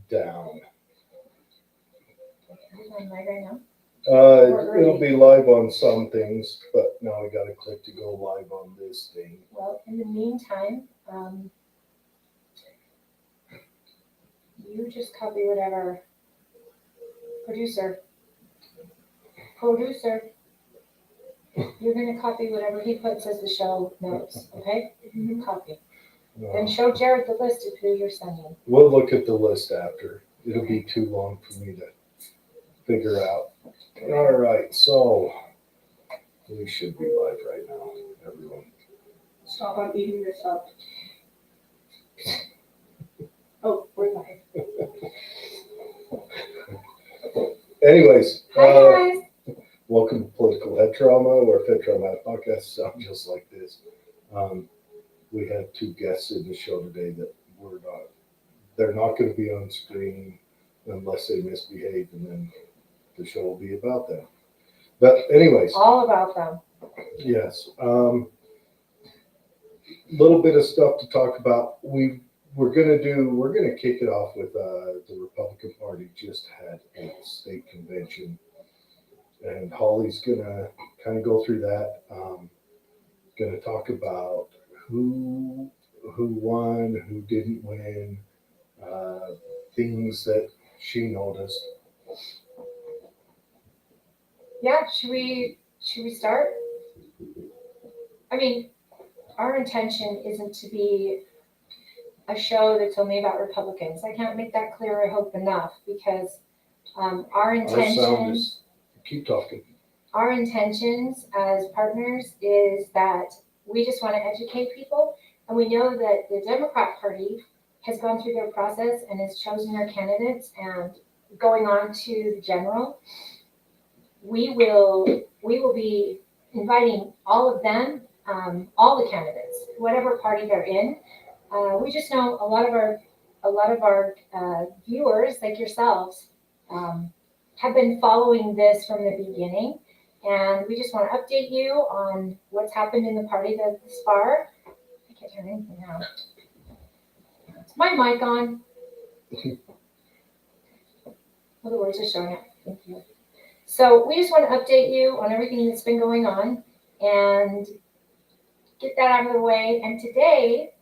down. Is it on live right now? It'll be live on some things, but now we got to click to go live on this thing. Well, in the meantime, you just copy whatever producer, you're gonna copy whatever he puts as the show notes, okay? Copy. Then show Jared the list of who you're sending. We'll look at the list after. It'll be too long for me to figure out. All right, so we should be live right now, everyone. Stop on eating this up. Oh, we're live. Anyways, Hi guys. welcome to Political Head Trauma, or Head Trauma podcast. Sound just like this. We have two guests in the show today that they're not going to be on screen unless they misbehave, and then the show will be about them. But anyways, All about them. yes, little bit of stuff to talk about. We're gonna kick it off with the Republican Party just had a state convention, and Holly's gonna kind of go through that. Gonna talk about who won, who didn't win, things that she noticed. Yeah, should we start? I mean, our intention isn't to be a show that's only about Republicans. I can't make that clear, I hope, enough, because our intentions, keep talking. Our intentions as partners is that we just want to educate people, and we know that the Democrat Party has gone through their process and has chosen their candidates, and going on to the general, we will be inviting all of them, all the candidates, whatever party they're in. We just know a lot of our viewers, like yourselves, have been following this from the beginning, and we just want to update you on what's happened in the party thus far. I can't turn anything out. Is my mic on? Well, the words are showing up. Thank you. So we just want to update you on everything that's been going on and get that out of the way. And today,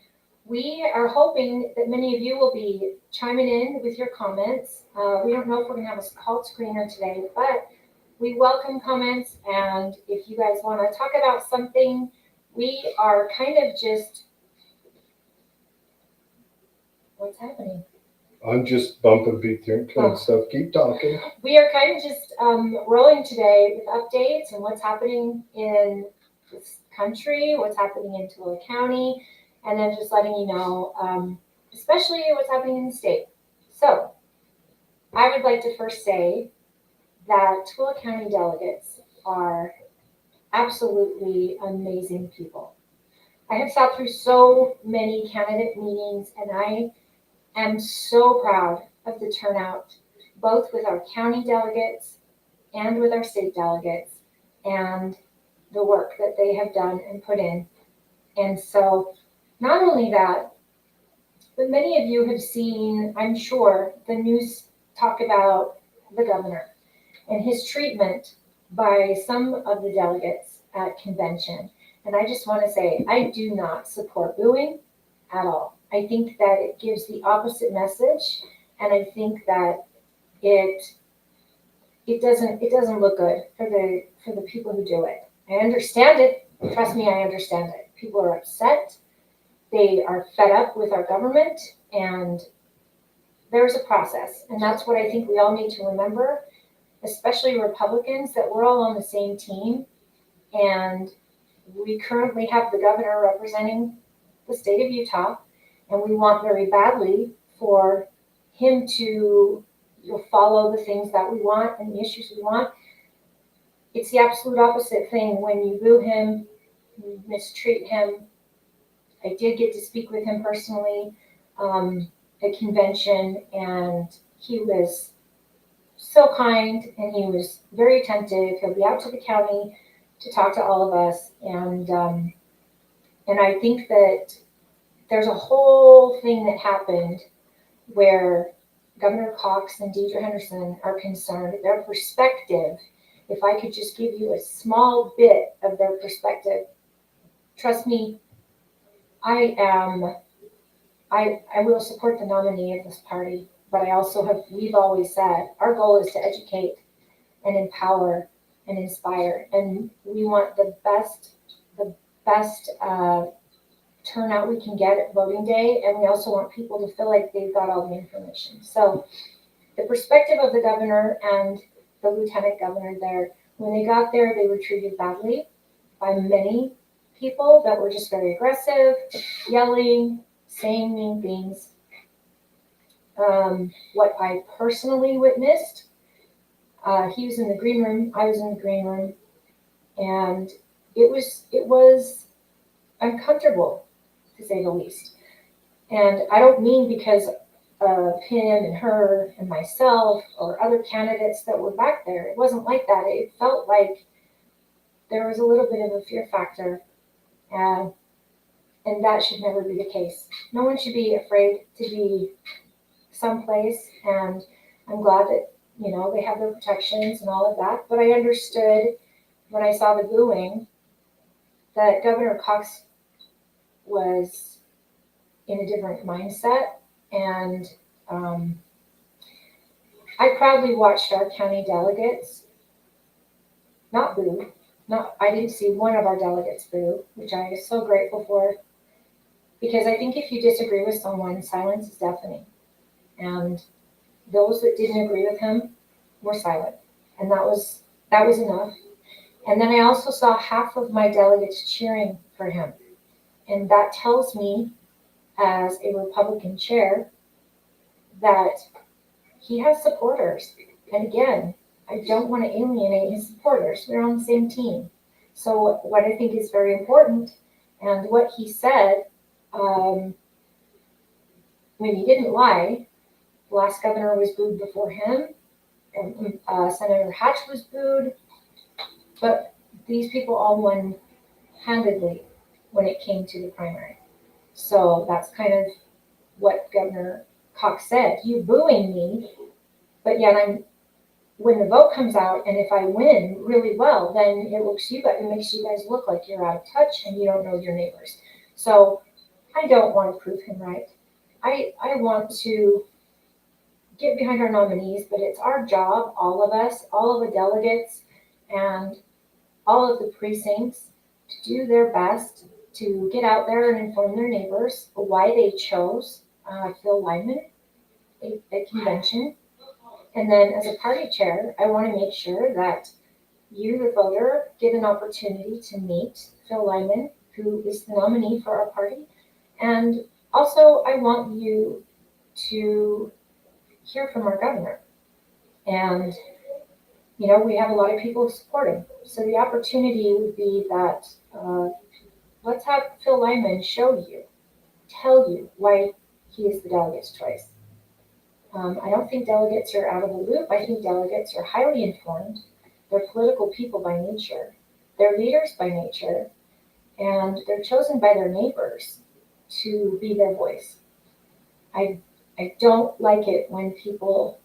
we are hoping that many of you will be chiming in with your comments. We don't know if we're going to have a call screener today, but we welcome comments. And if you guys want to talk about something, we are kind of just, what's happening? I'm just bumping beat through stuff. Keep talking. We are kind of just rolling today with updates and what's happening in this country, what's happening in Tooele County, and then just letting you know, especially what's happening in the state. So I would like to first say that Tooele County delegates are absolutely amazing people. I have sat through so many candidate meetings, and I am so proud of the turnout, both with our county delegates and with our state delegates, and the work that they have done and put in. And so not only that, but many of you have seen, I'm sure, the news talk about the governor and his treatment by some of the delegates at convention. And I just want to say, I do not support booing at all. I think that it gives the opposite message, and I think that it doesn't look good for the people who do it. I understand it. Trust me, I understand it. People are upset. They are fed up with our government, and there's a process. And that's what I think we all need to remember, especially Republicans, that we're all on the same team. And we currently have the governor representing the state of Utah, and we want very badly for him to follow the things that we want and the issues we want. It's the absolute opposite thing when you boo him, you mistreat him. I did get to speak with him personally at convention, and he was so kind, and he was very attentive. He'll be out to the county to talk to all of us, and I think that there's a whole thing that happened where Governor Cox and Deidre Henderson are concerned, their perspective, if I could just give you a small bit of their perspective, trust me, I will support the nominee of this party, but we've always said, our goal is to educate and empower and inspire. And we want the best turnout we can get at voting day. And we also want people to feel like they've got all the information. So the perspective of the governor and the lieutenant governor there, when they got there, they were treated badly by many people that were just very aggressive, yelling, saying mean things. What I personally witnessed, he was in the green room, I was in the green room, and it was uncomfortable, to say the least. And I don't mean because of him and her and myself or other candidates that were back there. It wasn't like that. It felt like there was a little bit of a fear factor, and that should never be the case. No one should be afraid to be someplace, and I'm glad that, they have their protections and all of that. But I understood when I saw the booing that Governor Cox was in a different mindset. And I proudly watched our county delegates not boo. I didn't see one of our delegates boo, which I am so grateful for. Because I think if you disagree with someone, silence is deafening. And those that didn't agree with him were silent. And that was enough. And then I also saw half of my delegates cheering for him. And that tells me, as a Republican chair, that he has supporters. And again, I don't want to alienate his supporters. We're on the same team. So what I think is very important, and what he said, when he didn't lie, the last governor was booed before him, and Senator Hatch was booed, but these people all won handedly when it came to the primary. So that's kind of what Governor Cox said. You booing me, but yet when the vote comes out, and if I win really well, then it makes you guys look like you're out of touch and you don't know your neighbors. So I don't want to prove him right. I want to get behind our nominees, but it's our job, all of us, all of the delegates, and all of the precincts to do their best to get out there and inform their neighbors why they chose Phil Lyman at convention. And then as a party chair, I want to make sure that you, the voter, get an opportunity to meet Phil Lyman, who is the nominee for our party. And also, I want you to hear from our governor. And, we have a lot of people who support him. So the opportunity would be that let's have Phil Lyman tell you why he is the delegate's choice. I don't think delegates are out of the loop. I think delegates are highly informed. They're political people by nature. They're leaders by nature. And they're chosen by their neighbors to be their voice. I don't like it when people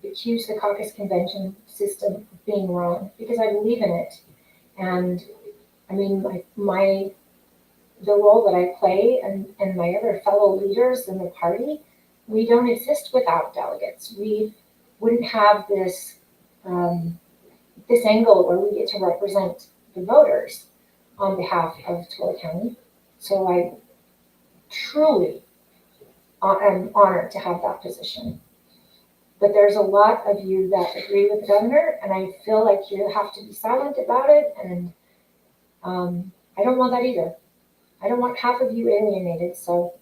accuse the caucus convention system of being wrong, because I believe in it. And I mean, the role that I play and my other fellow leaders in the party, we don't exist without delegates. We wouldn't have this angle where we get to represent the voters on behalf of Tulare County. So I truly am honored to have that position. But there's a lot of you that agree with the governor, and I feel like you have to be silent about it. And I don't want that either. I don't want half of you alienated. So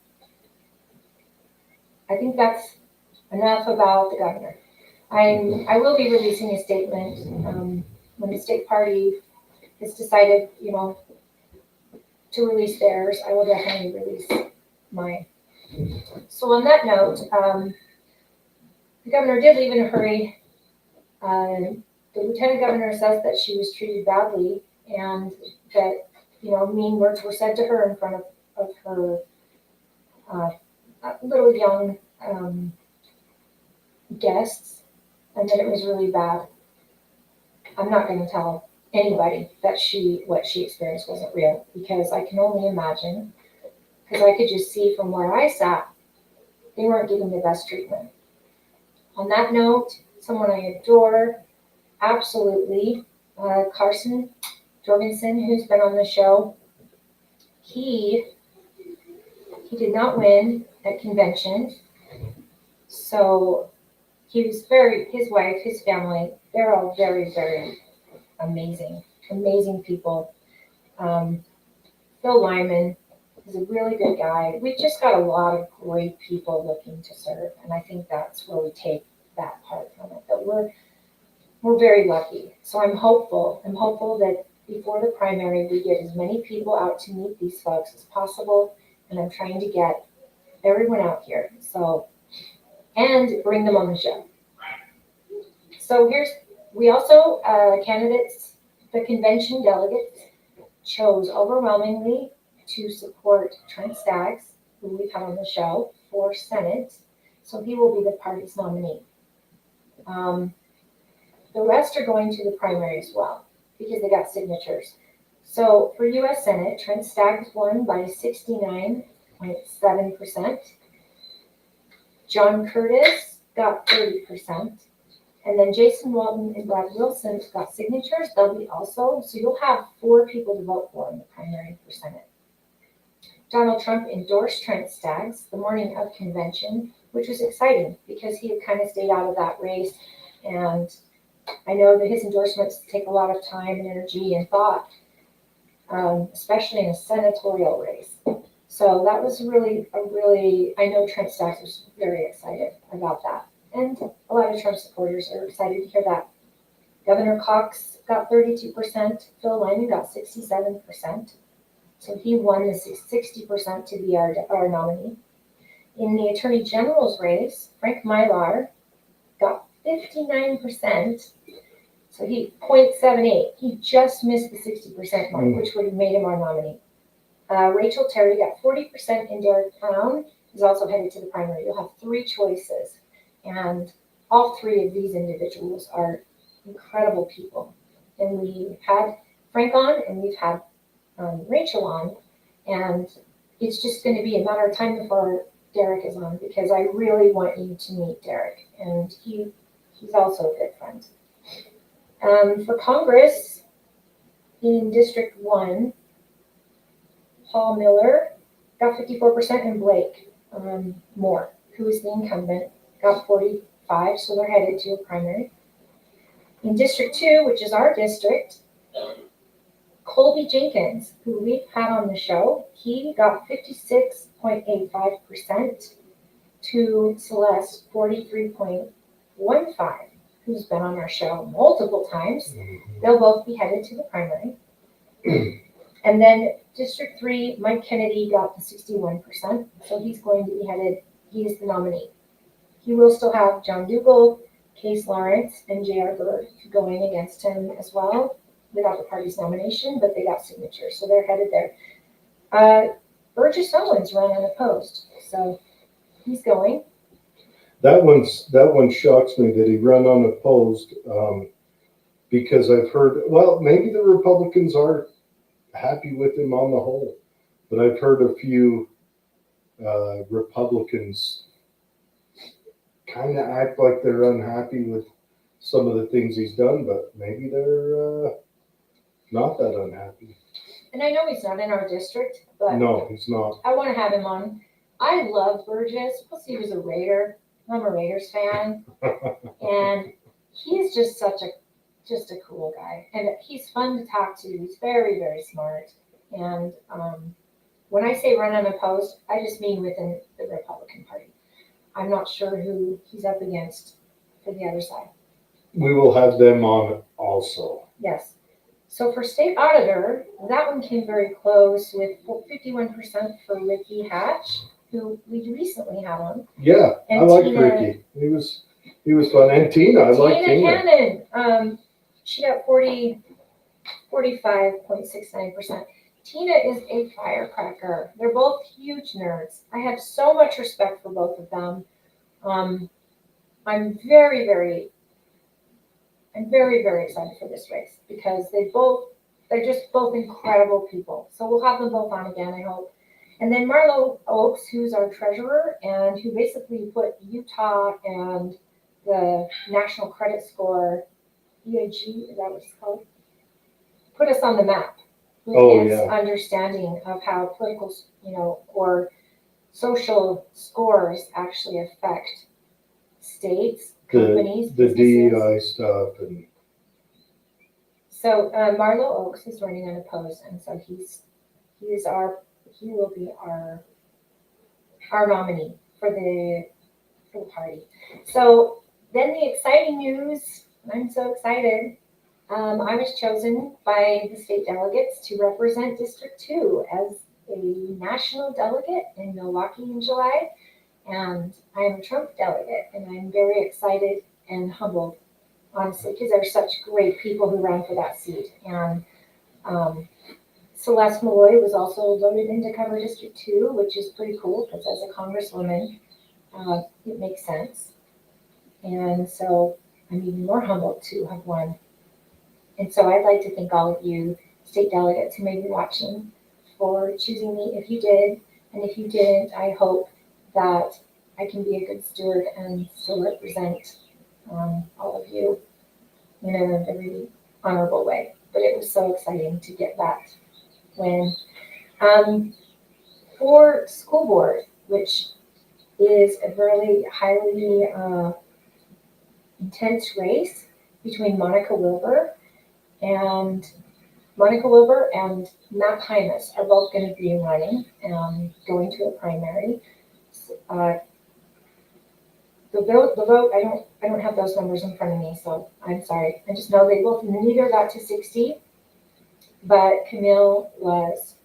I think that's enough about the governor. I will be releasing a statement when the state party has decided, to release theirs. I will definitely release mine. So on that note, the governor did leave in a hurry. The lieutenant governor says that she was treated badly, and that mean words were said to her in front of her little young guests and that it was really bad. I'm not going to tell anybody that what she experienced wasn't real, because I can only imagine, because I could just see from where I sat, they weren't getting the best treatment. On that note, someone I adore, absolutely, Carson Jorgensen, who's been on the show, he did not win at convention. So his wife, his family, they're all very, very amazing people. Phil Lyman is a really good guy. We've just got a lot of great people looking to serve, and I think that's where we take that part from it. That we're very lucky. So I'm hopeful. I'm hopeful that before the primary, we get as many people out to meet these folks as possible, and I'm trying to get everyone out here. So, and bring them on the show. So we also, candidates, the convention delegates chose overwhelmingly to support Trent Staggs, who we've had on the show, for Senate. So he will be the party's nominee. The rest are going to the primary as well, because they got signatures. So for U.S. Senate, Trent Staggs won by 69.7%. John Curtis got 30%. And then Jason Walton and Brad Wilson got signatures. They'll be also, so you'll have 4 people to vote for in the primary for Senate. Donald Trump endorsed Trent Staggs the morning of convention, which was exciting because he had kind of stayed out of that race. And I know that his endorsements take a lot of time and energy and thought, especially in a senatorial race. So that was really, I know Trent Staggs was very excited about that. And a lot of Trump supporters are excited to hear that. Governor Cox got 32%. Phil Lyman got 67%. So he won the 60% to be our nominee. In the Attorney General's race, Frank Mylar got 59%. So he 0.78. He just missed the 60% mark, which would have made him our nominee. Rachel Terry got 40%, and Derek Brown is also headed to the primary. You'll have 3 choices. And all 3 of these individuals are incredible people. And we had Frank on, and we've had Rachel on, and it's just going to be a matter of time before Derek is on, because I really want you to meet Derek, and he's also a good friend. For Congress, in District 1, Paul Miller got 54%, and Blake Moore, who is the incumbent, got 45%, so they're headed to a primary. In District 2, which is our district, Colby Jenkins, who we've had on the show, he got 56.85% to Celeste 43.15%, who's been on our show multiple times. They'll both be headed to the primary. And then District 3, Mike Kennedy got the 61%, so he's going to be headed, he is the nominee. He will still have John Dougal, Case Lawrence, and J.R. Bird going against him as well, without the party's nomination, but they got signatures, so they're headed there. Burgess Owens ran unopposed, so he's going. That one shocks me that he ran unopposed, because I've heard, well, maybe the Republicans are happy with him on the whole, but I've heard a few Republicans kind of act like they're unhappy with some of the things he's done, but maybe they're not that unhappy. And I know he's not in our district, but no, he's not. I want to have him on. I love Burgess. Plus, he was a Raider. I'm a Raiders fan, and he's just a cool guy, and he's fun to talk to. He's very, very smart. And when I say run unopposed, I just mean within the Republican Party. I'm not sure who he's up against for the other side. We will have them on also. Yes. So for state auditor, that one came very close with 51% for Ricky Hatch, who we recently had on. Yeah, and I like Tina, Ricky. He was fun. And Tina, I like Tina. Cannon, she got 45.69%. Tina is a firecracker. They're both huge nerds. I have so much respect for both of them. I'm very, very excited for this race because they're just both incredible people. So we'll have them both on again, I hope. And then Marlo Oakes, who's our treasurer and who basically put Utah and the National Credit Score, EAG, is that what it's called? Put us on the map with Oh, its yeah. understanding of how political, or social scores actually affect states, companies, The businesses. DEI stuff and So Marlo Oakes is running unopposed, and so he will be our nominee for the party. So then the exciting news, I'm so excited. I was chosen by the state delegates to represent District 2 as a national delegate in Milwaukee in July, and I am a Trump delegate, and I'm very excited and humbled, honestly, because there's such great people who ran for that seat. And Celeste Malloy was also voted in to cover District 2, which is pretty cool because as a congresswoman, it makes sense. And so I'm even more humbled to have won. And so I'd like to thank all of you state delegates who may be watching for choosing me if you did. And if you didn't, I hope that I can be a good steward and still represent all of you in a very honorable way. But it was so exciting to get that win. For school board, which is a really highly intense race between Monica Wilbur and Matt Hymas are both going to be running, going to a primary. The vote, I don't have those numbers in front of me, so I'm sorry. I just know they both neither got to 60, but Camille was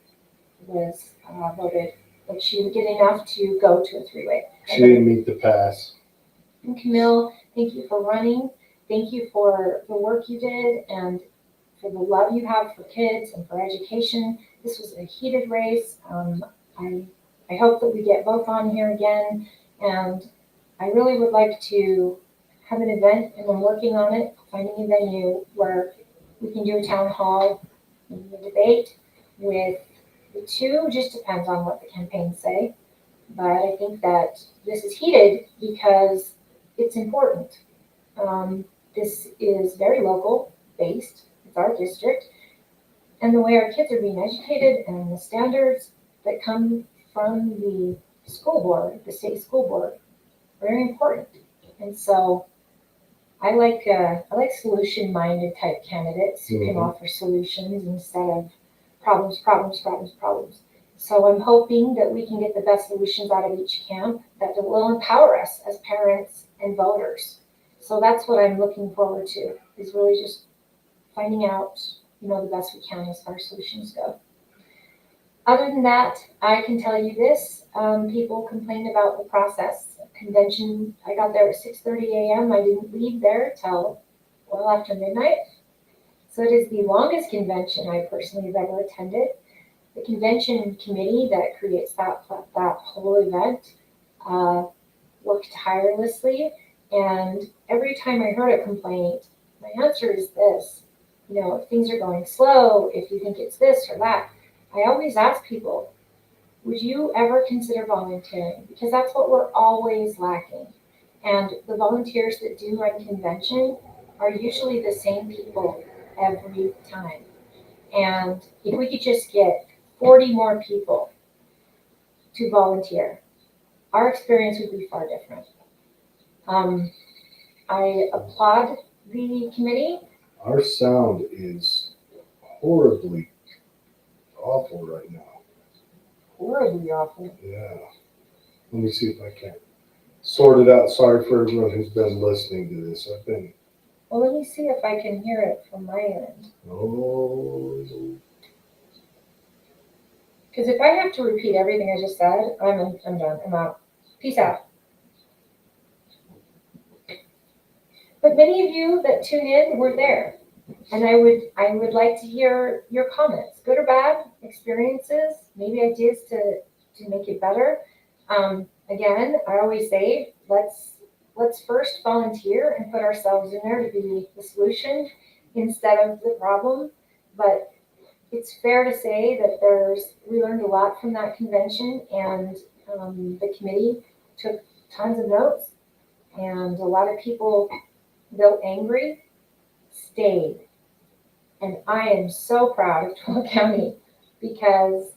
voted, but she would get enough to go to a three-way. she didn't meet the pass. And Camille, thank you for running. Thank you for the work you did and for the love you have for kids and for education. This was a heated race. I hope that we get both on here again. And I really would like to have an event, and I'm working on it, finding a venue where we can do a town hall, maybe a debate with the two. Just depends on what the campaigns say. But I think that this is heated because it's important. This is very local based. It's our district. And the way our kids are being educated and the standards that come from the school board, the state school board, are very important. And so I like solution-minded type candidates who can offer solutions instead of problems. So I'm hoping that we can get the best solutions out of each camp that will empower us as parents and voters. So that's what I'm looking forward to, is really just finding out, the best we can as far as solutions go. Other than that, I can tell you this, people complained about the process. Convention, I got there at 6:30 a.m. I didn't leave there till well after midnight. So it is the longest convention I personally have ever attended. The convention committee that creates that whole event worked tirelessly, and every time I heard a complaint, my answer is this: if things are going slow, if you think it's this or that, I always ask people, would you ever consider volunteering? Because that's what we're always lacking. And the volunteers that do run convention are usually the same people every time. And if we could just get 40 more people to volunteer, our experience would be far different. I applaud the committee. Our sound is horribly awful right now. Horribly awful. Yeah. Let me see if I can sort it out. Sorry for everyone who's been listening to this. Well, let me see if I can hear it from my end. Oh. Because if I have to repeat everything I just said, I'm done. I'm out. Peace out. But many of you that tune in were there, and I would like to hear your comments, good or bad, experiences, maybe ideas to make it better. Again, I always say let's let's first volunteer and put ourselves in there to be the solution instead of the problem. But it's fair to say that we learned a lot from that convention, and the committee took tons of notes, and a lot of people, though angry, stayed. And I am so proud of Trumbull County because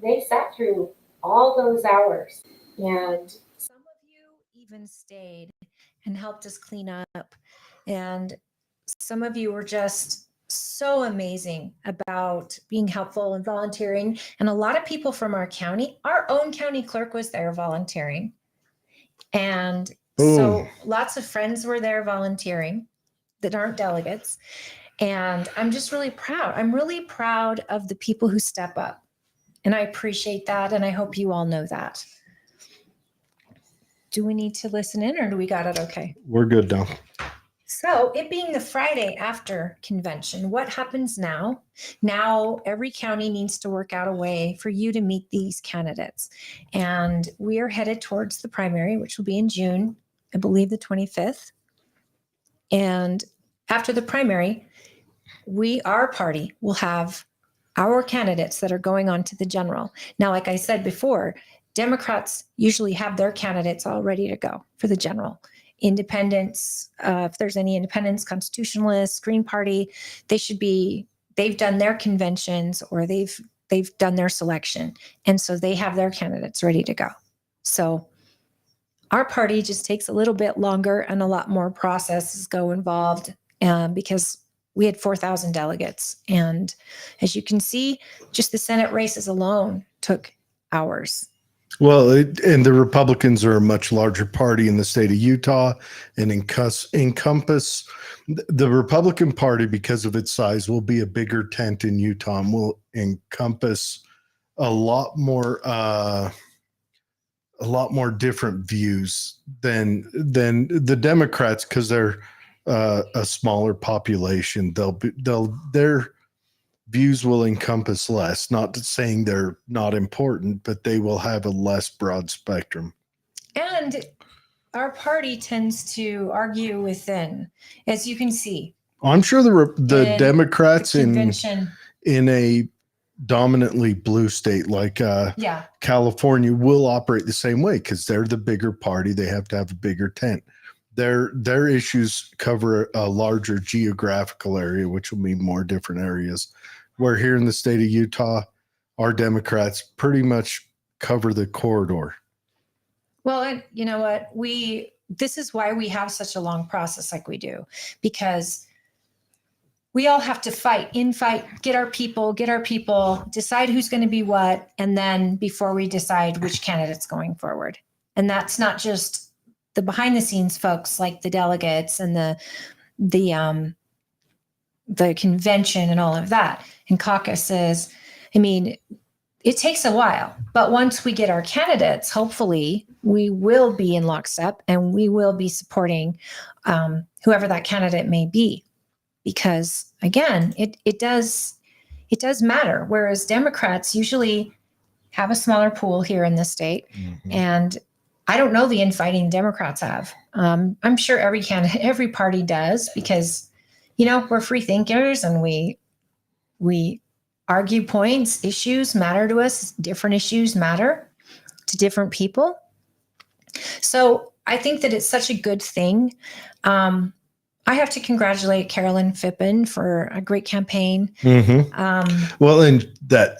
they sat through all those hours. And some of you even stayed and helped us clean up. And some of you were just so amazing about being helpful and volunteering. And a lot of people from our county, our own county clerk was there volunteering. And so lots of friends were there volunteering that aren't delegates. And I'm just really proud. I'm really proud of the people who step up. And I appreciate that. And I hope you all know that. Do we need to listen in or do we got it okay? We're good now. So it being the Friday after convention, what happens now? Now every county needs to work out a way for you to meet these candidates. And we are headed towards the primary, which will be in June, I believe the 25th. And after the primary, our party will have our candidates that are going on to the general. Now, like I said before, Democrats usually have their candidates all ready to go for the general. Independents, if there's any independents, constitutionalists, Green Party, they've done their conventions or they've done their selection. And so they have their candidates ready to go. So our party just takes a little bit longer and a lot more processes go involved because we had 4,000 delegates. And as you can see, just the Senate races alone took hours. Well, and the Republicans are a much larger party in the state of Utah and encompass the Republican Party, because of its size, will be a bigger tent in Utah and will encompass a lot more different views than the Democrats, because they're a smaller population. Their views will encompass less, not saying they're not important, but they will have a less broad spectrum. And our party tends to argue within, as you can see. I'm sure the Democrats the in a dominantly blue state like California will operate the same way, because they're the bigger party. They have to have a bigger tent. Their issues cover a larger geographical area, which will mean more different areas. Where here in the state of Utah, our Democrats pretty much cover the corridor. Well, and you know what? This is why we have such a long process like we do, because we all have to fight, get our people, decide who's going to be what, and then before we decide which candidate's going forward. And that's not just the behind the scenes folks like the delegates and the convention and all of that and caucuses. I mean, it takes a while, but once we get our candidates, hopefully we will be in lockstep and we will be supporting whoever that candidate may be, because again, it does matter. Whereas Democrats usually have a smaller pool here in the state, and I don't know the infighting Democrats have. I'm sure every party does, because we're free thinkers and we argue points. Issues matter to us. Different issues matter to different people. So I think that it's such a good thing. I have to congratulate Carolyn Phippen for a great campaign. Well, and that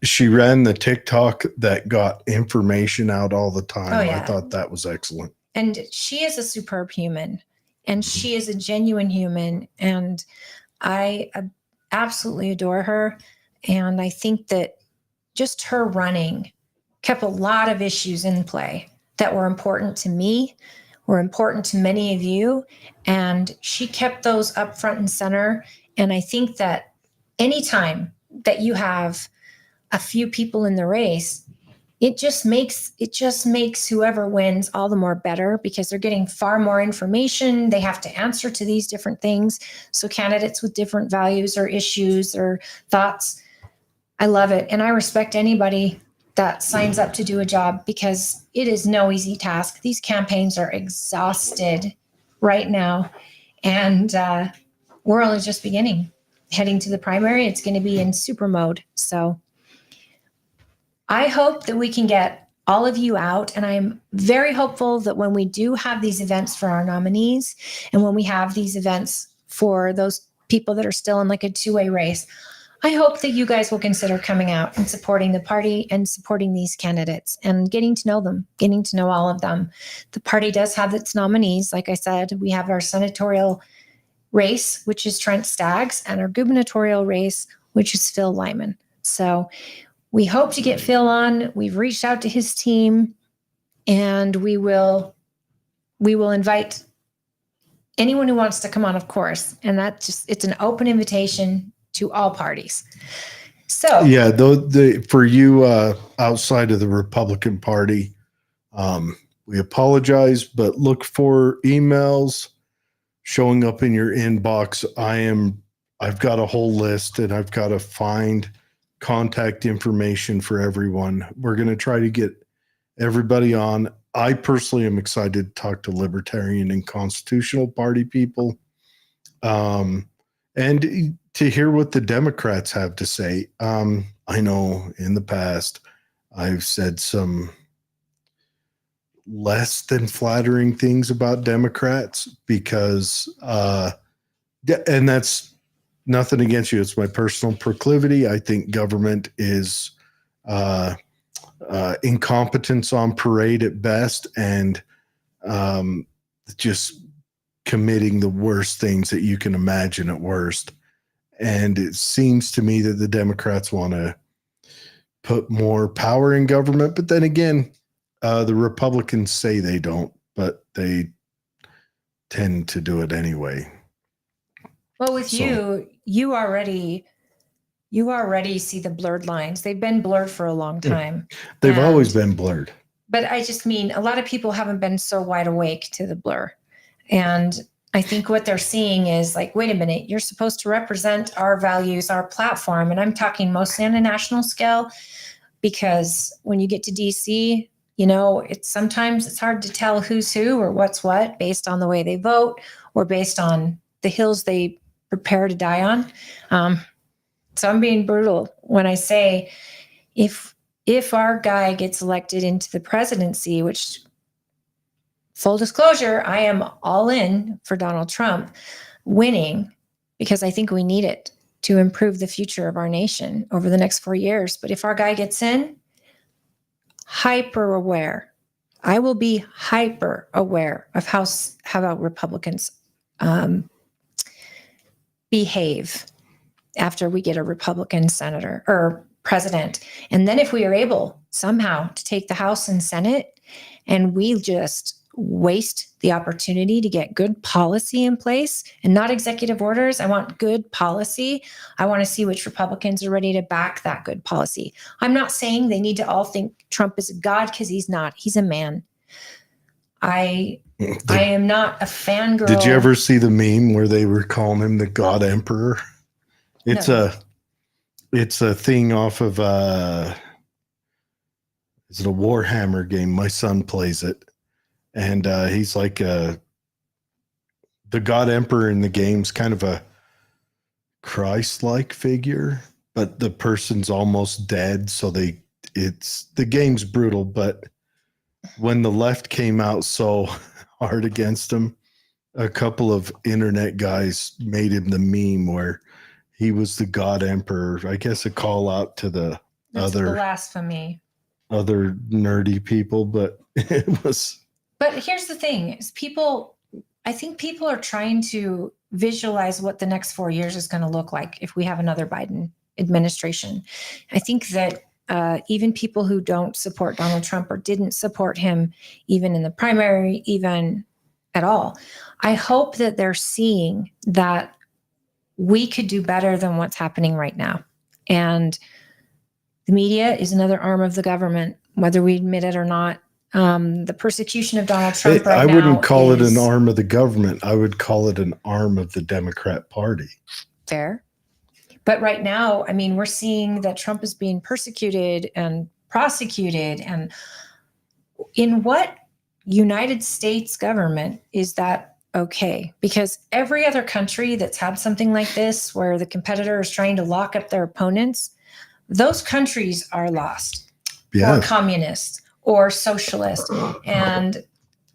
she ran the TikTok that got information out all the time. Oh, yeah. I thought that was excellent. And she is a superb human, and she is a genuine human, and I absolutely adore her. And I think that just her running kept a lot of issues in play that were important to me, were important to many of you. And she kept those up front and center. And I think that anytime that you have a few people in the race, it just makes whoever wins all the more better, because they're getting far more information. They have to answer to these different things. So candidates with different values or issues or thoughts, I love it. And I respect anybody that signs up to do a job, because it is no easy task. These campaigns are exhausted right now, and we're only just beginning. Heading to the primary, it's going to be in super mode. So I hope that we can get all of you out, and I'm very hopeful that when we do have these events for our nominees, and when we have these events for those people that are still in like a two-way race, I hope that you guys will consider coming out and supporting the party and supporting these candidates and getting to know them, getting to know all of them. The party does have its nominees. Like I said, we have our senatorial race, which is Trent Staggs, and our gubernatorial race, which is Phil Lyman. So we hope to get Phil on. We've reached out to his team, and we will invite anyone who wants to come on, of course. And it's an open invitation to all parties. So yeah, for you outside of the Republican Party, we apologize, but look for emails showing up in your inbox. I've got a whole list, and I've got to find contact information for everyone. We're going to try to get everybody on. I personally am excited to talk to Libertarian and Constitutional Party people, and to hear what the Democrats have to say. I know in the past I've said some less than flattering things about Democrats because, and that's nothing against you. It's my personal proclivity. I think government is incompetence on parade at best, and just committing the worst things that you can imagine at worst. And it seems to me that the Democrats want to put more power in government. But then again, the Republicans say they don't, but they tend to do it anyway. Well, with you already see the blurred lines. They've been blurred for a long time. They've always been blurred. But I just mean a lot of people haven't been so wide awake to the blur. And I think what they're seeing is like, wait a minute, you're supposed to represent our values, our platform. And I'm talking mostly on a national scale, because when you get to DC, sometimes it's hard to tell who's who or what's what based on the way they vote or based on the hills they prepare to die on. So I'm being brutal when I say if our guy gets elected into the presidency, which, full disclosure, I am all in for Donald Trump winning, because I think we need it to improve the future of our nation over the next 4 years. But if our guy gets in, hyper aware. I will be hyper aware of how Republicans behave after we get a Republican senator or president. And then if we are able somehow to take the House and Senate, and we just waste the opportunity to get good policy in place and not executive orders. I want good policy. I want to see which Republicans are ready to back that good policy. I'm not saying they need to all think Trump is a god, because he's not. He's a man. I am not a fangirl. Did you ever see the meme where they were calling him the God Emperor? It's No. It's a thing off of is it a Warhammer game? My son plays it. And he's like the God Emperor in the game's kind of a Christ-like figure, but the person's almost dead. So the game's brutal. But when the left came out so hard against him, a couple of internet guys made him the meme where he was the God Emperor. I guess a call out to the That's other blasphemy. Other nerdy people, but it was. But here's the thing: is I think people are trying to visualize what the next 4 years is going to look like if we have another Biden administration. I think that even people who don't support Donald Trump or didn't support him, even in the primary, even at all, I hope that they're seeing that we could do better than what's happening right now. And the media is another arm of the government, whether we admit it or not. The persecution of Donald Trump right now, I wouldn't call it an arm of the government. I would call it an arm of the Democrat Party. Fair. But right now, I mean, we're seeing that Trump is being persecuted and prosecuted. And in what United States government is that okay? Because every other country that's had something like this, where the competitor is trying to lock up their opponents, those countries are lost, or communist or socialist. And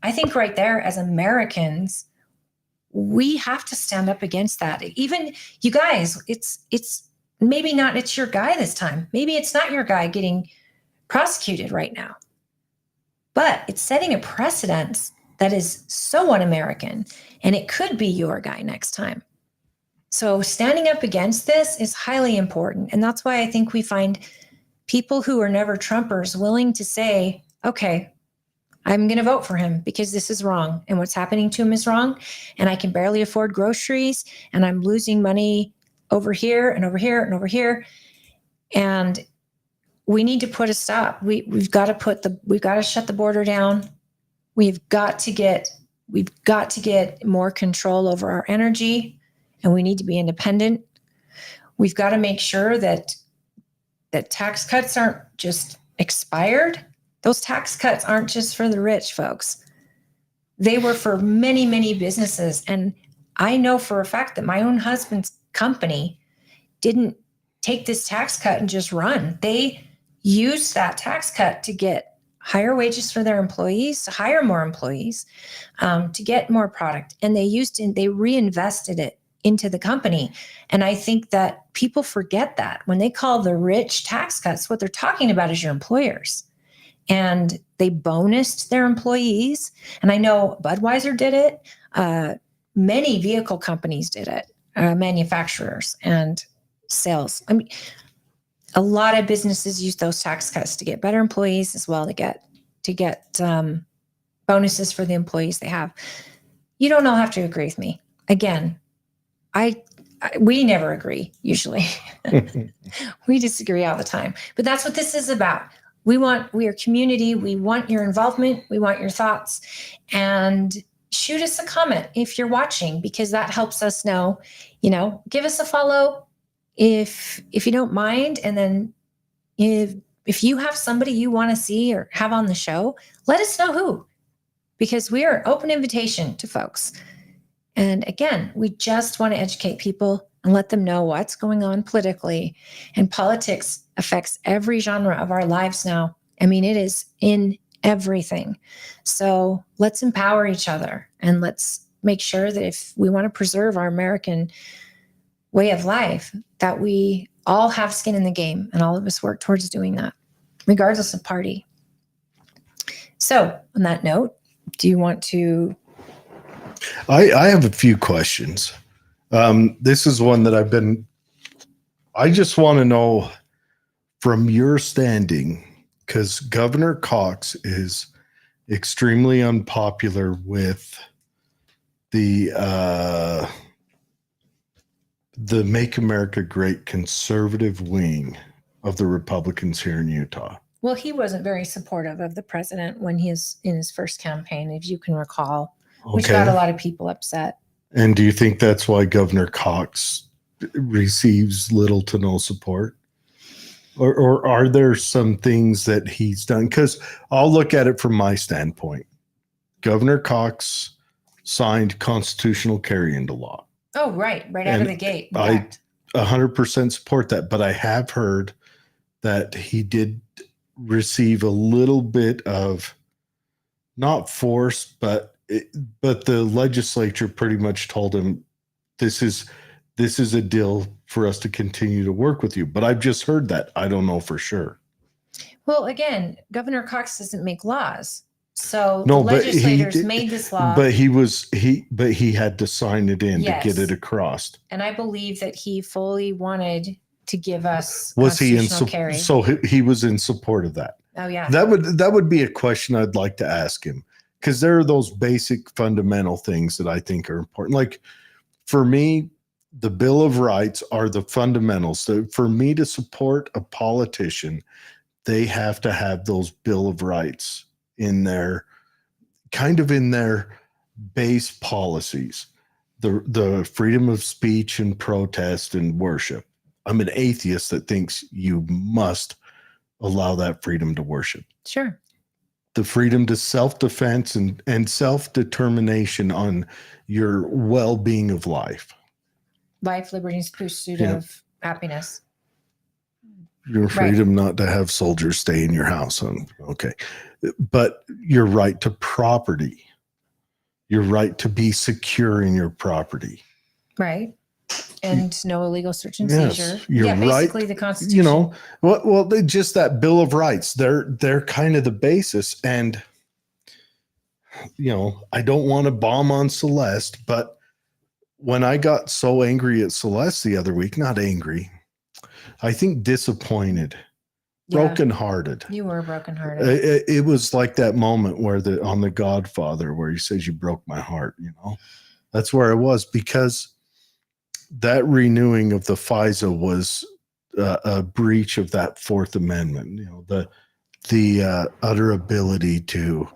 I think right there, as Americans, we have to stand up against that. Even you guys, it's maybe not, it's your guy this time. Maybe it's not your guy getting prosecuted right now, but it's setting a precedent that is so un-American, and it could be your guy next time. So standing up against this is highly important. And that's why I think we find people who are never Trumpers willing to say, okay, I'm going to vote for him because this is wrong. And what's happening to him is wrong. And I can barely afford groceries, and I'm losing money over here and over here and over here. And we need to put a stop. We've got to shut the border down. We've got to get more control over our energy, and we need to be independent. We've got to make sure that tax cuts aren't just expired. Those tax cuts aren't just for the rich, folks. They were for many, many businesses. And I know for a fact that my own husband's company didn't take this tax cut and just run. They used that tax cut to get higher wages for their employees, to hire more employees, to get more product. And they reinvested it into the company. And I think that people forget that when they call the rich tax cuts, what they're talking about is your employers. And they bonused their employees. And I know Budweiser did it. Many vehicle companies did it, manufacturers and sales. I mean, a lot of businesses use those tax cuts to get better employees as well, to get bonuses for the employees they have. You don't all have to agree with me. Again, we never agree usually. We disagree all the time. But that's what this is about. We are community. We want your involvement. We want your thoughts. And shoot us a comment if you're watching, because that helps us know, give us a follow if you don't mind. And then if you have somebody you want to see or have on the show, let us know who, because we are an open invitation to folks. And again, we just want to educate people and let them know what's going on politically. And politics affects every genre of our lives now. I mean, it is in everything. So let's empower each other, and let's make sure that if we want to preserve our American way of life, that we all have skin in the game, and all of us work towards doing that, regardless of party. So on that note, do you want to? I have a few questions. This is one that I just want to know from your standing, because Governor Cox is extremely unpopular with the Make America Great conservative wing of the Republicans here in Utah. Well, he wasn't very supportive of the president when he is in his first campaign, if you can recall, which got a lot of people upset. And do you think that's why Governor Cox receives little to no support? Or are there some things that he's done? Because I'll look at it from my standpoint. Governor Cox signed constitutional carry into law. Oh, right out of the gate. I 100% support that. But I have heard that he did receive a little bit of, not force, but the legislature pretty much told him, this is a deal for us to continue to work with you. But I've just heard that. I don't know for sure. Well, again, Governor Cox doesn't make laws. So no, the legislators made this law. But he had to sign it in to get it across. And I believe that he fully wanted to give us carry. So he was in support of that. Oh yeah. That would be a question I'd like to ask him, because there are those basic fundamental things that I think are important. Like for me, the Bill of Rights are the fundamentals. So for me to support a politician, they have to have those Bill of Rights in their base policies, the freedom of speech and protest and worship. I'm an atheist that thinks you must allow that freedom to worship. Sure. The freedom to self-defense and self-determination on your well-being of life. Life, liberty, and pursuit Yeah. of happiness. Your freedom not to have soldiers stay in your house. Okay. But your right to property, your right to be secure in your property. Right. And no illegal search and Yes, seizure. you're Yeah, basically right. the Constitution. You know, well, just that Bill of Rights, they're kind of the basis. And, you know, I don't want to bomb on Celeste, but when I got so angry at Celeste the other week, not angry, I think disappointed, brokenhearted. You were brokenhearted. It was like that moment where on The Godfather, where he says, "You broke my heart." You know, that's where I was, because that renewing of the FISA was a breach of that Fourth Amendment. You know, the utter ability to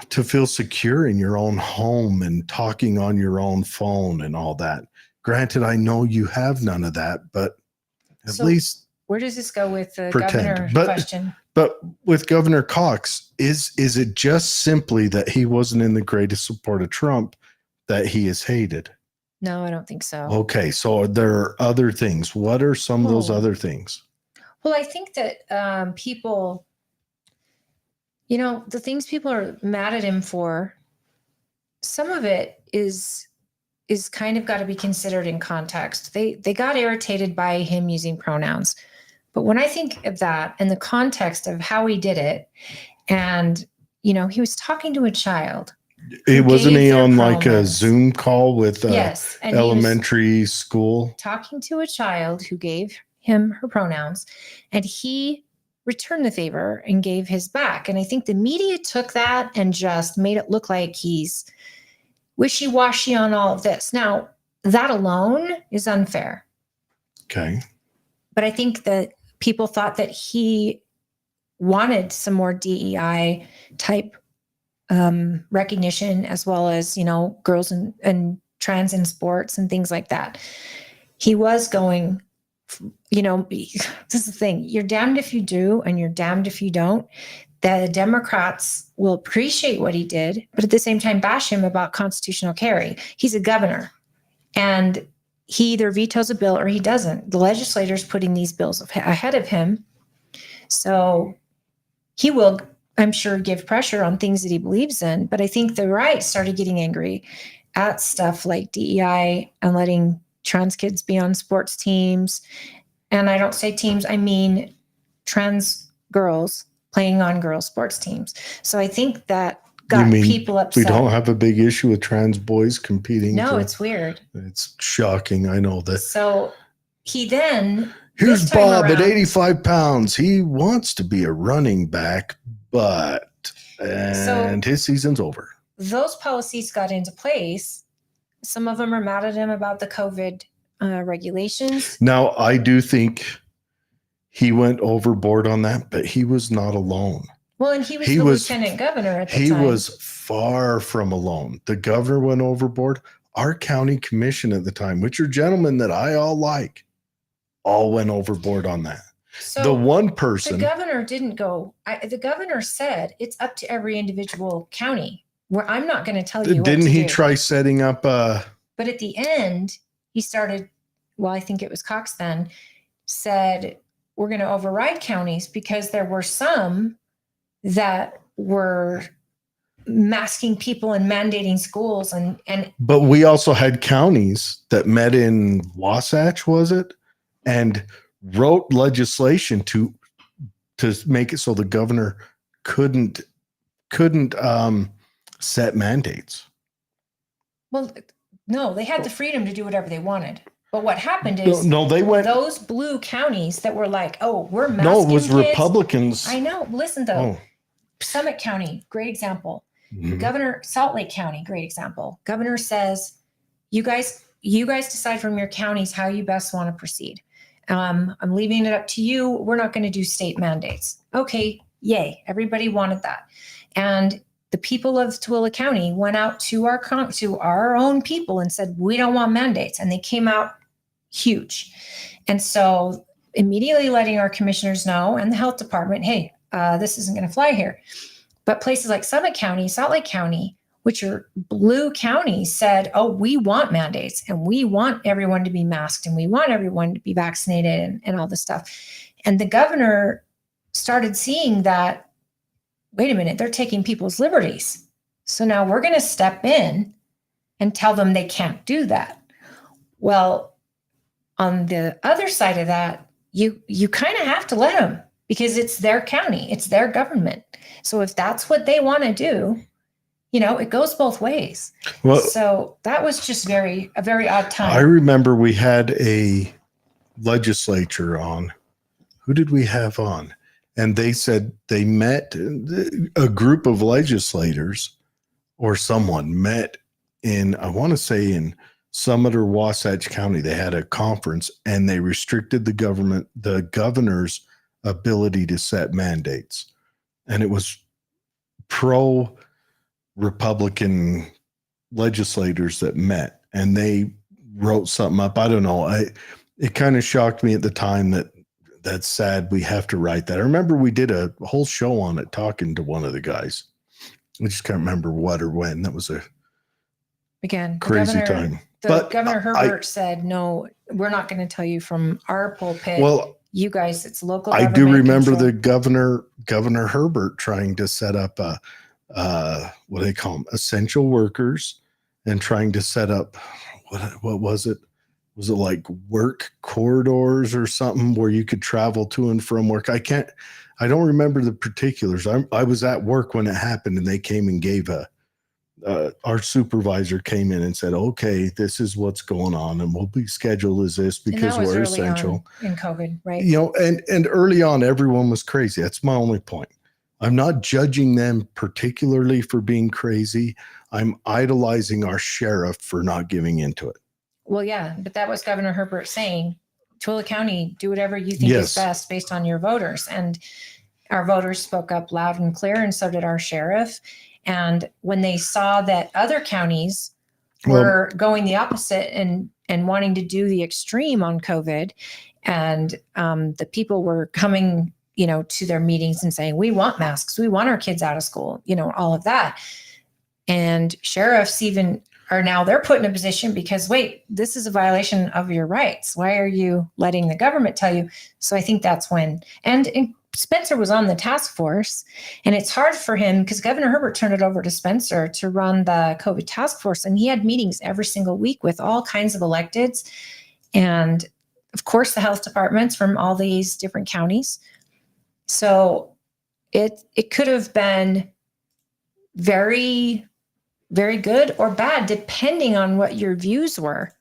feel secure in your own home and talking on your own phone and all that. Granted, I know you have none of that, but at least where does this go with the pretend. governor question? But with Governor Cox, is it just simply that he wasn't in the greatest support of Trump that he is hated? No, I don't think so. Okay, so there are other things. What are some of those Oh. other things? Well, I think that people, you know, the things people are mad at him for, some of it is kind of got to be considered in context. They got irritated by him using pronouns. But when I think of that in the context of how he did it, and, you know, he was talking to a child. It wasn't he on pronouns. like a Zoom call with Yes, and elementary school? Talking to a child who gave him her pronouns, and he returned the favor and gave his back. And I think the media took that and just made it look like he's wishy-washy on all of this. Now, that alone is unfair. Okay. But I think that people thought that he wanted some more DEI type recognition, as well as, you know, girls and trans in sports and things like that. He was going, you know, this is the thing. You're damned if you do, and you're damned if you don't. The Democrats will appreciate what he did, but at the same time bash him about constitutional carry. He's a governor, and he either vetoes a bill or he doesn't. The legislator's putting these bills ahead of him. So he will, I'm sure, give pressure on things that he believes in. But I think the right started getting angry at stuff like DEI and letting trans kids be on sports teams. And I don't say teams, I mean trans girls playing on girls' sports teams. So I think that got people upset. We don't have a big issue with trans boys competing. No, it's weird. It's shocking. I know that. So he then... Here's Bob at 85 pounds. He wants to be a running back, and his season's over. Those policies got into place. Some of them are mad at him about the COVID regulations. Now, I do think he went overboard on that, but he was not alone. Well, and he was the lieutenant governor at the time. He was far from alone. The governor went overboard. Our county commission at the time, which are gentlemen that I all like, all went overboard on that. So the one person... The governor didn't go... the governor said it's up to every individual county, where I'm not going to tell you Didn't what to he do. try setting up a... But at the end, he started... Well, I think it was Cox then, said, we're going to override counties because there were some that were masking people and mandating schools. But we also had counties that met in Wasatch, was it? And wrote legislation to make it so the governor couldn't set mandates. Well, no, they had the freedom to do whatever they wanted. But what happened is they went those blue counties that were like, oh, we're masking No, it was kids. Republicans. I know. Listen though, Oh. Summit County, great example. Mhm. Governor, Salt Lake County, great example. Governor says, you guys decide from your counties how you best want to proceed. I'm leaving it up to you. We're not going to do state mandates. Okay, yay. Everybody wanted that. And the people of Tooele County went out to our own people and said, we don't want mandates. And they came out huge. And so immediately letting our commissioners know and the health department, hey, this isn't going to fly here. But places like Summit County, Salt Lake County, which are blue counties, said, oh, we want mandates and we want everyone to be masked and we want everyone to be vaccinated and all this stuff. And the governor started seeing that, wait a minute, they're taking people's liberties. So now we're going to step in and tell them they can't do that. Well, on the other side of that, you kind of have to let them, because it's their county, it's their government. So if that's what they want to do, it goes both ways. Well, so that was just a very odd time. I remember we had a legislature on. Who did we have on? And they said they met, a group of legislators or someone met in, I want to say in Summit or Wasatch County. They had a conference and they restricted the governor's ability to set mandates. And it was pro-Republican legislators that met, and they wrote something up. I don't know. It kind of shocked me at the time that's sad. We have to write that. I remember we did a whole show on it talking to one of the guys. I just can't remember what or when. That was Again, crazy time. But Governor Herbert said, no, we're not going to tell you from our pulpit. Well, you guys, it's local. I do remember control. the Governor Herbert trying to set up what do they call them? Essential workers, and trying to set up, what was it? Was it like work corridors or something where you could travel to and from work? I don't remember the particulars. I was at work when it happened, and they came and gave our supervisor came in and said, okay, this is what's going on, and we'll be scheduled as this because and that was we're early essential. On in COVID, right? And early on, everyone was crazy. That's my only point. I'm not judging them particularly for being crazy. I'm idolizing our sheriff for not giving into it. Well, yeah, but that was Governor Herbert saying, Tooele County, do whatever you think is best based on your voters. And our voters spoke up loud and clear, and so did our sheriff. And when they saw that other counties were going the opposite and wanting to do the extreme on COVID, and the people were coming, to their meetings and saying, we want masks, we want our kids out of school, all of that. And sheriffs even are now, they're put in a position because, wait, this is a violation of your rights. Why are you letting the government tell you? So I think that's when, and Spencer was on the task force, and it's hard for him because Governor Herbert turned it over to Spencer to run the COVID task force. And he had meetings every single week with all kinds of electeds. And of course, the health departments from all these different counties. So it could have been very, very good or bad, depending on what your views were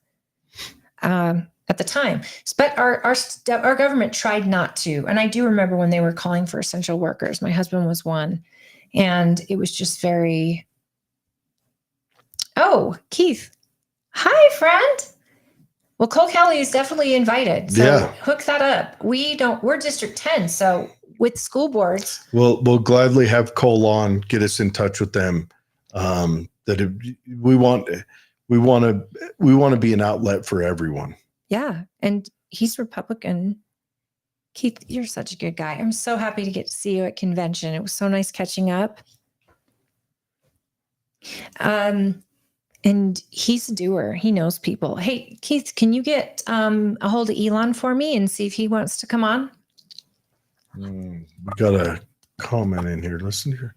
at the time. But our government tried not to. And I do remember when they were calling for essential workers. My husband was one. And it was just very, oh, Keith. Hi, friend. Well, Cole County is definitely invited. So hook that up. We're District 10. So with school boards. We'll gladly have Cole on, get us in touch with them. We want to be an outlet for everyone. Yeah. And he's Republican. Keith, you're such a good guy. I'm so happy to get to see you at convention. It was so nice catching up. And he's a doer. He knows people. Hey, Keith, can you get a hold of Elon for me and see if he wants to come on? We got a comment in here. Listen here.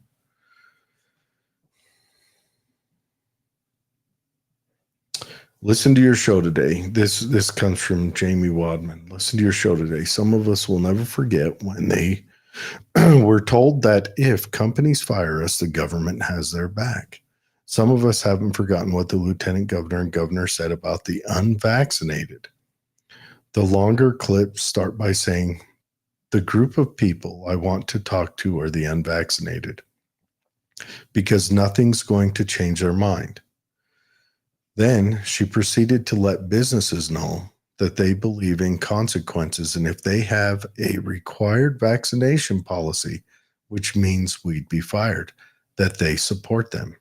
Listen to your show today. This comes from Jamie Wadman. Listen to your show today. Some of us will never forget when they were told that if companies fire us, the government has their back. Some of us haven't forgotten what the lieutenant governor and governor said about the unvaccinated. The longer clips start by saying, the group of people I want to talk to are the unvaccinated, because nothing's going to change their mind. Then she proceeded to let businesses know that they believe in consequences, and if they have a required vaccination policy, which means we'd be fired, that they support them.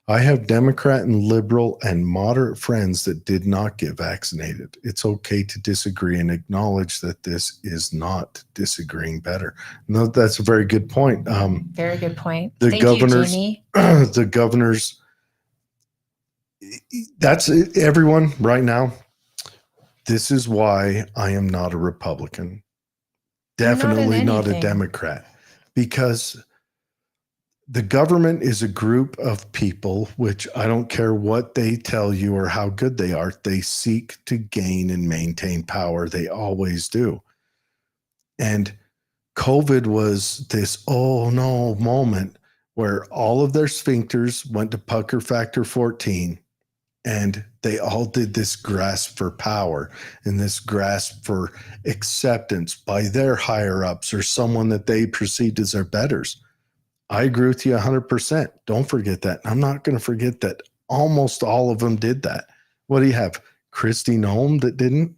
I have Democrat and liberal and moderate friends that did not get vaccinated. It's okay to disagree and acknowledge that this is not disagreeing better. No, that's a very good point. Very good point. The Thank governors, you, Jamie. the governors, that's it, everyone right now. This is why I am not a Republican. You're not in Definitely not a anything. Democrat, because the government is a group of people, which I don't care what they tell you or how good they are, they seek to gain and maintain power. They always do. And COVID was this, oh no moment where all of their sphincters went to pucker factor 14, and they all did this grasp for power and this grasp for acceptance by their higher ups or someone that they perceived as their betters. I agree with you 100%. Don't forget that. I'm not going to forget that almost all of them did that. What do you have? Kristi Noem that didn't?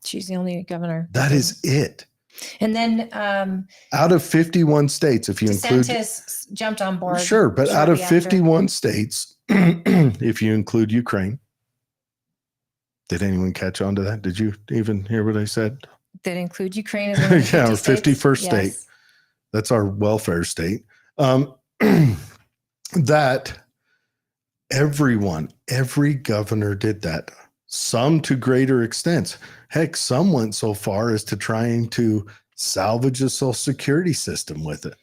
She's the only governor. That is it. And then Out of 51 states, if you include. DeSantis jumped on board. Sure, but out of shortly after. 51 states, if you include Ukraine, did anyone catch on to that? Did you even hear what I said? That include Ukraine as one of the Yeah, our 50 states? 51st state. Yes. That's our welfare state. That everyone, every governor did that. Some to greater extents. Heck, some went so far as to trying to salvage the Social Security system with it.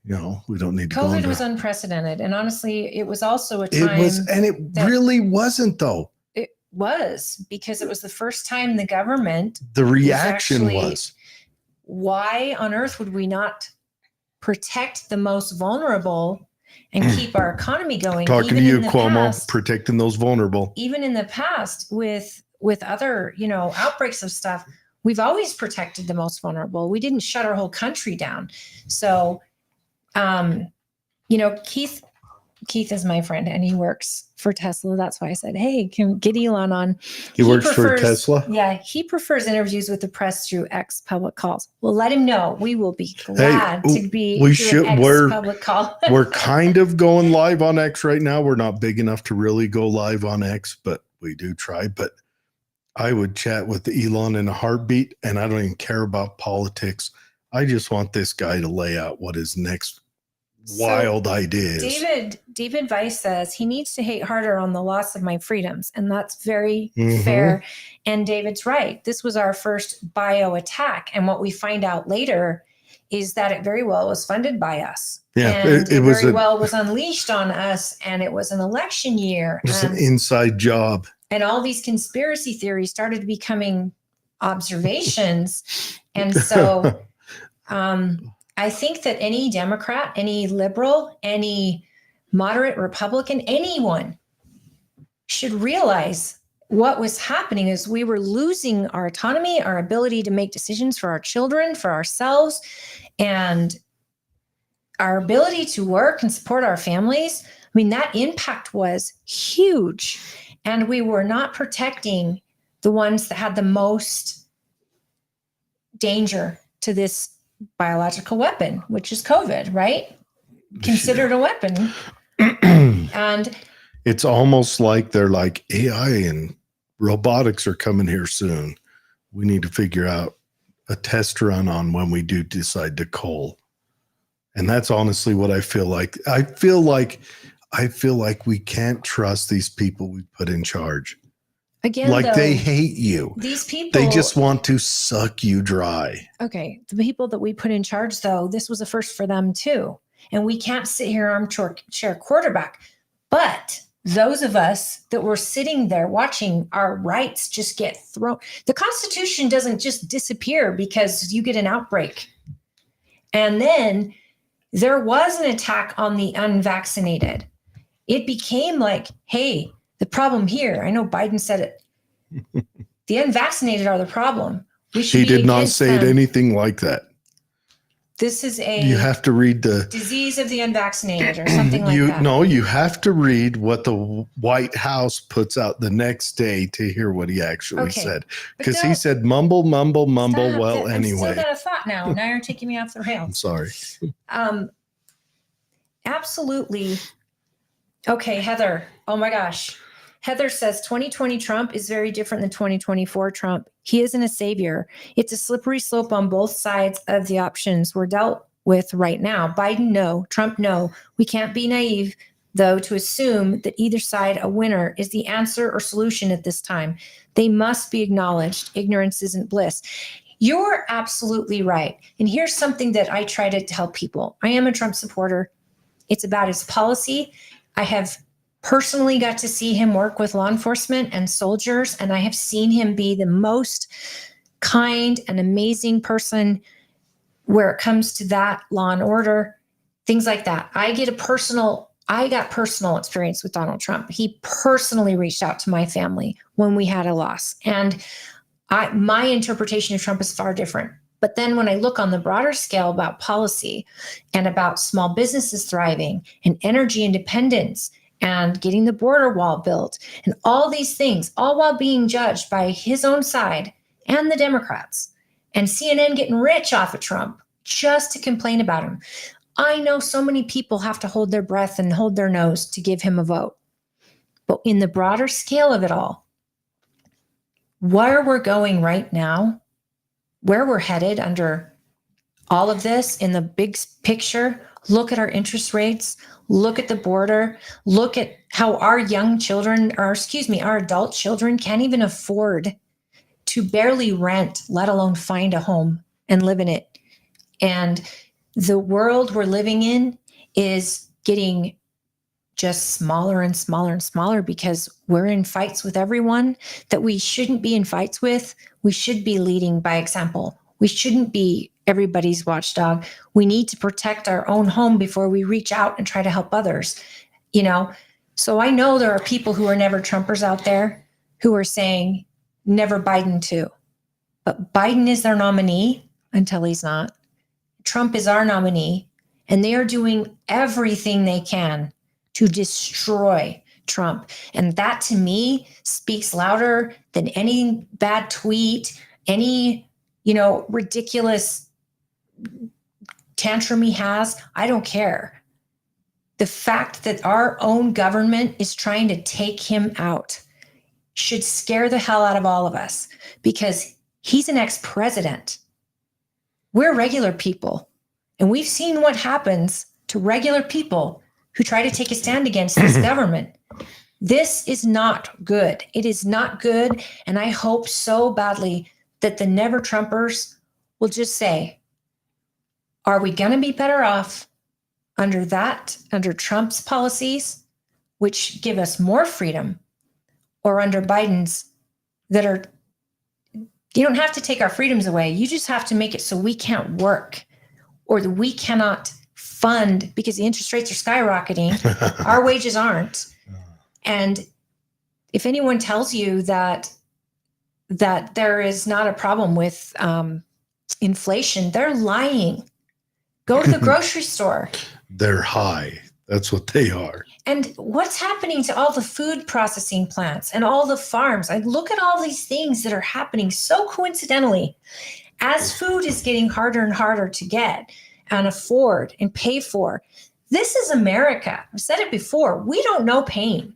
You know, we don't need to go COVID into was unprecedented. And honestly, it was also a it time. was, and it that- really wasn't though. It was, because it was the first time the government, The reaction actually- was. why on earth would we not protect the most vulnerable and keep our economy going? Talking to even you, in the Cuomo, past- protecting those vulnerable. even in the past with other, outbreaks of stuff, we've always protected the most vulnerable. We didn't shut our whole country down. So, Keith is my friend and he works for Tesla. That's why I said, hey, can get Elon on. He works for Tesla? Yeah. He prefers interviews with the press through X public calls. Well, let him know. We will be glad to be we do should- an X we're- public call. We're kind of going live on X right now. We're not big enough to really go live on X, but we do try. But I would chat with Elon in a heartbeat, and I don't even care about politics. I just want this guy to lay out what his next wild idea is. David Weiss says he needs to hate harder on the loss of my freedoms. And that's very Mhm. fair. And David's right. This was our first bio attack. And what we find out later is that it very well was funded by us. Yeah, And it was very a- well was unleashed on us. And it was an election year. It's an inside job. And all these conspiracy theories started becoming observations. And so I think that any Democrat, any liberal, any moderate Republican, anyone should realize what was happening is we were losing our autonomy, our ability to make decisions for our children, for ourselves, and our ability to work and support our families. I mean, that impact was huge. And we were not protecting the ones that had the most danger to this biological weapon, which is COVID, right? Considered a weapon. And It's almost like they're like, AI and robotics are coming here soon. We need to figure out a test run on when we do decide to cull. And that's honestly what I feel like. I feel like we can't trust these people we put in charge. again, Like though, they hate you. these people, They just want to suck you dry. okay, the people that we put in charge, though, this was a first for them too. And we can't sit here armchair quarterback. But those of us that were sitting there watching our rights just get thrown, the Constitution doesn't just disappear because you get an outbreak. And then there was an attack on the unvaccinated. It became like, hey, the problem here, I know Biden said it. The unvaccinated are the problem. We should He be did not against say it them. anything like that. This is a You have to read the disease of the unvaccinated or something like that. No, you have to read what the White House puts out the next day to hear what he actually Okay. said. But Because he don't- said mumble, mumble, mumble. Stop Well, it. I'm anyway. still got a thought now. Now you're taking me off the I'm rails. sorry. Absolutely. Okay, Heather. Oh my gosh. Heather says 2020 Trump is very different than 2024 Trump. He isn't a savior. It's a slippery slope on both sides of the options we're dealt with right now. Biden, no. Trump, no. We can't be naive, though, to assume that either side, a winner, is the answer or solution at this time. They must be acknowledged. Ignorance isn't bliss. You're absolutely right. And here's something that I try to tell people. I am a Trump supporter. It's about his policy. I have personally got to see him work with law enforcement and soldiers, and I have seen him be the most kind and amazing person where it comes to that law and order, things like that. I got personal experience with Donald Trump. He personally reached out to my family when we had a loss. And my interpretation of Trump is far different. But then when I look on the broader scale about policy and about small businesses thriving and energy independence and getting the border wall built and all these things, all while being judged by his own side and the Democrats, and CNN getting rich off of Trump just to complain about him. I know so many people have to hold their breath and hold their nose to give him a vote. But in the broader scale of it all, where we're going right now, where we're headed under all of this in the big picture, look at our interest rates, look at the border, look at how our young children, or excuse me, our adult children can't even afford to barely rent, let alone find a home and live in it. And the world we're living in is getting just smaller and smaller and smaller because we're in fights with everyone that we shouldn't be in fights with. We should be leading by example. We shouldn't be everybody's watchdog. We need to protect our own home before we reach out and try to help others, you know? So I know there are people who are never Trumpers out there who are saying never Biden too. But Biden is their nominee until he's not. Trump is our nominee, and they are doing everything they can to destroy Trump. And that to me speaks louder than any bad tweet, any, ridiculous tantrum he has. I don't care. The fact that our own government is trying to take him out should scare the hell out of all of us because he's an ex-president. We're regular people, and we've seen what happens to regular people who try to take a stand against this government. This is not good. It is not good. And I hope so badly that the never Trumpers will just say, are we going to be better off under Trump's policies, which give us more freedom, or under Biden's that are, you don't have to take our freedoms away. You just have to make it so we can't work or that we cannot fund because the interest rates are skyrocketing. Our wages aren't. And if anyone tells you that there is not a problem with inflation, they're lying. Go to the grocery store. They're high. That's what they are. And what's happening to all the food processing plants and all the farms? I look at all these things that are happening so coincidentally as food is getting harder and harder to get and afford and pay for. This is America. I've said it before. We don't know pain.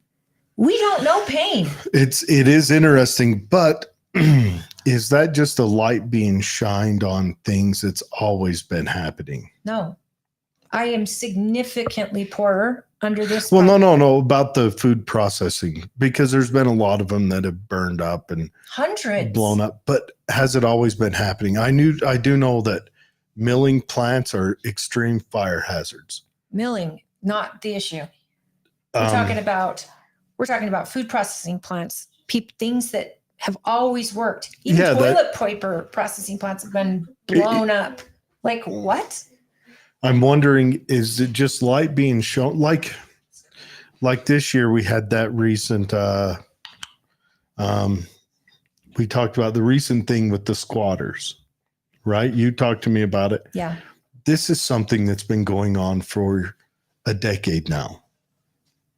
We don't know pain. It is interesting, but is that just a light being shined on things that's always been happening? No. I am significantly poorer under this. Well, no, about the food processing, because there's been a lot of them that have burned up and hundreds blown up. But has it always been happening? I do know that milling plants are extreme fire hazards. Milling, not the issue. We're talking about food processing plants, things that have always worked. Even toilet paper processing plants have been blown up. Like what? I'm wondering, is it just light being shown? Like this year, we had that recent, we talked about the recent thing with the squatters, right? You talked to me about it. Yeah. This is something that's been going on for a decade now.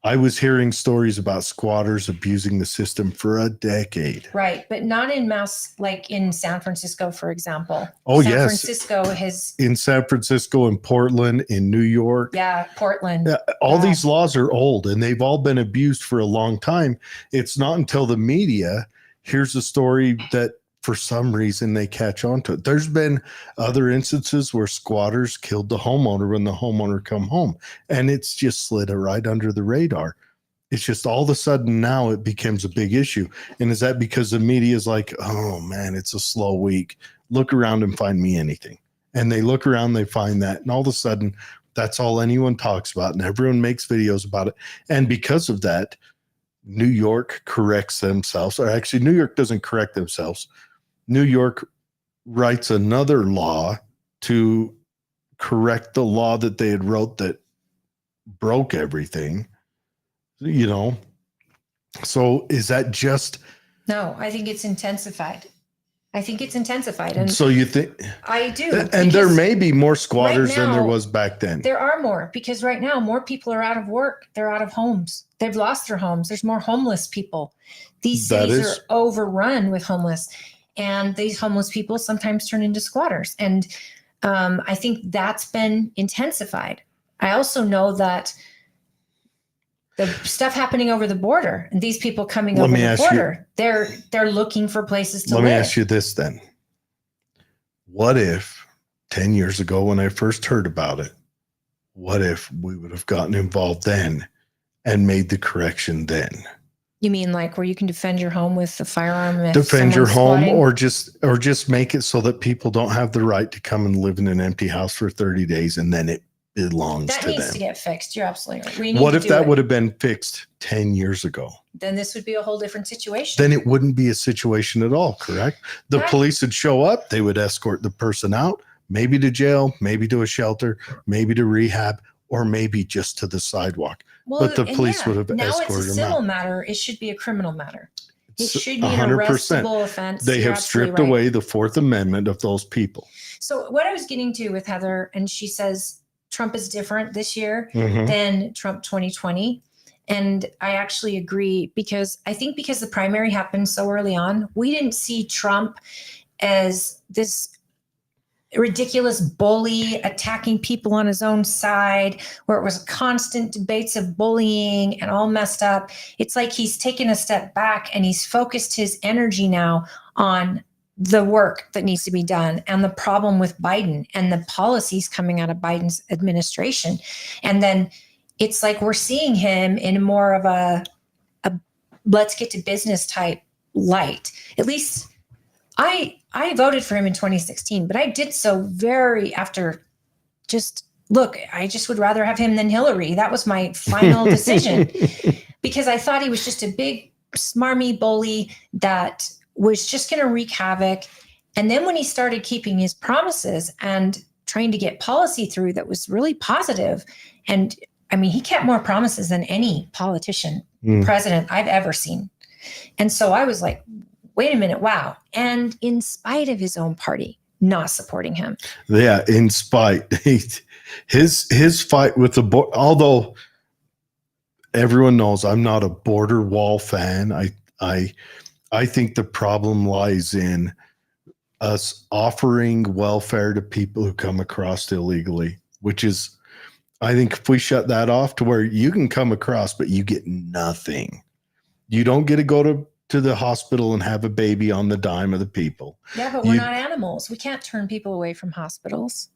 I was hearing stories about squatters abusing the system for a decade. Right, but not in mass, like in San Francisco, for example. Oh, San yes. Francisco has, In San Francisco, in Portland, in New York. yeah, Portland. Yeah, all these laws are old and they've all been abused for a long time. It's not until the media hears a story that for some reason they catch on to it. There's been other instances where squatters killed the homeowner when the homeowner come home, and it's just slid right under the radar. It's just all of a sudden now it becomes a big issue. And is that because the media is like, oh man, it's a slow week. Look around and find me anything. And they look around, they find that, and all of a sudden that's all anyone talks about, and everyone makes videos about it. And because of that, New York corrects themselves, or actually New York doesn't correct themselves. New York writes another law to correct the law that they had wrote that broke everything, you know. So is that just? No, I think it's intensified. And so you think? I do. And there may be more squatters right than there now, was back then. There are more, because right now more people are out of work. They're out of homes. They've lost their homes. There's more homeless people. These cities are overrun with homeless. And these homeless people sometimes turn into squatters. And I think that's been intensified. I also know that the stuff happening over the border and these people coming over the border, they're looking for places to live. Let me ask you this then. What if 10 years ago when I first heard about it, what if we would have gotten involved then and made the correction then? You mean like where you can defend your home with a firearm? If Defend your home, squatting? or just make it so that people don't have the right to come and live in an empty house for 30 days and then it belongs to them. That needs to get fixed. You're absolutely right. We need What to if do that it. would have been fixed 10 years ago? Then this would be a whole different situation. Then it wouldn't be a situation at all, correct? The Right. police would show up, they would escort the person out, maybe to jail, maybe to a shelter, maybe to rehab, or maybe just to the sidewalk. Well, But the and police would have now it's a escorted them civil out. matter. It should be a criminal matter. It It's should be an 100%. arrestable offense. They You're have stripped absolutely right. away the Fourth Amendment of those people. So what I was getting to with Heather, and she says Trump is different this year Mhm. than Trump 2020. And I actually agree, because I think because the primary happened so early on, we didn't see Trump as this ridiculous bully attacking people on his own side, where it was constant debates of bullying and all messed up. It's like he's taken a step back and he's focused his energy now on the work that needs to be done and the problem with Biden and the policies coming out of Biden's administration. And then it's like we're seeing him in more of a let's get to business type light. At least I voted for him in 2016, but I did so very after I just would rather have him than Hillary. That was my final decision, because I thought he was just a big smarmy bully that was just going to wreak havoc. And then when he started keeping his promises and trying to get policy through that was really positive, and I mean, he kept more promises than any politician, president I've ever seen. And so I was like, wait a minute, wow. And in spite of his own party not supporting him. Yeah, in spite. His fight with the border, although everyone knows I'm not a border wall fan, I think the problem lies in us offering welfare to people who come across illegally, which is, I think if we shut that off to where you can come across, but you get nothing. You don't get to go to the hospital and have a baby on the dime of the people. Yeah, but we're not animals. We can't turn people away from hospitals.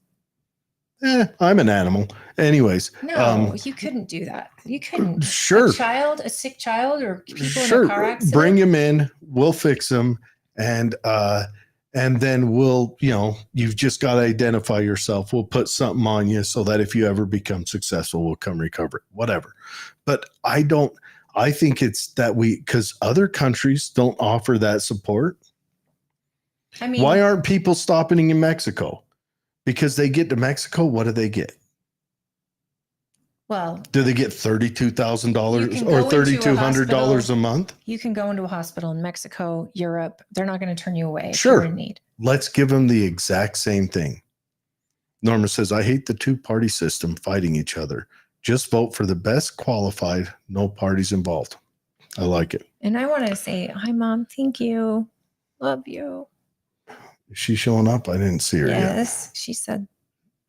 I'm an animal. Anyways. No, you couldn't do that. You couldn't. Sure. A sick child, or people sure. in a car accident. Bring him in. We'll fix him. And then we'll, you've just got to identify yourself. We'll put something on you so that if you ever become successful, we'll come recover it, whatever. But I think it's that because other countries don't offer that support. I mean, why aren't people stopping in Mexico? Because they get to Mexico, what do they get? Well, do they get $32,000 or $3,200 a month? You can go into a hospital in Mexico, Europe. They're not going to turn you away. Sure. If you're in need. Let's give them the exact same thing. Norma says, I hate the two-party system fighting each other. Just vote for the best qualified, no parties involved. I like it. And I want to say, hi, Mom. Thank you. Love you. Is she showing up? I didn't see her yet. Yes. She said,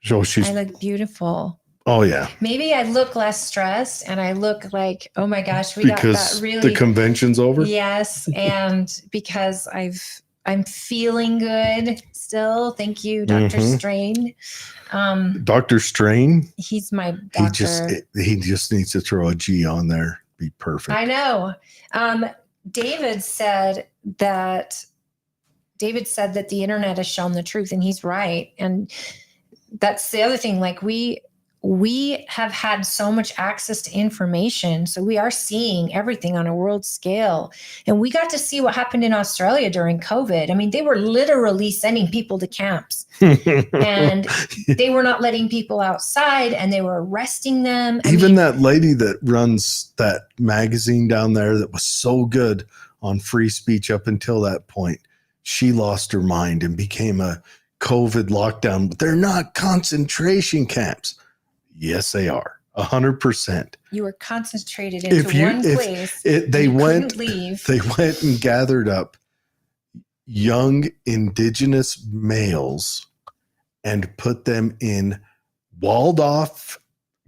So she's, I look beautiful. oh yeah. Maybe I look less stressed and I look like, oh my gosh, we got Because that really. the convention's over? Yes. And because I'm feeling good still. Thank you, Dr. Mhm. Strain. Dr. Strain, He's my doctor. he just needs to throw a G on there. Be perfect. I know. David said that the internet has shown the truth, and he's right. And that's the other thing. Like we have had so much access to information. So we are seeing everything on a world scale. And we got to see what happened in Australia during COVID. I mean, they were literally sending people to camps and they were not letting people outside and they were arresting them. Even that lady that runs that magazine down there that was so good on free speech up until that point, she lost her mind and became a COVID lockdown. But they're not concentration camps. Yes, they are. 100%. You were concentrated into one place. They went leave. They went and gathered up young indigenous males and put them in walled off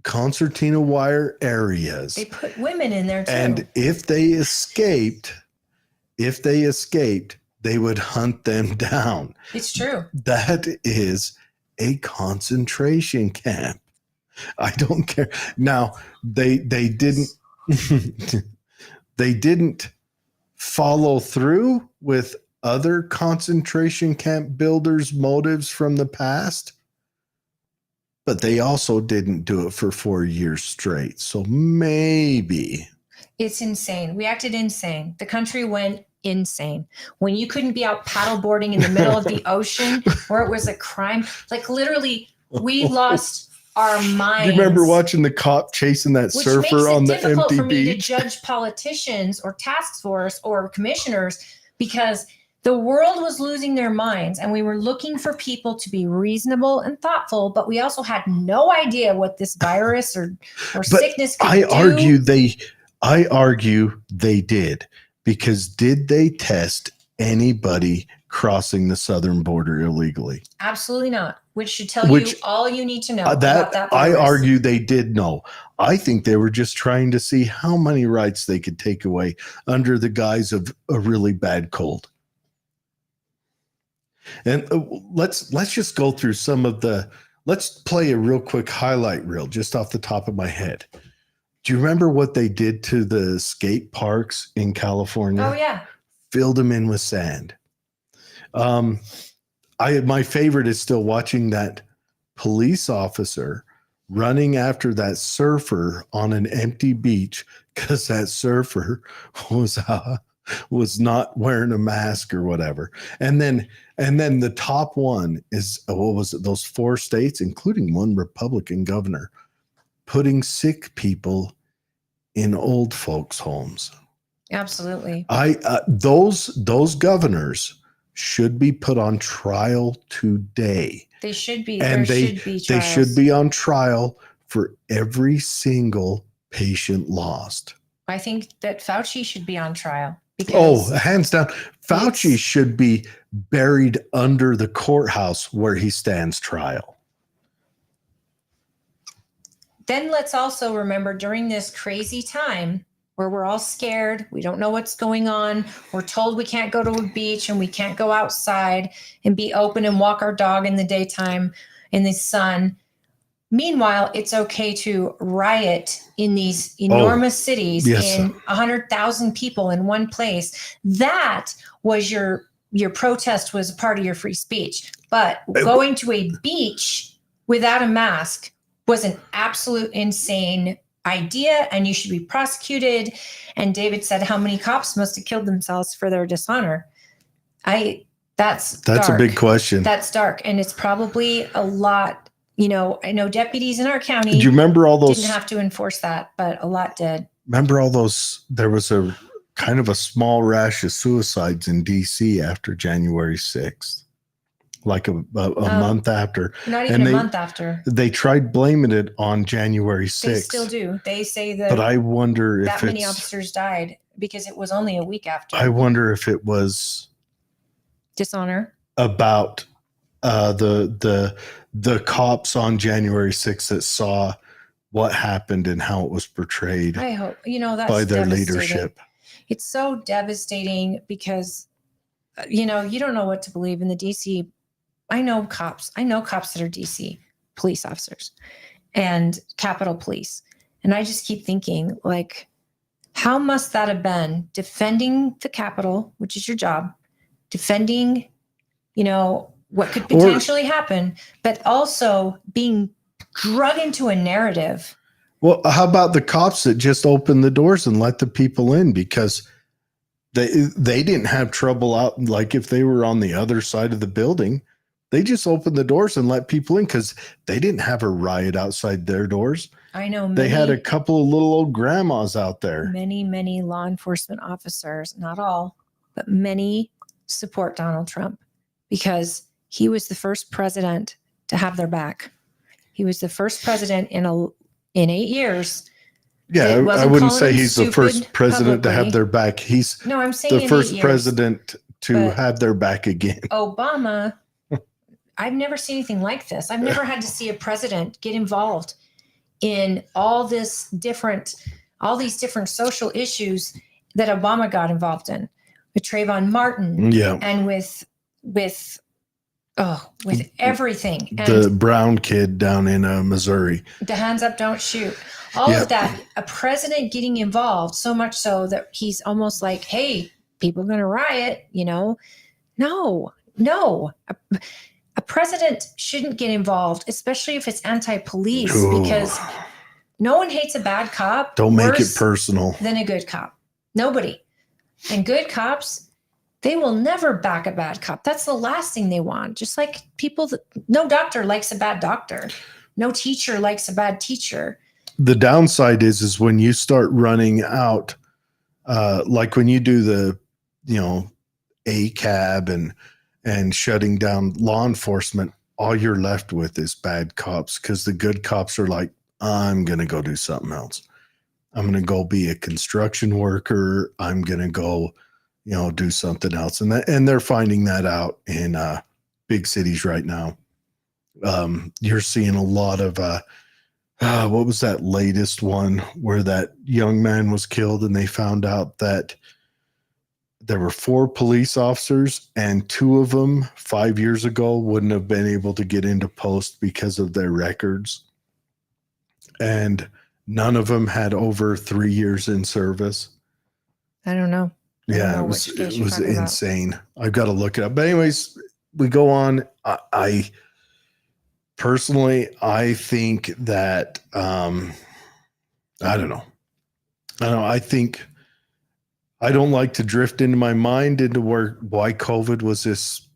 concertina wire areas. They put women in there too. And if they escaped, they would hunt them down. It's true. That is a concentration camp. I don't care. Now they didn't they didn't follow through with other concentration camp builders' motives from the past, but they also didn't do it for 4 years straight. So maybe it's insane. We acted insane. The country went insane when you couldn't be out paddleboarding in the middle of the ocean where it was a crime. Like literally, we lost our minds. Do you remember watching the cop chasing that surfer on the empty difficult for me to beach? Judge politicians or task force or commissioners because the world was losing their minds and we were looking for people to be reasonable and thoughtful, but we also had no idea what this virus or sickness could do. I argue they did, because did they test anybody crossing the southern border illegally? Absolutely not. Which should tell you all you need to know about that I virus. argue they did know. I think they were just trying to see how many rights they could take away under the guise of a really bad cold. And let's just go through some of the. Let's play a real quick highlight reel just off the top of my head. Do you remember what they did to the skate parks in California? Oh yeah, filled them in with sand. My favorite is still watching that police officer running after that surfer on an empty beach because that surfer was not wearing a mask or whatever. And then the top one is, what was it? Those 4 states, including one Republican governor, putting sick people in old folks' homes. absolutely. Those governors should be put on trial today. They should be. And there should be they trials. should be on trial for every single patient lost. I think that Fauci should be on trial. Because Hands down. Fauci should be buried under the courthouse where he stands trial. Then let's also remember during this crazy time where we're all scared, we don't know what's going on, we're told we can't go to a beach and we can't go outside and be open and walk our dog in the daytime in the sun. Meanwhile, it's okay to riot in these enormous cities in 100,000 people in one place. That was your protest, was a part of your free speech. But going to a beach without a mask was an absolute insane idea, and you should be prosecuted. And David said how many cops must have killed themselves for their dishonor. That's dark. A big question. That's dark, and it's probably a lot. You know, I know deputies in our county. Do you remember all those? Didn't have to enforce that, but a lot did. Remember all those? There was a kind of a small rash of suicides in D.C. after January 6th. like a month after. Not even And a month after. They tried blaming it on January 6th. They still do. They say that, but I wonder if that many officers died because it was only a week after. I wonder if it was Dishonor. about the cops on January 6th that saw what happened and how it was portrayed I hope, that's by their devastating. leadership. It's so devastating because, you don't know what to believe in the DC. I know cops that are DC police officers and Capitol Police. And I just keep thinking, like, how must that have been defending the Capitol, which is your job, defending, what could potentially happen, but also being drug into a narrative. Well, how about the cops that just opened the doors and let the people in because they didn't have trouble out? Like if they were on the other side of the building, they just opened the doors and let people in because they didn't have a riot outside their doors. I know they had a couple of little old grandmas out there. Many law enforcement officers, not all, but many support Donald Trump because he was the first president to have their back. He was the first president in 8 years. Yeah, I wouldn't say he's the first president to have their back. He's I'm saying the first president to have their back again. Obama, I've never seen anything like this. I've never had to see a president get involved in all these different social issues that Obama got involved in, with Trayvon Martin, and with everything. And the brown kid down in Missouri. The hands up, don't shoot. All of that, a president getting involved so much so that he's almost like, hey, people are going to riot, No. A president shouldn't get involved, especially if it's anti-police, because no one hates a bad cop. Don't make it personal. Than a good cop. Nobody. And good cops, they will never back a bad cop. That's the last thing they want. Just like no doctor likes a bad doctor. No teacher likes a bad teacher. The downside is when you start running out, like when you do the, ACAB and shutting down law enforcement, all you're left with is bad cops because the good cops are like, I'm going to go do something else. I'm going to go be a construction worker. I'm going to go, do something else. And they're finding that out in big cities right now. You're seeing a lot of, what was that latest one where that young man was killed and they found out that there were 4 police officers and 2 of them 5 years ago wouldn't have been able to get into post because of their records. And none of them had over 3 years in service. I don't know. It was insane. I've got to look it up. But anyways, we go on. I personally, I think that, I don't know. I don't like to drift into my mind into why COVID was this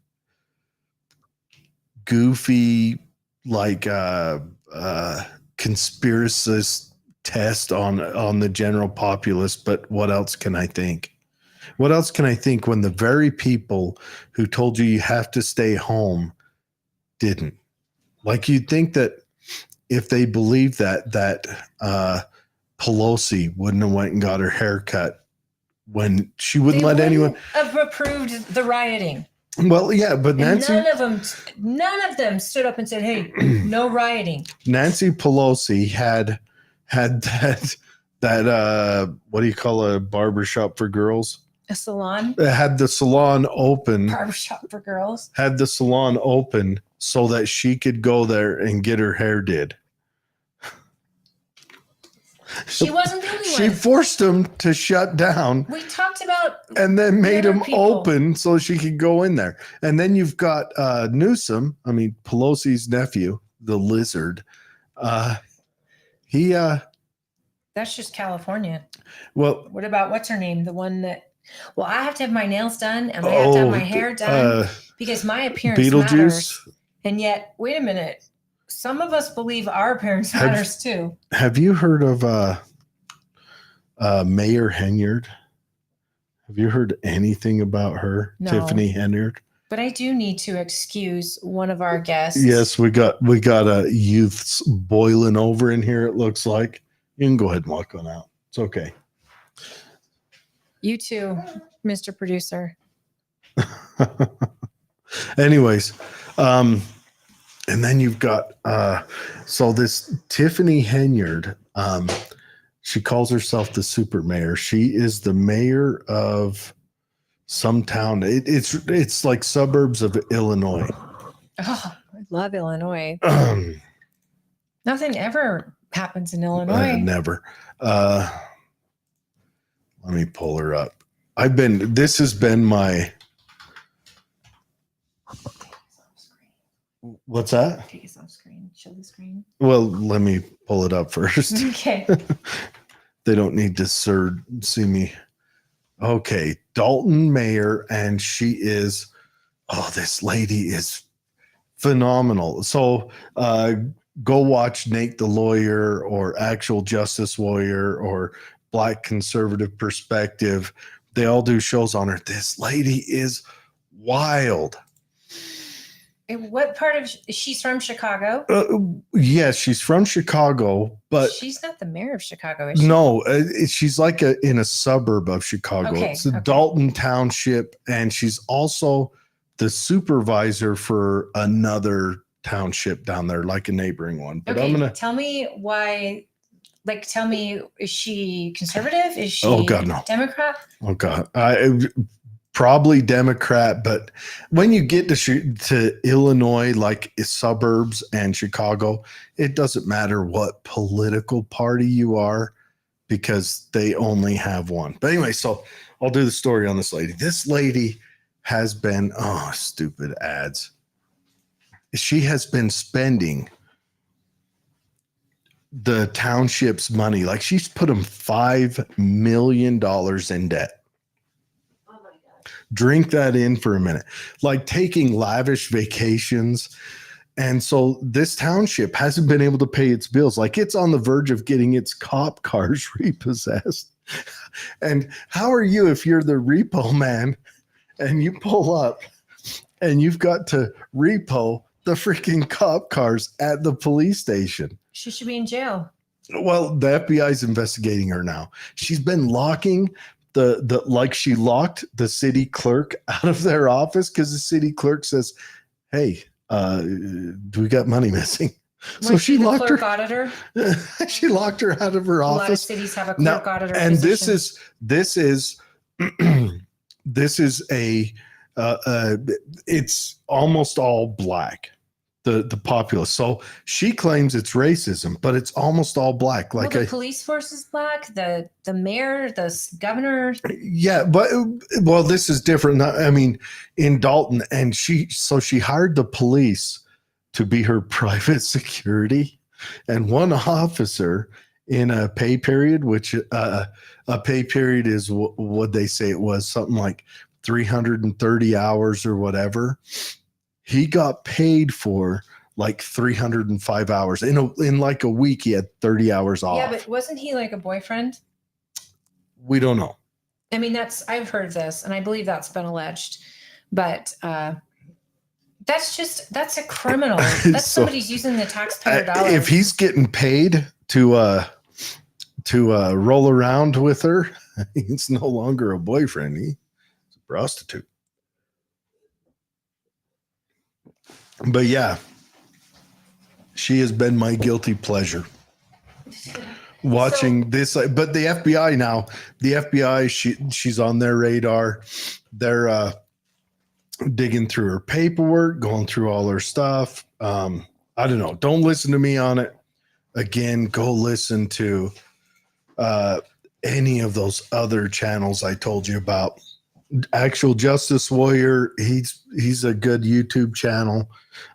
goofy, like, conspiracist test on the general populace. But what else can I think? What else can I think when the very people who told you have to stay home didn't? Like, you'd think that if they believed that Pelosi wouldn't have went and got her hair cut when she wouldn't let anyone have approved the rioting. Well, yeah, but Nancy, none of them stood up and said, "Hey, no rioting." Nancy Pelosi had that what do you call a barbershop for girls? A salon. Had the salon open. Barbershop for girls. Had the salon open so that she could go there and get her hair did. She wasn't the only one. She forced them to shut down. We talked about and then made them open so she could go in there. And then you've got Newsom, Pelosi's nephew, the lizard. That's just California. Well, what about what's her name? The one that. Well, I have to have my nails done and I have to have my hair done because my appearance matters. And yet, wait a minute. Some of us believe our appearance matters too. Have you heard of Mayor Henyard? Have you heard anything about her? No. Tiffany Henyard? But I do need to excuse one of our guests. Yes, we got a youths boiling over in here. It looks like you can go ahead and walk on out. It's okay. You too, Mr. Producer. Anyways, and then you've got so this Tiffany Henyard. She calls herself the super mayor. She is the mayor of some town. It's like suburbs of Illinois. Oh, I love Illinois. Nothing ever happens in Illinois. Never. Let me pull her up. This has been my. What's that? Take us off screen. Show the screen. Well, let me pull it up first. Okay. They don't need to see me. Okay, Dalton Mayer, and she is. Oh, this lady is phenomenal. So, go watch Nate the Lawyer or Actual Justice Warrior or Black Conservative Perspective. They all do shows on her. This lady is wild. And what part of she's from Chicago? Yes, she's from Chicago, but she's not the mayor of Chicago, is she? no, she's like in a suburb of Chicago. Okay, It's the Dalton Township, and she's also the supervisor for another township down there, like a neighboring one. But Okay, I'm gonna tell me why. Like, tell me, is she conservative? Is she Oh, God, no. Democrat? Oh God, probably Democrat. But when you get to Illinois, like suburbs and Chicago, it doesn't matter what political party you are because they only have one. But anyway, so I'll do the story on this lady. This lady has been stupid ads. She has been spending the township's money. Like she's put them $5 million in debt. Oh my God. Drink that in for a minute. Like taking lavish vacations. And so this township hasn't been able to pay its bills. Like it's on the verge of getting its cop cars repossessed. And how are you if you're the repo man and you pull up and you've got to repo the freaking cop cars at the police station? She should be in jail. Well, the FBI is investigating her now. She's been locking like she locked the city clerk out of their office because the city clerk says, "Hey, do we got money missing?" So she the locked clerk her. Auditor. She locked her out of her A lot of office. cities have a clerk Now, auditor. and position. this is a it's almost all black. The populace. So she claims it's racism, but it's almost all black. Like the police force is black. The mayor, the governor. yeah, but well, this is different. I mean, in Dalton, and she hired the police to be her private security, and one officer in a pay period, which a pay period is what they say it was, something like 330 hours or whatever. He got paid for like 305 hours in like a week. He had 30 hours off. Yeah, but wasn't he like a boyfriend? We don't know. I mean, I've heard this, and I believe that's been alleged, but that's a criminal. That's So, somebody's using the taxpayer dollars. If he's getting paid to roll around with her, he's no longer a boyfriend. He's a prostitute. But yeah, she has been my guilty pleasure watching this. But the FBI now, she's on their radar. They're digging through her paperwork, going through all her stuff. I don't know. Don't listen to me on it. Again, go listen to any of those other channels I told you about. Actual Justice Warrior, he's a good YouTube channel.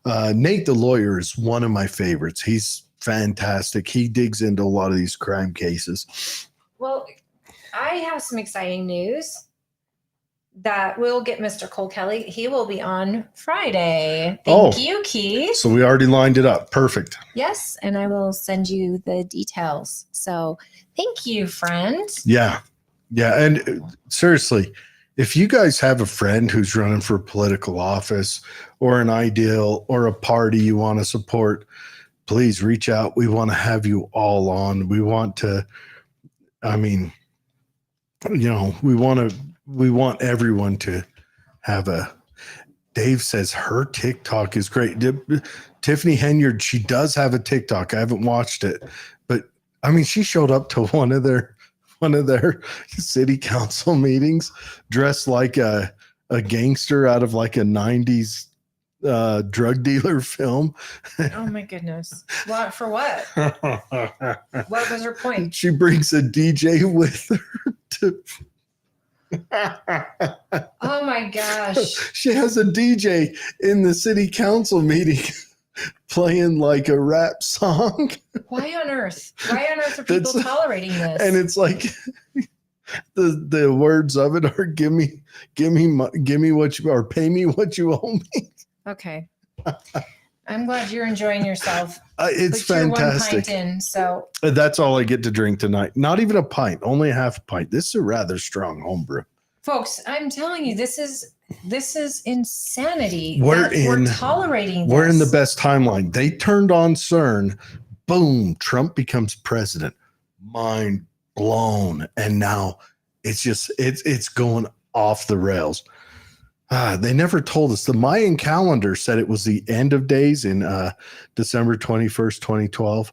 Nate the Lawyer is one of my favorites. He's fantastic. He digs into a lot of these crime cases. Well, I have some exciting news that will get Mr. Cole Kelly. He will be on Friday. Thank you, Keith. So we already lined it up. Perfect. Yes, and I will send you the details. So thank you, friend. Yeah. And seriously, if you guys have a friend who's running for political office or an ideal or a party you want to support, please reach out. We want to have you all on. We want to, I mean, we want everyone to have Dave says her TikTok is great. Tiffany Henyard, she does have a TikTok. I haven't watched it, but I mean, she showed up to one of their city council meetings dressed like a gangster out of like a 90s drug dealer film. Oh my goodness. What for what? What was her point? She brings a DJ with her to Oh my gosh. she has a DJ in the city council meeting playing like a rap song. Why on earth? Why on earth are people That's- tolerating this? And it's like the words of it are give me what you, or pay me what you owe me. Okay. I'm glad you're enjoying yourself. It's But you're 1 fantastic. pint in, so That's all I get to drink tonight. Not even a pint, only a half a pint. This is a rather strong homebrew. folks, I'm telling you, this is insanity. We're We're tolerating this. We're in the best timeline. They turned on CERN. Boom. Trump becomes president. Mind blown. And now it's going off the rails. They never told us. The Mayan calendar said it was the end of days in December 21st, 2012.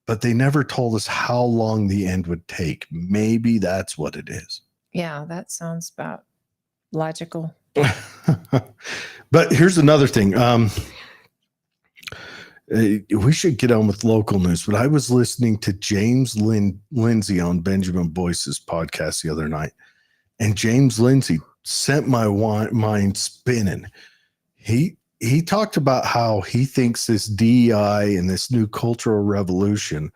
But they never told us how long the end would take. Maybe that's what it is. Yeah, that sounds about logical. But here's another thing. We should get on with local news, but I was listening to James Lindsay on Benjamin Boyce's podcast the other night, and James Lindsay sent my mind spinning. He talked about how he thinks this DEI and this new cultural revolution,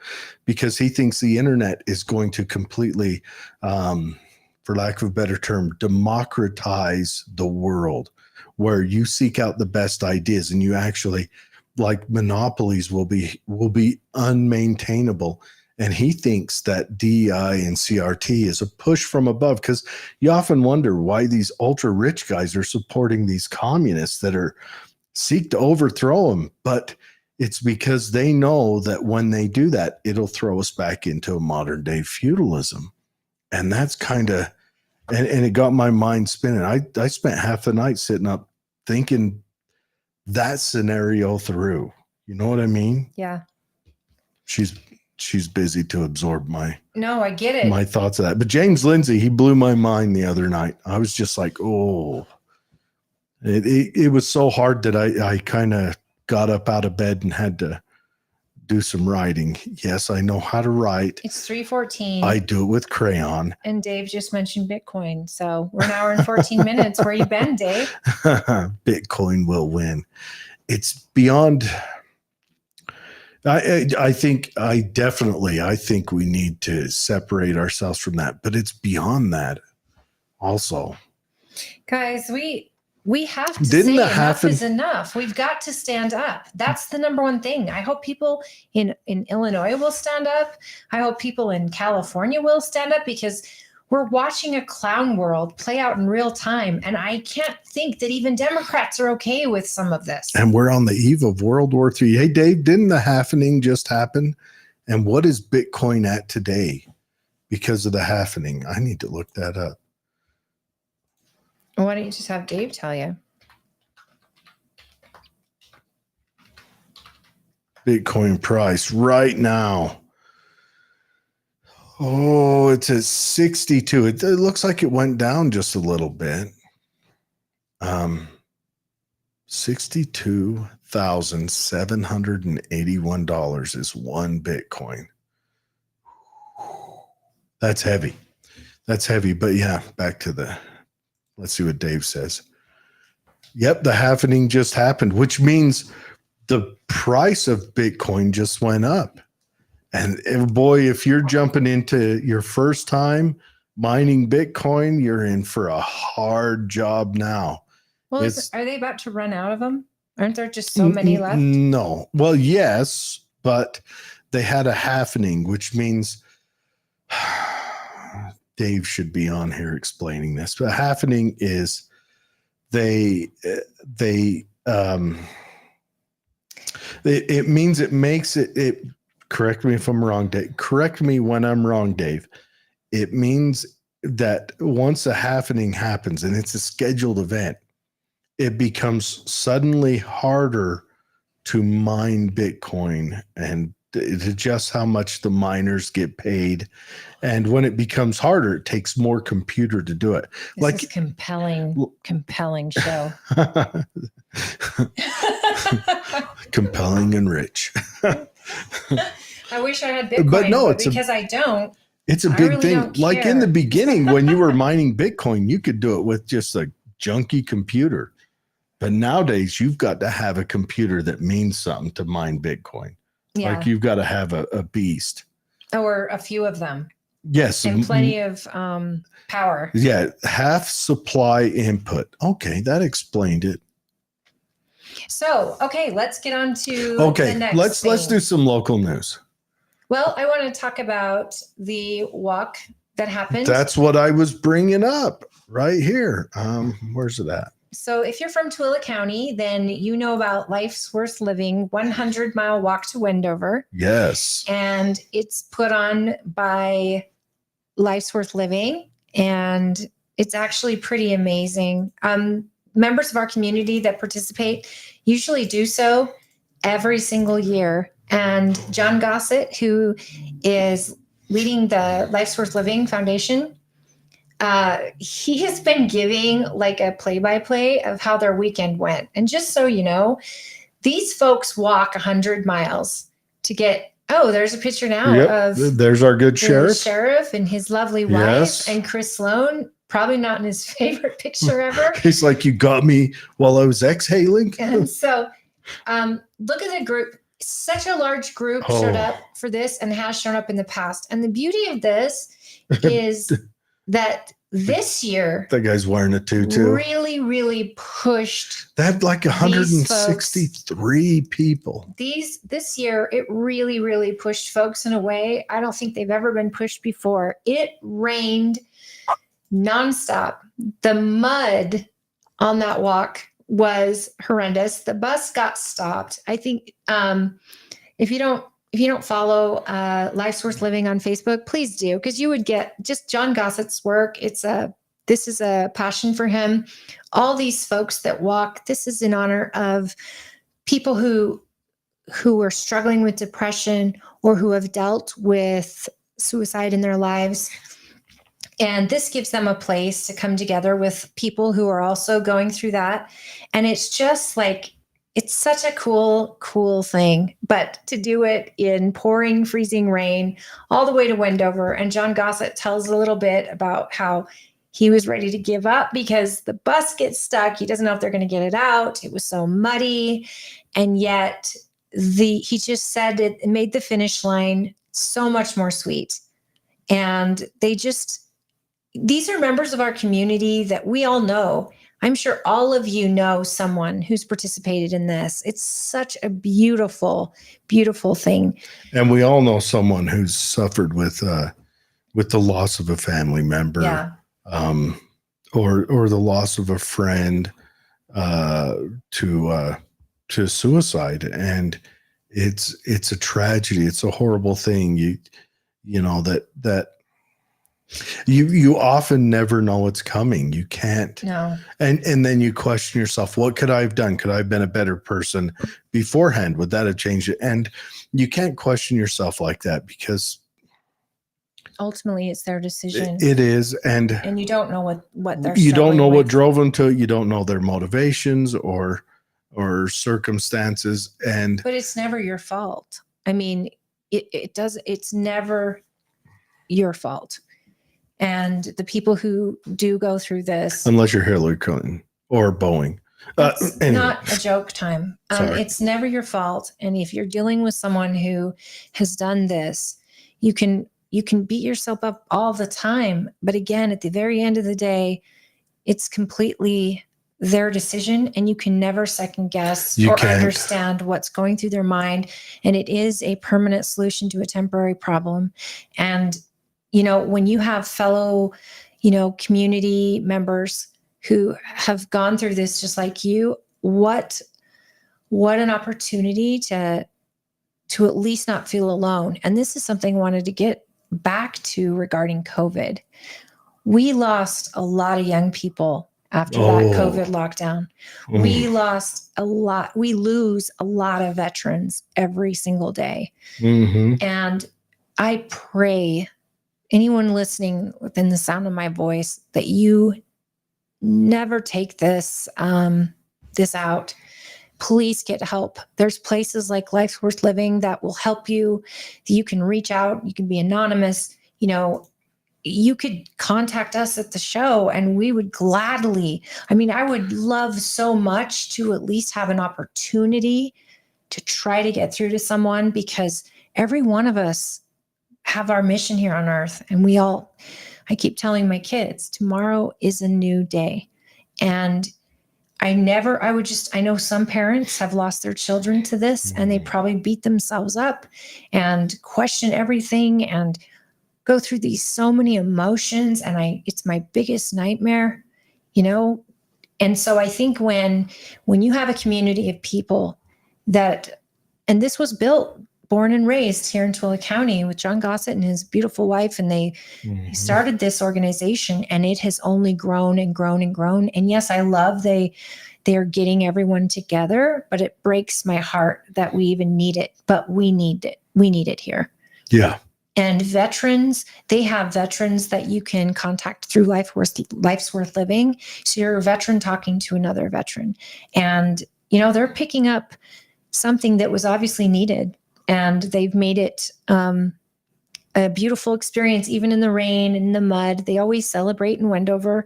because he thinks the internet is going to completely, for lack of a better term, democratize the world, where you seek out the best ideas and you actually, like monopolies will be unmaintainable. And he thinks that DEI and CRT is a push from above, because you often wonder why these ultra rich guys are supporting these communists that are seek to overthrow them. But it's because they know that when they do that, it'll throw us back into a modern day feudalism. And that's kind of, and it got my mind spinning. I spent half the night sitting up thinking that scenario through. You know what I mean? Yeah. She's busy to absorb my get it. my thoughts of that. But James Lindsay, he blew my mind the other night. I was just like, oh, it was so hard that I kind of got up out of bed and had to do some writing. Yes, I know how to write. It's 3:14. I do it with crayon. And Dave just mentioned Bitcoin. So we're an hour and 14 minutes. Where you been, Dave? Bitcoin will win. It's beyond. I think we need to separate ourselves from that, but it's beyond that also. Guys, we have to Didn't say that enough happen? is enough. We've got to stand up. That's the number one thing. I hope people in Illinois will stand up. I hope people in California will stand up, because we're watching a clown world play out in real time. And I can't think that even Democrats are okay with some of this. And we're on the eve of World War III. Hey, Dave, didn't the halvening just happen? And what is Bitcoin at today because of the halvening? I need to look that up. Why don't you just have Dave tell you? Bitcoin price right now. Oh, it's at 62. It looks like it went down just a little bit. $62,781 is one Bitcoin. That's heavy. But yeah, back to let's see what Dave says. Yep, the halvening just happened, which means the price of Bitcoin just went up. And boy, if you're jumping into your first time mining Bitcoin, you're in for a hard job now. Well, are they about to run out of them? Aren't there just so many left? No. Well, yes, but they had a halvening, which means Dave should be on here explaining this. But happening is it means it makes it. Correct me if I'm wrong, Dave. Correct me when I'm wrong, Dave. It means that once a happening happens and it's a scheduled event, it becomes suddenly harder to mine Bitcoin and it adjusts how much the miners get paid. And when it becomes harder, it takes more computer to do it. This is compelling show. Compelling and rich. I wish I had Bitcoin, But no, because I don't. It's a I big really thing. don't Like care. in the beginning, when you were mining Bitcoin, you could do it with just a junky computer. But nowadays, you've got to have a computer that means something to mine Bitcoin. Yeah. Like you've got to have a beast. Or a few of them. Yes. And plenty of power. Yeah. Half supply input. Okay. That explained it. So, okay, let's get on to Okay. the next Let's thing. do some local news. Well, I want to talk about the walk that happened. That's what I was bringing up right here. Where's it at? So if you're from Tooele County, then you know about Life's Worth Living 100-mile walk to Wendover. Yes. And it's put on by Life's Worth Living. And it's actually pretty amazing. Members of our community that participate usually do so every single year. And John Gossett, who is leading the Life's Worth Living Foundation, he has been giving like a play-by-play of how their weekend went. And just so you know, these folks walk 100 miles to get, there's a picture now of there's our good the sheriff and his lovely wife. Yes. And Chris Sloan, probably not in his favorite picture ever. He's like, you got me while I was exhaling. And so look at the group. Such a large group showed up for this and has shown up in the past. And the beauty of this is that this year, that guy's wearing a tutu. really, really pushed. They had like 163 people. This year, it really, really pushed folks in a way I don't think they've ever been pushed before. It rained nonstop. The mud on that walk was horrendous. The bus got stopped. I think if you don't follow Life's Worth Living on Facebook, please do, because you would get just John Gossett's work. This is a passion for him. All these folks that walk, this is in honor of people who are struggling with depression or who have dealt with suicide in their lives. And this gives them a place to come together with people who are also going through that. And it's just like, it's such a cool thing. But to do it in pouring, freezing rain all the way to Wendover. And John Gossett tells a little bit about how he was ready to give up because the bus gets stuck. He doesn't know if they're going to get it out. It was so muddy. And yet he just said it made the finish line so much more sweet. And these are members of our community that we all know. I'm sure all of you know someone who's participated in this. It's such a beautiful, beautiful thing. And we all know someone who's suffered with the loss of a family member, or the loss of a friend to suicide. And it's a tragedy. It's a horrible thing. You know that you often never know what's coming. You can't. No. And then you question yourself, what could I have done? Could I have been a better person beforehand? Would that have changed it? And you can't question yourself like that because ultimately it's their decision. It is. And you don't know what they're you don't know with. what drove them to it. You don't know their motivations or circumstances. But it's never your fault. I mean, it's never your fault. And the people who do go through this, unless you're Hillary Clinton or Boeing, it's not a joke time. It's never your fault. And if you're dealing with someone who has done this, you can beat yourself up all the time. But again, at the very end of the day, it's completely their decision, and you can never second guess understand what's going through their mind. And it is a permanent solution to a temporary problem. And when you have fellow, community members who have gone through this just like you, what an opportunity to at least not feel alone. And this is something I wanted to get back to regarding COVID. We lost a lot of young people after that COVID lockdown. We lost a lot. We lose a lot of veterans every single day. And I pray anyone listening within the sound of my voice that you never take this out. Please get help. There's places like Life's Worth Living that will help you. You can reach out. You can be anonymous. You could contact us at the show and we would gladly, I would love so much to at least have an opportunity to try to get through to someone, because every one of us have our mission here on earth. And I keep telling my kids, tomorrow is a new day. And I know some parents have lost their children to this and they probably beat themselves up and question everything and go through so many emotions. And it's my biggest nightmare, And so I think when you have a community of people and this was born and raised here in Twila County with John Gossett and his beautiful wife. And they started this organization and it has only grown and grown and grown. And yes, I love they're getting everyone together, but it breaks my heart that we even need it, but we need it. We need it here. Yeah. And veterans, they have veterans that you can contact through Life's Worth Living. So you're a veteran talking to another veteran. And, they're picking up something that was obviously needed. And they've made it a beautiful experience, even in the rain and the mud. They always celebrate in Wendover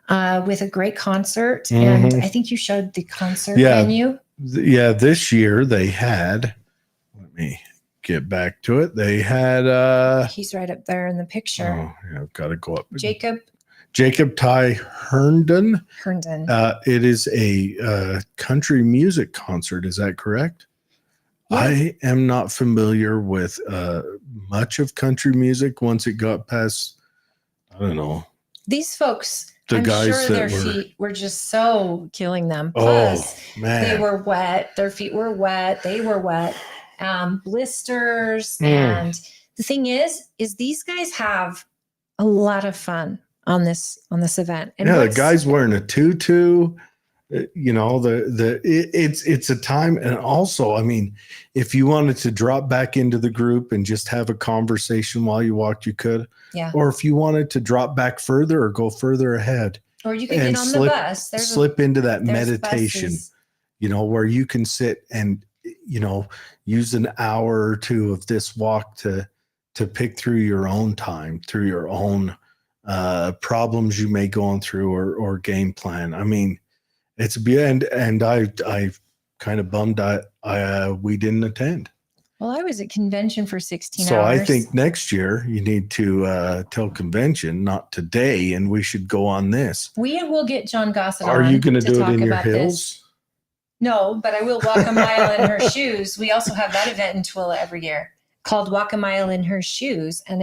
with a great concert. And I think you showed the concert venue. Yeah, this year they had, let me get back to it. They had he's right up there in the picture. Oh, yeah, I've got to go up. Jacob Ty Herndon. It is a country music concert. Is that correct? Yeah. I am not familiar with much of country music once it got past, I don't know. These folks, I'm sure their feet were just so killing them. Plus, they were wet. Their feet were wet. They were wet. Blisters. And the thing is these guys have a lot of fun on this event. And the guy's wearing a tutu. It's a time. And also, if you wanted to drop back into the group and just have a conversation while you walked, you could. Yeah. Or if you wanted to drop back further or go further ahead, or you could get on the bus, slip into that meditation, buses. Where you can sit and use an hour or two of this walk to pick through your own time, through your own problems you may go on through or game plan. It's and I kind of bummed we didn't attend. Well, I was at convention for 16 hours. So I think next year you need to tell convention, not today, and we should go on this. We will get John Gossett on. Are you going to do it in your heels? This. No, but I will walk a mile in her shoes. We also have that event in Twila every year called Walk a Mile in Her Shoes. And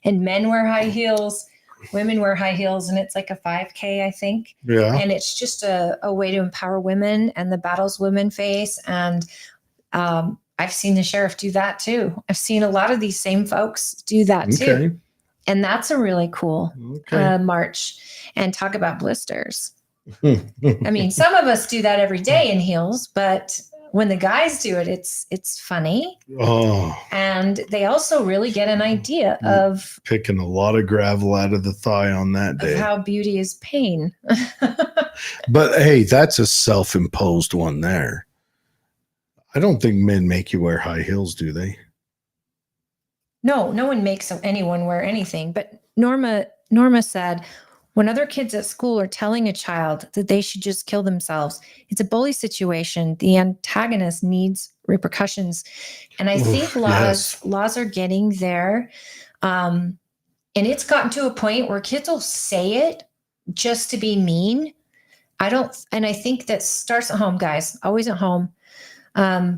men wear high heels, women wear high heels, and it's like a 5K, I think. Yeah. And it's just a way to empower women and the battles women face. And I've seen the sheriff do that too. I've seen a lot of these same folks do that too. And that's a really cool march. And talk about blisters. Some of us do that every day in heels, but when the guys do it, it's funny. Oh. And they also really get an idea of picking a lot of gravel out of the thigh on that day. Of how beauty is pain. But hey, that's a self-imposed one there. I don't think men make you wear high heels, do they? No one makes anyone wear anything. But Norma said, when other kids at school are telling a child that they should just kill themselves, it's a bully situation. The antagonist needs repercussions. And I think laws are getting there. And it's gotten to a point where kids will say it just to be mean. And I think that starts at home, guys, always at home,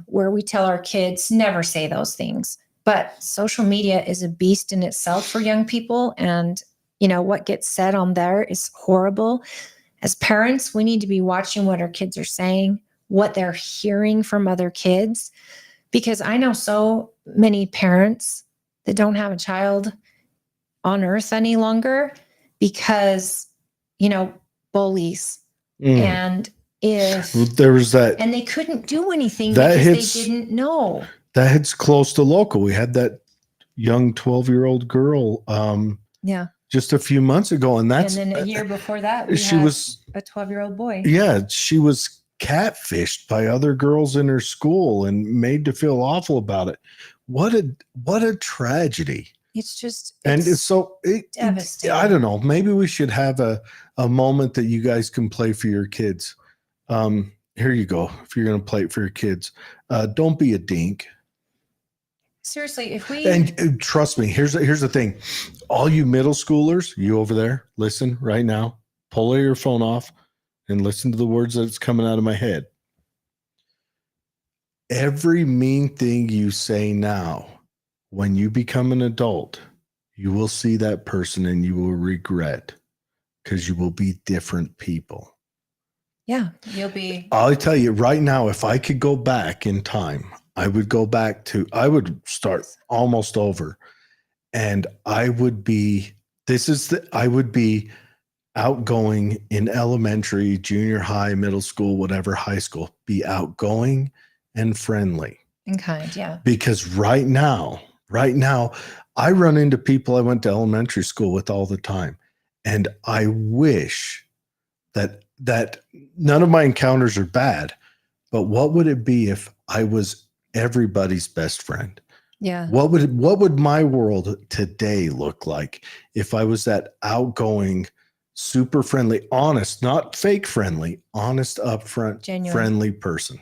where we tell our kids never say those things. But social media is a beast in itself for young people. And, what gets said on there is horrible. As parents, we need to be watching what our kids are saying, what they're hearing from other kids, because I know so many parents that don't have a child on earth any longer because, bullies. And there was that, and they couldn't do anything that because they didn't know. That hits close to local. We had that young 12-year-old girl Yeah. just a few months ago. And And then a year before that, we she had was a 12-year-old boy. Yeah, she was catfished by other girls in her school and made to feel awful about it. What a tragedy. It's just, devastating. I don't know. Maybe we should have a moment that you guys can play for your kids. Here you go. If you're going to play it for your kids, don't be a dink. Seriously, if we And trust me, here's the thing. All you middle schoolers, you over there, listen right now. Pull your phone off and listen to the words that's coming out of my head. Every mean thing you say now, when you become an adult, you will see that person and you will regret, because you will be different people. Yeah, you'll be. I'll tell you right now, if I could go back in time, I would start almost over, and I would be outgoing in elementary, junior high, middle school, whatever, high school, be outgoing and friendly. And kind, yeah. Because right now, I run into people I went to elementary school with all the time. And I wish that none of my encounters are bad, but what would it be if I was everybody's best friend? Yeah. What would my world today look like if I was that outgoing, super friendly, honest, not fake friendly, honest, upfront, genuine, friendly person?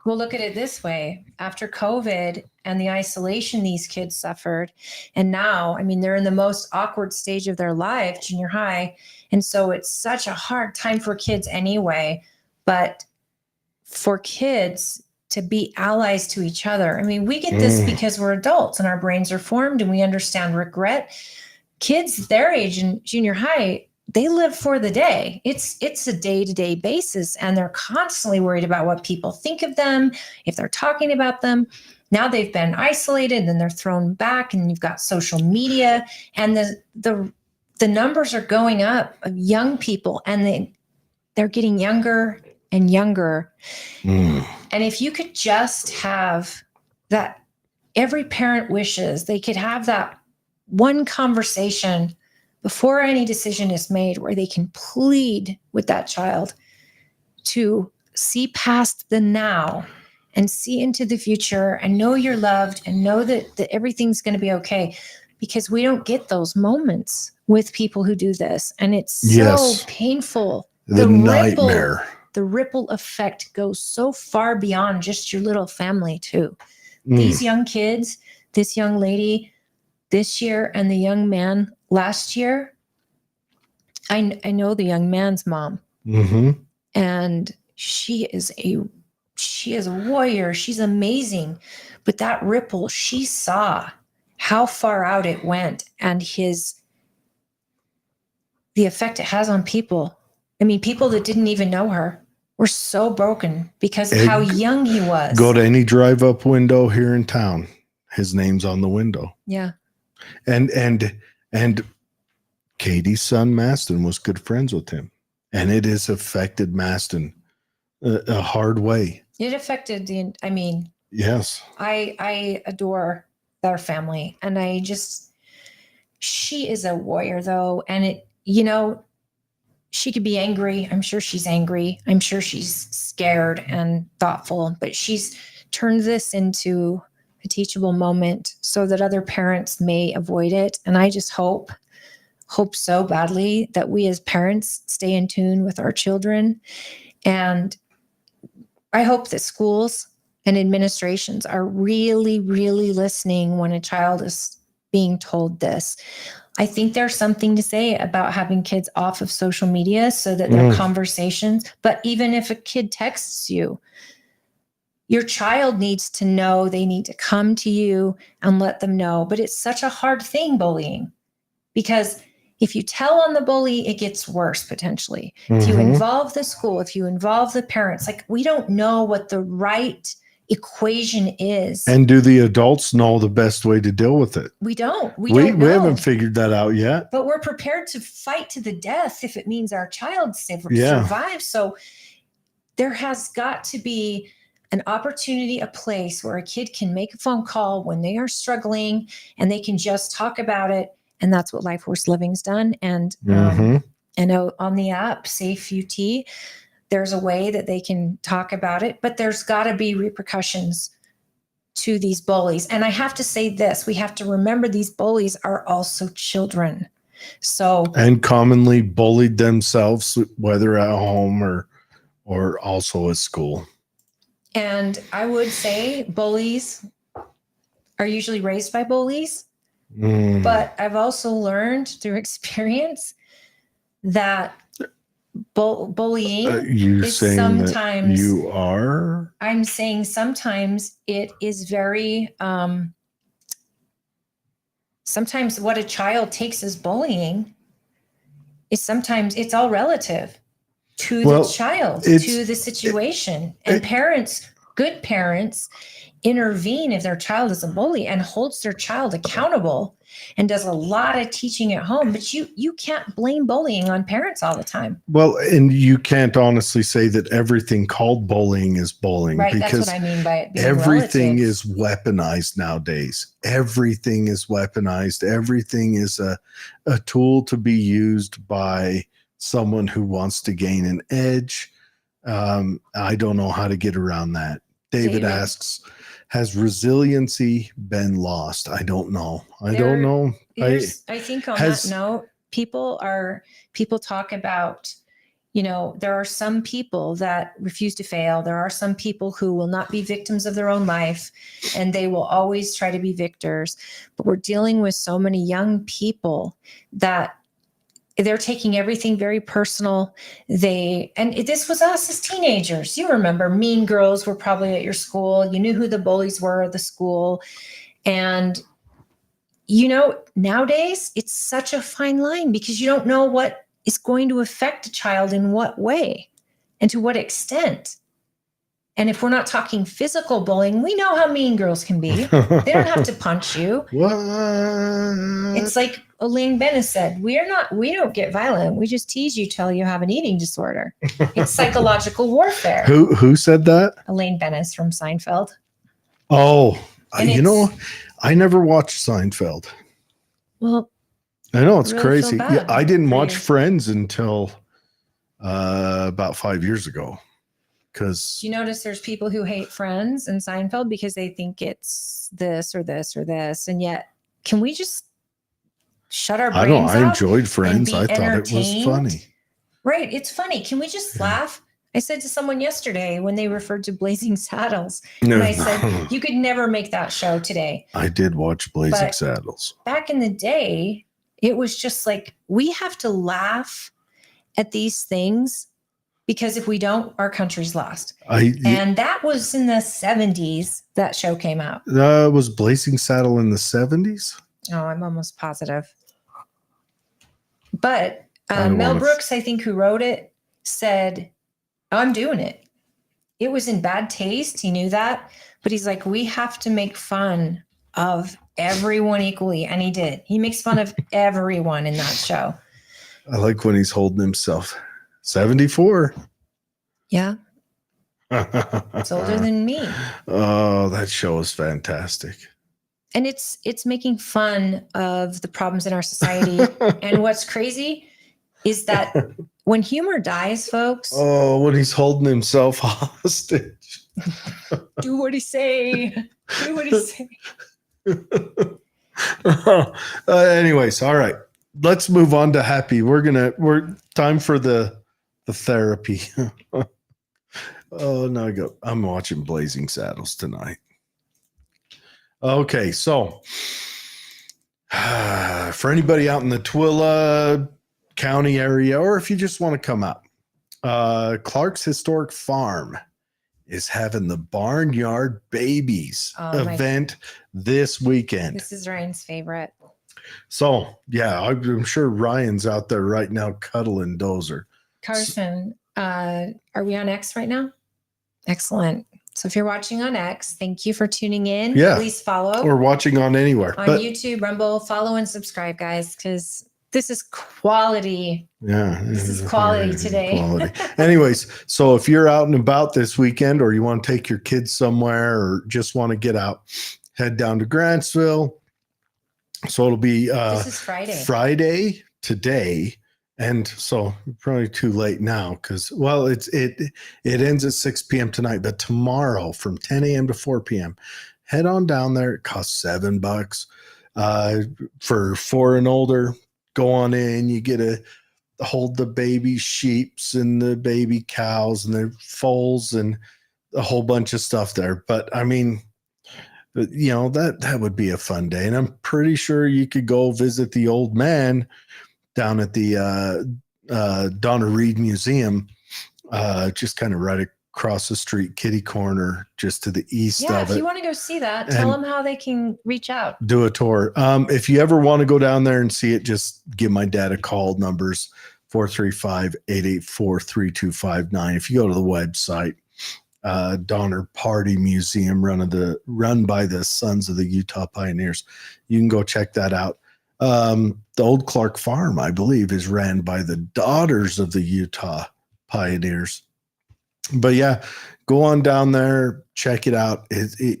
Well, look at it this way. After COVID and the isolation these kids suffered, and now, they're in the most awkward stage of their life, junior high. And so it's such a hard time for kids anyway. But for kids to be allies to each other, we get this because we're adults and our brains are formed and we understand regret. Kids their age in junior high, they live for the day. It's a day-to-day basis, and they're constantly worried about what people think of them, if they're talking about them. Now they've been isolated, and they're thrown back, and you've got social media, and the numbers are going up of young people, and they're getting younger and younger. And if you could just have that, every parent wishes they could have that one conversation before any decision is made, where they can plead with that child to see past the now and see into the future and know you're loved and know that everything's going to be okay, because we don't get those moments with people who do this. And it's so painful. The nightmare. The ripple effect goes so far beyond just your little family too. These young kids, this young lady this year and the young man last year, I know the young man's mom, and she is a warrior. She's amazing, but that ripple, she saw how far out it went, and the effect it has on people. People that didn't even know her were so broken because of how young he was. Go to any drive-up window here in town, his name's on the window. Yeah. And Katie's son, Maston, was good friends with him. And it has affected Maston a hard way. It affected yes. I adore their family. And she is a warrior though. And she could be angry. I'm sure she's angry. I'm sure she's scared and thoughtful, but she's turned this into a teachable moment so that other parents may avoid it. And I just hope so badly that we as parents stay in tune with our children. And I hope that schools and administrations are really, really listening when a child is being told this. I think there's something to say about having kids off of social media so that their conversations, but even if a kid texts you, Your child needs to know, they need to come to you and let them know. But it's such a hard thing, bullying, because if you tell on the bully, it gets worse potentially. If you Mhm. involve the school, if you involve the parents, like we don't know what the right equation is. And do the adults know the best way to deal with it? We don't. We We don't know. haven't figured that out yet. But we're prepared to fight to the death if it means our child Yeah. survives. So there has got to be an opportunity, a place where a kid can make a phone call when they are struggling and they can just talk about it. And that's what Life Force Living's done. And Mhm. and on the app, Safe UT, there's a way that they can talk about it, but there's got to be repercussions to these bullies. And I have to say this, we have to remember these bullies are also children. So, And commonly bullied themselves, whether at home or also at school. and I would say bullies are usually raised by bullies, Mm. but I've also learned through experience that bullying You is saying sometimes that you are? I'm saying sometimes it is very sometimes what a child takes as bullying is sometimes it's all relative to Well, the child, it's- to the situation. And parents, good parents, intervene if their child is a bully and holds their child accountable and does a lot of teaching at home. But you can't blame bullying on parents all the time. Well, and you can't honestly say that everything called bullying is bullying, Right. That's because what I mean by it being everything relative. is weaponized nowadays. Everything is weaponized. Everything is a tool to be used by someone who wants to gain an edge. I don't know how to get around that. David asks, has resiliency been lost? I don't know. I don't know. I think on that note, people talk about, there are some people that refuse to fail. There are some people who will not be victims of their own life and they will always try to be victors. But we're dealing with so many young people that they're taking everything very personal. And this was us as teenagers. You remember Mean Girls were probably at your school. You knew who the bullies were at the school. And, nowadays it's such a fine line because you don't know what is going to affect a child in what way and to what extent. And if we're not talking physical bullying, we know how mean girls can be. They don't have to punch you. What? It's like Elaine Bennis said, we don't get violent. We just tease you till you have an eating disorder. It's psychological warfare. Who said that? Elaine Bennis from Seinfeld. Oh, And I never watched Seinfeld. Well, I know it's really crazy. feel Yeah, bad I didn't for watch you. Friends until about 5 years ago. Because Do you notice there's people who hate Friends and Seinfeld because they think it's this or this or this, and yet can we just shut our brains I off enjoyed Friends. be I thought it was entertained? funny. Right, it's funny. Can we just laugh? I said to someone yesterday when they referred to Blazing Saddles, and I said, you could never make that show today. I did watch Blazing But Saddles. back in the day, it was just like, we have to laugh at these things because if we don't, our country's lost. And that was in the 70s that show came out. Was Blazing Saddle in the 70s? Oh, I'm almost positive. But don't Mel wanna Brooks, I think, who wrote it, said, I'm doing it. It was in bad taste. He knew that. But he's like, we have to make fun of everyone equally. And he did. He makes fun of everyone in that show. I like when he's holding himself. 74. Yeah. It's older than me. Oh, that show is fantastic. And it's making fun of the problems in our society. And what's crazy is that when humor dies, folks. Oh, when he's holding himself hostage. Do what he say. Do what he say. Anyways, all right. Let's move on to happy. We're time for the therapy. Oh, no, I'm watching Blazing Saddles tonight. Okay, so for anybody out in the Tooele County area, or if you just want to come out, Clark's Historic Farm is having the Barnyard Babies Oh, my- event this weekend. This is Ryan's favorite. So, yeah, I'm sure Ryan's out there right now cuddling Dozer. Carson, are we on X right now? Excellent. So if you're watching on X, thank you for tuning in. Yeah. Please follow Or watching on anywhere. on But YouTube, Rumble. Follow and subscribe, guys, because this is quality. yeah, This is quality today. Quality. Anyways, so if you're out and about this weekend, or you want to take your kids somewhere, or just want to get out, head down to Grantsville. So it'll be This is Friday. Friday today, and so probably too late now because it ends at 6 p.m. tonight, but tomorrow from 10 a.m. to 4 p.m. head on down there. It costs $7 for 4 and older. Go on in. You get to hold the baby sheeps and the baby cows and the foals and a whole bunch of stuff there. But I mean, that would be a fun day. And I'm pretty sure you could go visit the old man down at the Donna Reed Museum, just kind of right across the street, kitty corner, just to the east Yeah, of if it. you want to go see that, tell them how they can reach out. Do a tour. If you ever want to go down there and see it, just give my dad a call. Numbers 435-884-3259. If you go to the website, Donner Party Museum, run by the Sons of the Utah Pioneers, you can go check that out. The old Clark Farm, I believe, is ran by the Daughters of the Utah Pioneers. But yeah, go on down there, check it out. It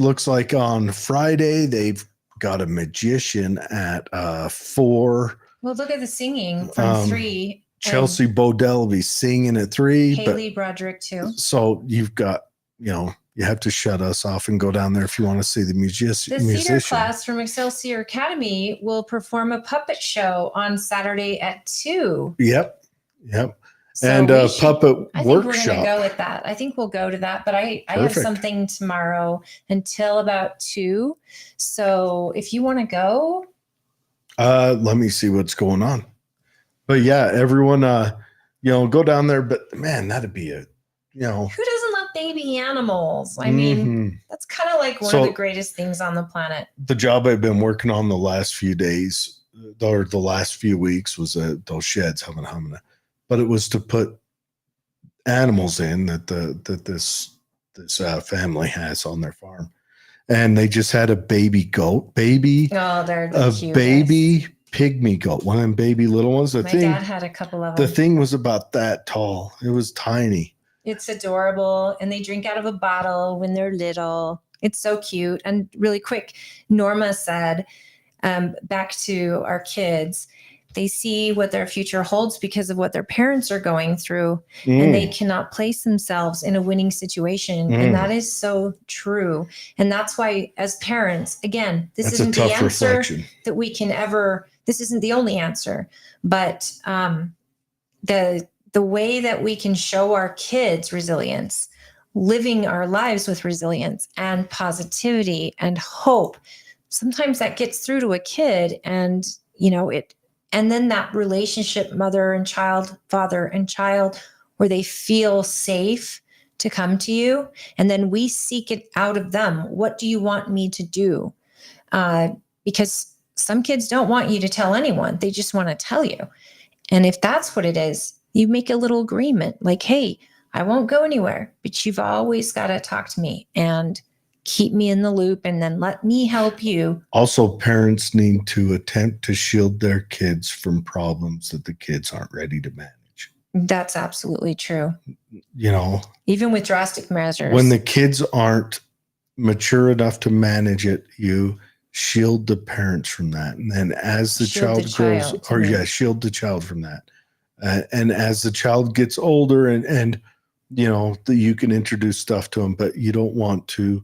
looks like on Friday they've got a magician at 4. Well, look at the singing from 3. Chelsea Bodell will be singing at 3. Haley Broderick too. So you've got, you have to shut us off and go down there if you want to see the musician. The theater class from Excelsior Academy will perform a puppet show on Saturday at 2. Yep. So And puppet I think we're workshop. going to go with that. I think we'll go to that, but I have Perfect. something tomorrow until about 2. So if you want to go, Let me see what's going on. But yeah, everyone, go down there. But man, that'd be who doesn't love baby animals? I mean, mhm. that's kind of like one of the greatest things on the planet. The job I've been working on the last few days or the last few weeks was those sheds, humana. But it was to put animals in that this family has on their farm, and they just had a baby goat, Oh, they're the cutest. baby pygmy goat, one of them baby little ones. My dad had a couple of The them. thing was about that tall. It was tiny. It's adorable, and they drink out of a bottle when they're little. It's so cute. And really quick, Norma said, back to our kids, they see what their future holds because of what their parents are going through, and they cannot place themselves in a winning situation. And that is so true. And that's why, as parents, again, this That's isn't a the tough answer reflection. that we can ever, this isn't the only answer, but the way that we can show our kids resilience, living our lives with resilience and positivity and hope, sometimes that gets through to a kid, and and then that relationship, mother and child, father and child, where they feel safe to come to you. And then we seek it out of them. What do you want me to do? Because some kids don't want you to tell anyone. They just want to tell you. And if that's what it is, you make a little agreement like, hey, I won't go anywhere, but you've always got to talk to me and keep me in the loop, and then let me help you. Also, parents need to attempt to shield their kids from problems that the kids aren't ready to manage. That's absolutely true. Even with drastic measures. When the kids aren't mature enough to manage it, you shield the parents from that. And then as the child grows, shield the child from that. And as the child gets older and you can introduce stuff to them, but you don't want to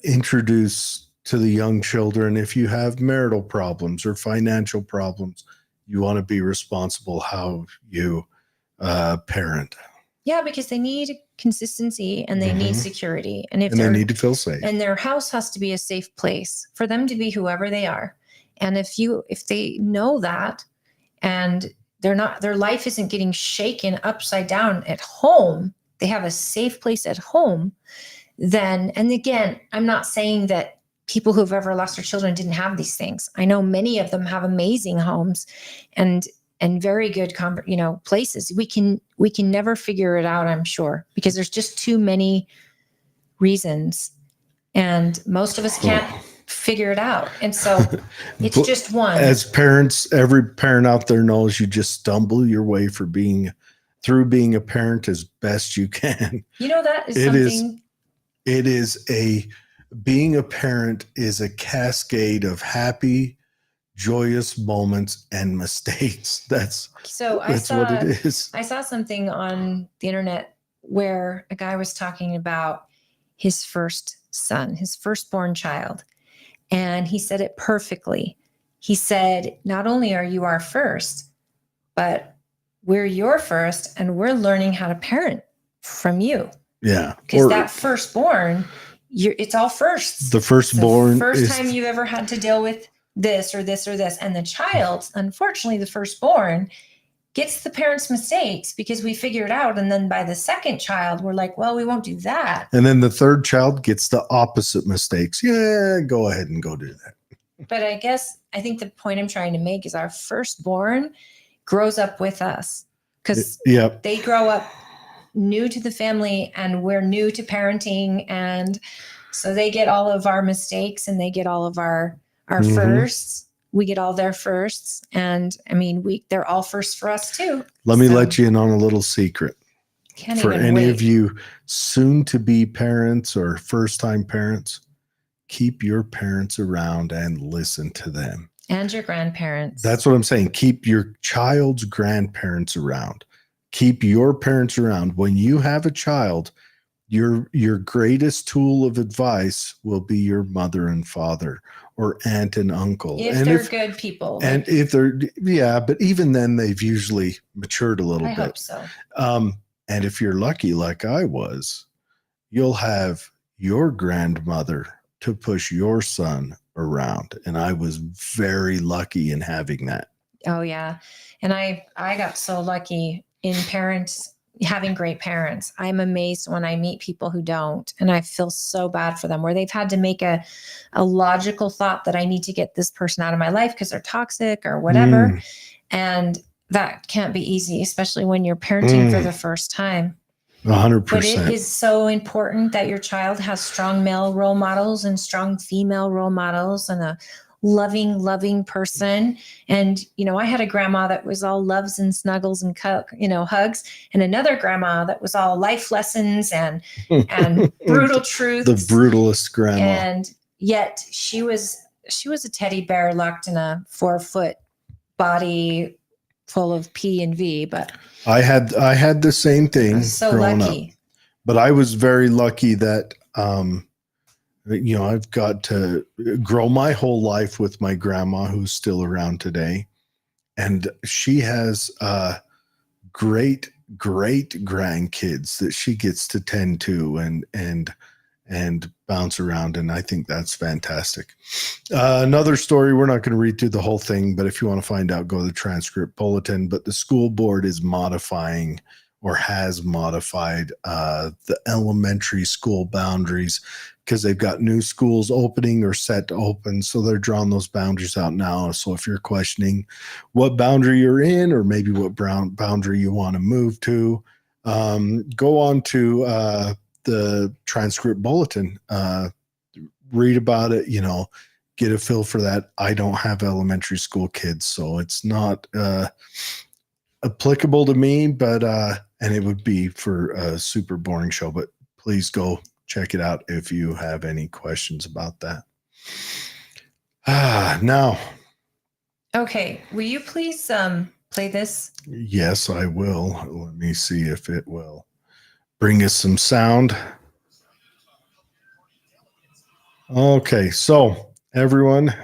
introduce to the young children, if you have marital problems or financial problems, you want to be responsible how you parent. Yeah, because they need consistency and they need security. And they need to feel safe. And their house has to be a safe place for them to be whoever they are. And if they know that, and their life isn't getting shaken upside down at home. They have a safe place at home. Then, and again, I'm not saying that people who've ever lost their children didn't have these things. I know many of them have amazing homes and very good places. We can never figure it out, I'm sure, because there's just too many reasons, and most of us can't figure it out. And so it's But just one. As parents, every parent out there knows you just stumble your way through being a parent as best you can. That is something. Being a parent is a cascade of happy, joyous moments and mistakes. That's what it is. I saw something on the internet where a guy was talking about his first son, his firstborn child. And he said it perfectly. He said, not only are you our first, but we're your first, and we're learning how to parent from you. Yeah. Because that firstborn, it's all firsts. The firstborn first time you ever had to deal with this or this or this. And the child, unfortunately, the firstborn gets the parents' mistakes because we figure it out. And then by the second child, we're like, well, we won't do that. And then the third child gets the opposite mistakes. Yeah, go ahead and go do that. But I think the point I'm trying to make is our firstborn grows up with us because they grow up new to the family and we're new to parenting. And so they get all of our mistakes and they get all of our firsts. We get all their firsts. And I mean, they're all firsts for us too. Let me let you in on a little secret. For any of you soon to be parents or first time parents, keep your parents around and listen to them. And your grandparents. That's what I'm saying. Keep your child's grandparents around. Keep your parents around. When you have a child, your greatest tool of advice will be your mother and father or aunt and uncle. If they're good people. And if they're, but even then they've usually matured a little bit. I hope so. And if you're lucky, like I was, you'll have your grandmother to push your son around. And I was very lucky in having that. Oh yeah. And I got so lucky in having great parents. I'm amazed when I meet people who don't, and I feel so bad for them, where they've had to make a logical thought that I need to get this person out of my life because they're toxic or whatever. And that can't be easy, especially when you're parenting for the first time. 100%. But it is so important that your child has strong male role models and strong female role models and a loving person. And, I had a grandma that was all loves and snuggles and, hugs, and another grandma that was all life lessons and brutal truths. The brutalist grandma. And yet she was a teddy bear locked in a 4-foot body full of P and V. But I had the same thing. I was so lucky. Up. But I was very lucky that, I've got to grow my whole life with my grandma, who's still around today. And she has great grandkids that she gets to tend to and bounce around. And I think that's fantastic. Another story, we're not going to read through the whole thing, but if you want to find out, go to the transcript bulletin. But the school board is modifying or has modified the elementary school boundaries because they've got new schools opening or set to open. So they're drawing those boundaries out now. So if you're questioning what boundary you're in or maybe what boundary you want to move to, go on to the transcript bulletin, read about it, get a feel for that. I don't have elementary school kids, so it's not applicable to me, but and it would be for a super boring show, but please go check it out if you have any questions about that. Now. Okay. Will you please play this? Yes, I will. Let me see if it will bring us some sound. Okay. So everyone,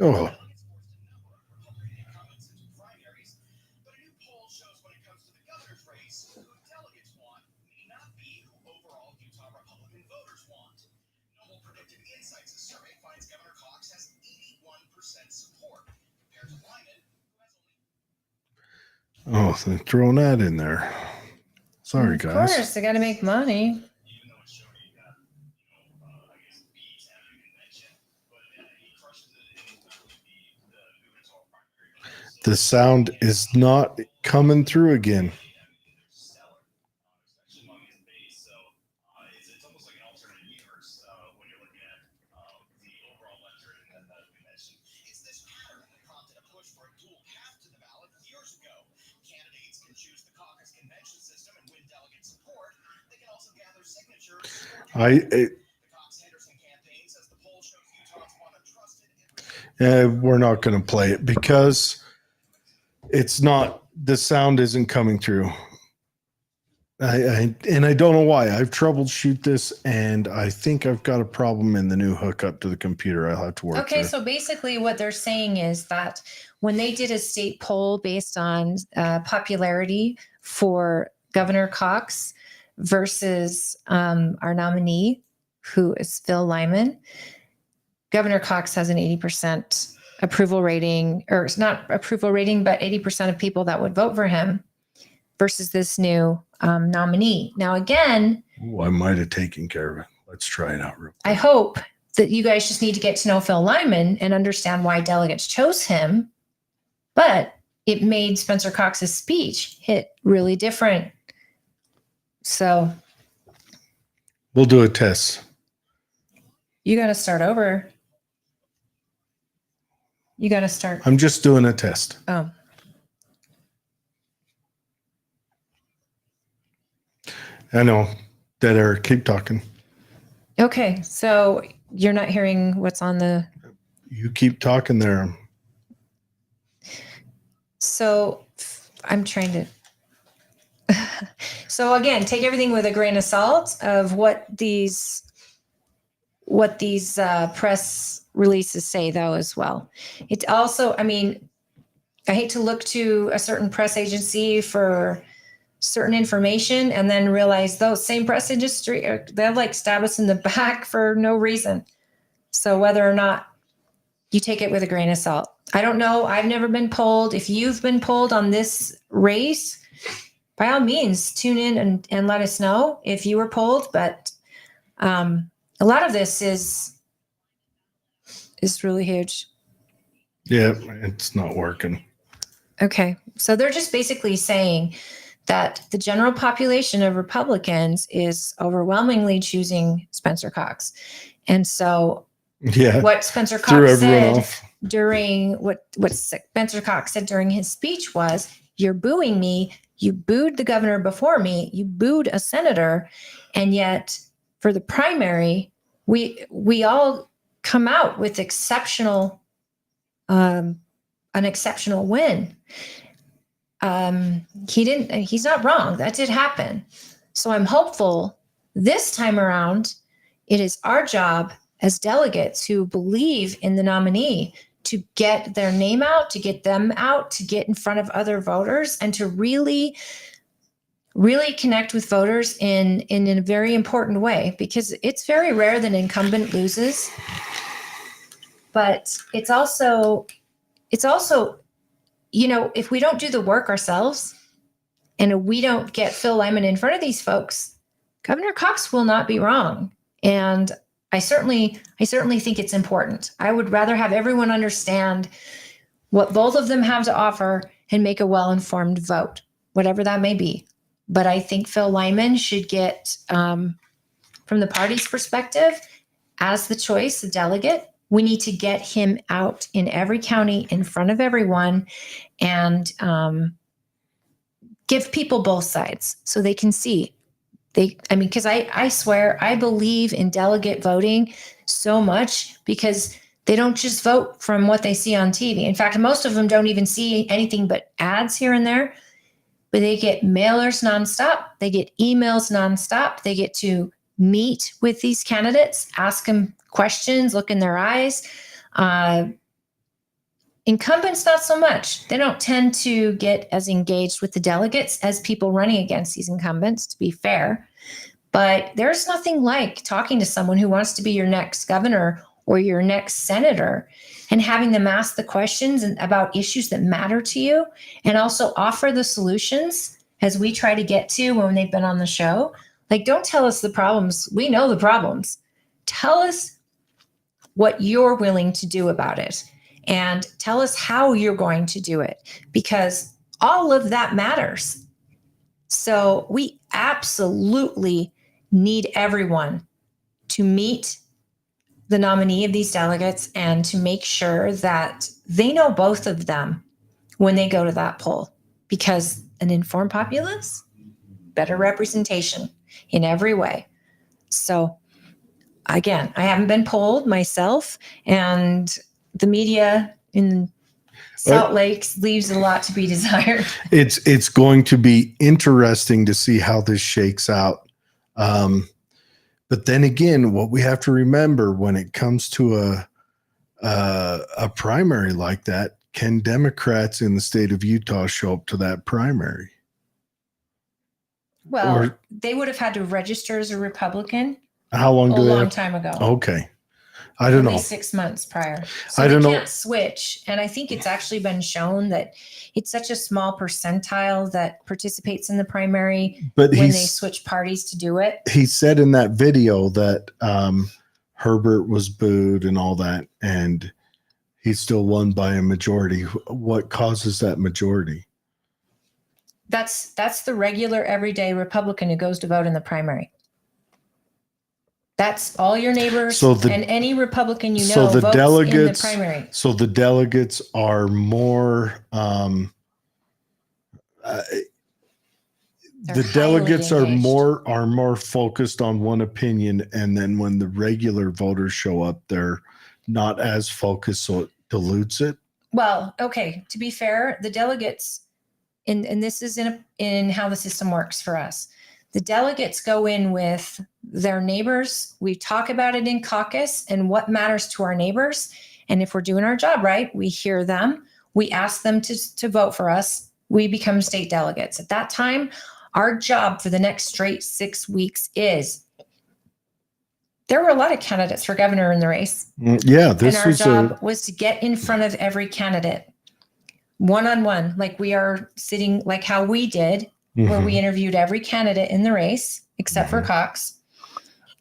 Oh, oh, they're throwing that in there. Sorry, Of guys. course, they got to make money. The sound is not coming through again. We're not going to play it because it's not, the sound isn't coming through. I don't know why. I've troubleshoot this, and I think I've got a problem in the new hookup to the computer. I'll have to work Okay, through. so basically what they're saying is that when they did a state poll based on popularity for Governor Cox versus our nominee, who is Phil Lyman, Governor Cox has an 80% approval rating, or it's not approval rating, but 80% of people that would vote for him versus this new nominee. Now, again, Ooh, I might have taken care of it. Let's try it out real quick. I hope that you guys just need to get to know Phil Lyman and understand why delegates chose him. But it made Spencer Cox's speech hit really different. So We'll do a test. you got to start over. You got to start. I'm just doing a test. Oh, I know. Dead air. Keep talking. okay. So you're not hearing what's on the. You keep talking there. So I'm trying to. So again, take everything with a grain of salt of what these press releases say, though, as well. It also, I mean, I hate to look to a certain press agency for certain information and then realize those same press industry, they'll like stab us in the back for no reason. So whether or not you take it with a grain of salt, I don't know. I've never been polled. If you've been polled on this race, by all means, tune in and let us know if you were polled. But a lot of this is really huge. Yeah, it's not working. Okay. So they're just basically saying that the general population of Republicans is overwhelmingly choosing Spencer Cox. And so Yeah. what Spencer Threw Cox everyone said off. during what Spencer Cox said during his speech was, you're booing me. You booed the governor before me. You booed a senator. And yet for the primary, we all come out with an exceptional win. He's not wrong. That did happen. So I'm hopeful this time around, it is our job as delegates who believe in the nominee to get their name out, to get them out, to get in front of other voters, and to really, really connect with voters in a very important way, because it's very rare that an incumbent loses. But it's also, you know, if we don't do the work ourselves and we don't get Phil Lyman in front of these folks, Governor Cox will not be wrong. And I certainly think it's important. I would rather have everyone understand what both of them have to offer and make a well-informed vote, whatever that may be. But I think Phil Lyman should get, from the party's perspective, as the choice, the delegate, we need to get him out in every county in front of everyone and give people both sides so they can see. Because I swear, I believe in delegate voting so much because they don't just vote from what they see on TV. In fact, most of them don't even see anything but ads here and there, but they get mailers nonstop. They get emails nonstop. They get to meet with these candidates, ask them questions, look in their eyes. Incumbents, not so much. They don't tend to get as engaged with the delegates as people running against these incumbents, to be fair. But there's nothing like talking to someone who wants to be your next governor or your next senator and having them ask the questions about issues that matter to you and also offer the solutions as we try to get to when they've been on the show. Like, don't tell us the problems. We know the problems. Tell us what you're willing to do about it and tell us how you're going to do it, because all of that matters. So we absolutely need everyone to meet the nominee of these delegates and to make sure that they know both of them when they go to that poll, because an informed populace, better representation in every way. So again, I haven't been polled myself, and the media in Salt Lake leaves a lot to be desired. It's going to be interesting to see how this shakes out. But then again, what we have to remember when it comes to a primary like that, can Democrats in the state of Utah show up to that primary? Well, they would have had to register as a Republican how long a do they long have? time ago. Okay. I don't know. At least 6 months prior. So I don't they know. can't switch. And I think it's actually been shown that it's such a small percentile that participates in the primary But when they switch parties to do it. He said in that video that Herbert was booed and all that, and he still won by a majority. What causes that majority? That's the regular everyday Republican who goes to vote in the primary. That's all your neighbors and any Republican you know votes in the primary. So the delegates are more the delegates are more focused on one opinion, and then when the regular voters show up, they're not as focused, so it dilutes it. Well, okay, to be fair, the delegates, and this is in how the system works for us. The delegates go in with their neighbors. We talk about it in caucus and what matters to our neighbors. And if we're doing our job right, we hear them. We ask them to vote for us. We become state delegates. At that time, our job for the next straight 6 weeks is, there were a lot of candidates for governor in the race. Yeah, and our job was to get in front of every candidate one-on-one, like we are sitting, like how we did, where we interviewed every candidate in the race except for Cox.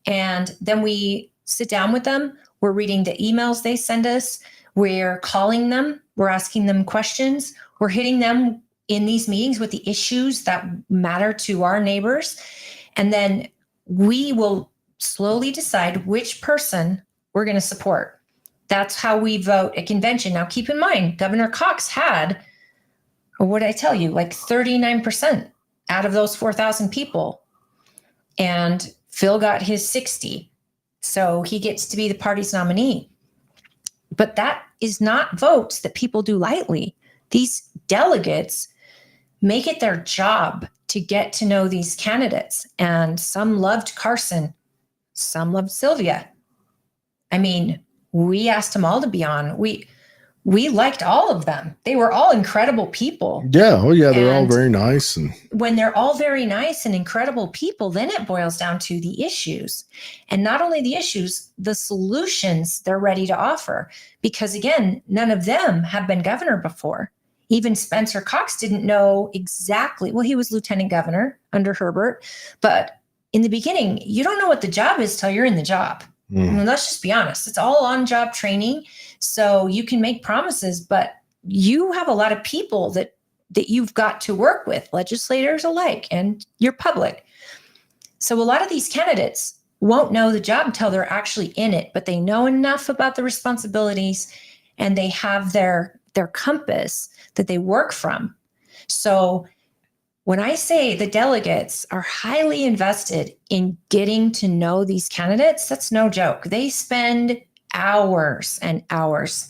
And then we sit down with them. We're reading the emails they send us. We're calling them. We're asking them questions. We're hitting them in these meetings with the issues that matter to our neighbors. And then we will slowly decide which person we're going to support. That's how we vote at convention. Now, keep in mind, Governor Cox had, what did I tell you, like 39% out of those 4,000 people. And Phil got his 60. So he gets to be the party's nominee. But that is not votes that people do lightly. These delegates make it their job to get to know these candidates. And some loved Carson. Some loved Sylvia. I mean, we asked them all to be on. We liked all of them. They were all incredible people. Yeah. Oh, yeah. They're all very nice. And when they're all very nice and incredible people, then it boils down to the issues. And not only the issues, the solutions they're ready to offer. Because again, none of them have been governor before. Even Spencer Cox didn't know exactly. Well, he was lieutenant governor under Herbert. But in the beginning, you don't know what the job is till you're in the job. I mean, let's just be honest. It's all on-job training. So you can make promises, but you have a lot of people that you've got to work with, legislators alike, and your public. So a lot of these candidates won't know the job until they're actually in it, but they know enough about the responsibilities and they have their compass that they work from. So when I say the delegates are highly invested in getting to know these candidates, that's no joke. They spend hours and hours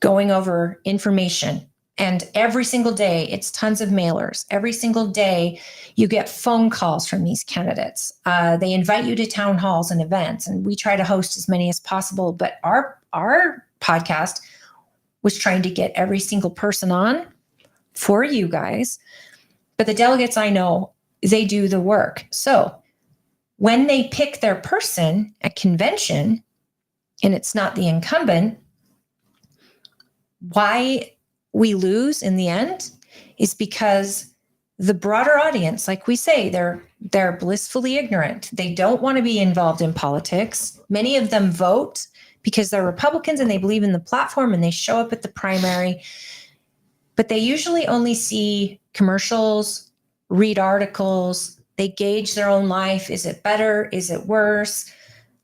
going over information. And every single day, it's tons of mailers. Every single day, you get phone calls from these candidates. They invite you to town halls and events, and we try to host as many as possible. But our podcast, was trying to get every single person on for you guys. But the delegates, I know, they do the work. So when they pick their person at convention and it's not the incumbent, why we lose in the end is because the broader audience, like we say, they're blissfully ignorant. They don't want to be involved in politics. Many of them vote because they're Republicans and they believe in the platform and they show up at the primary, but they usually only see commercials, read articles, they gauge their own life. Is it better? Is it worse?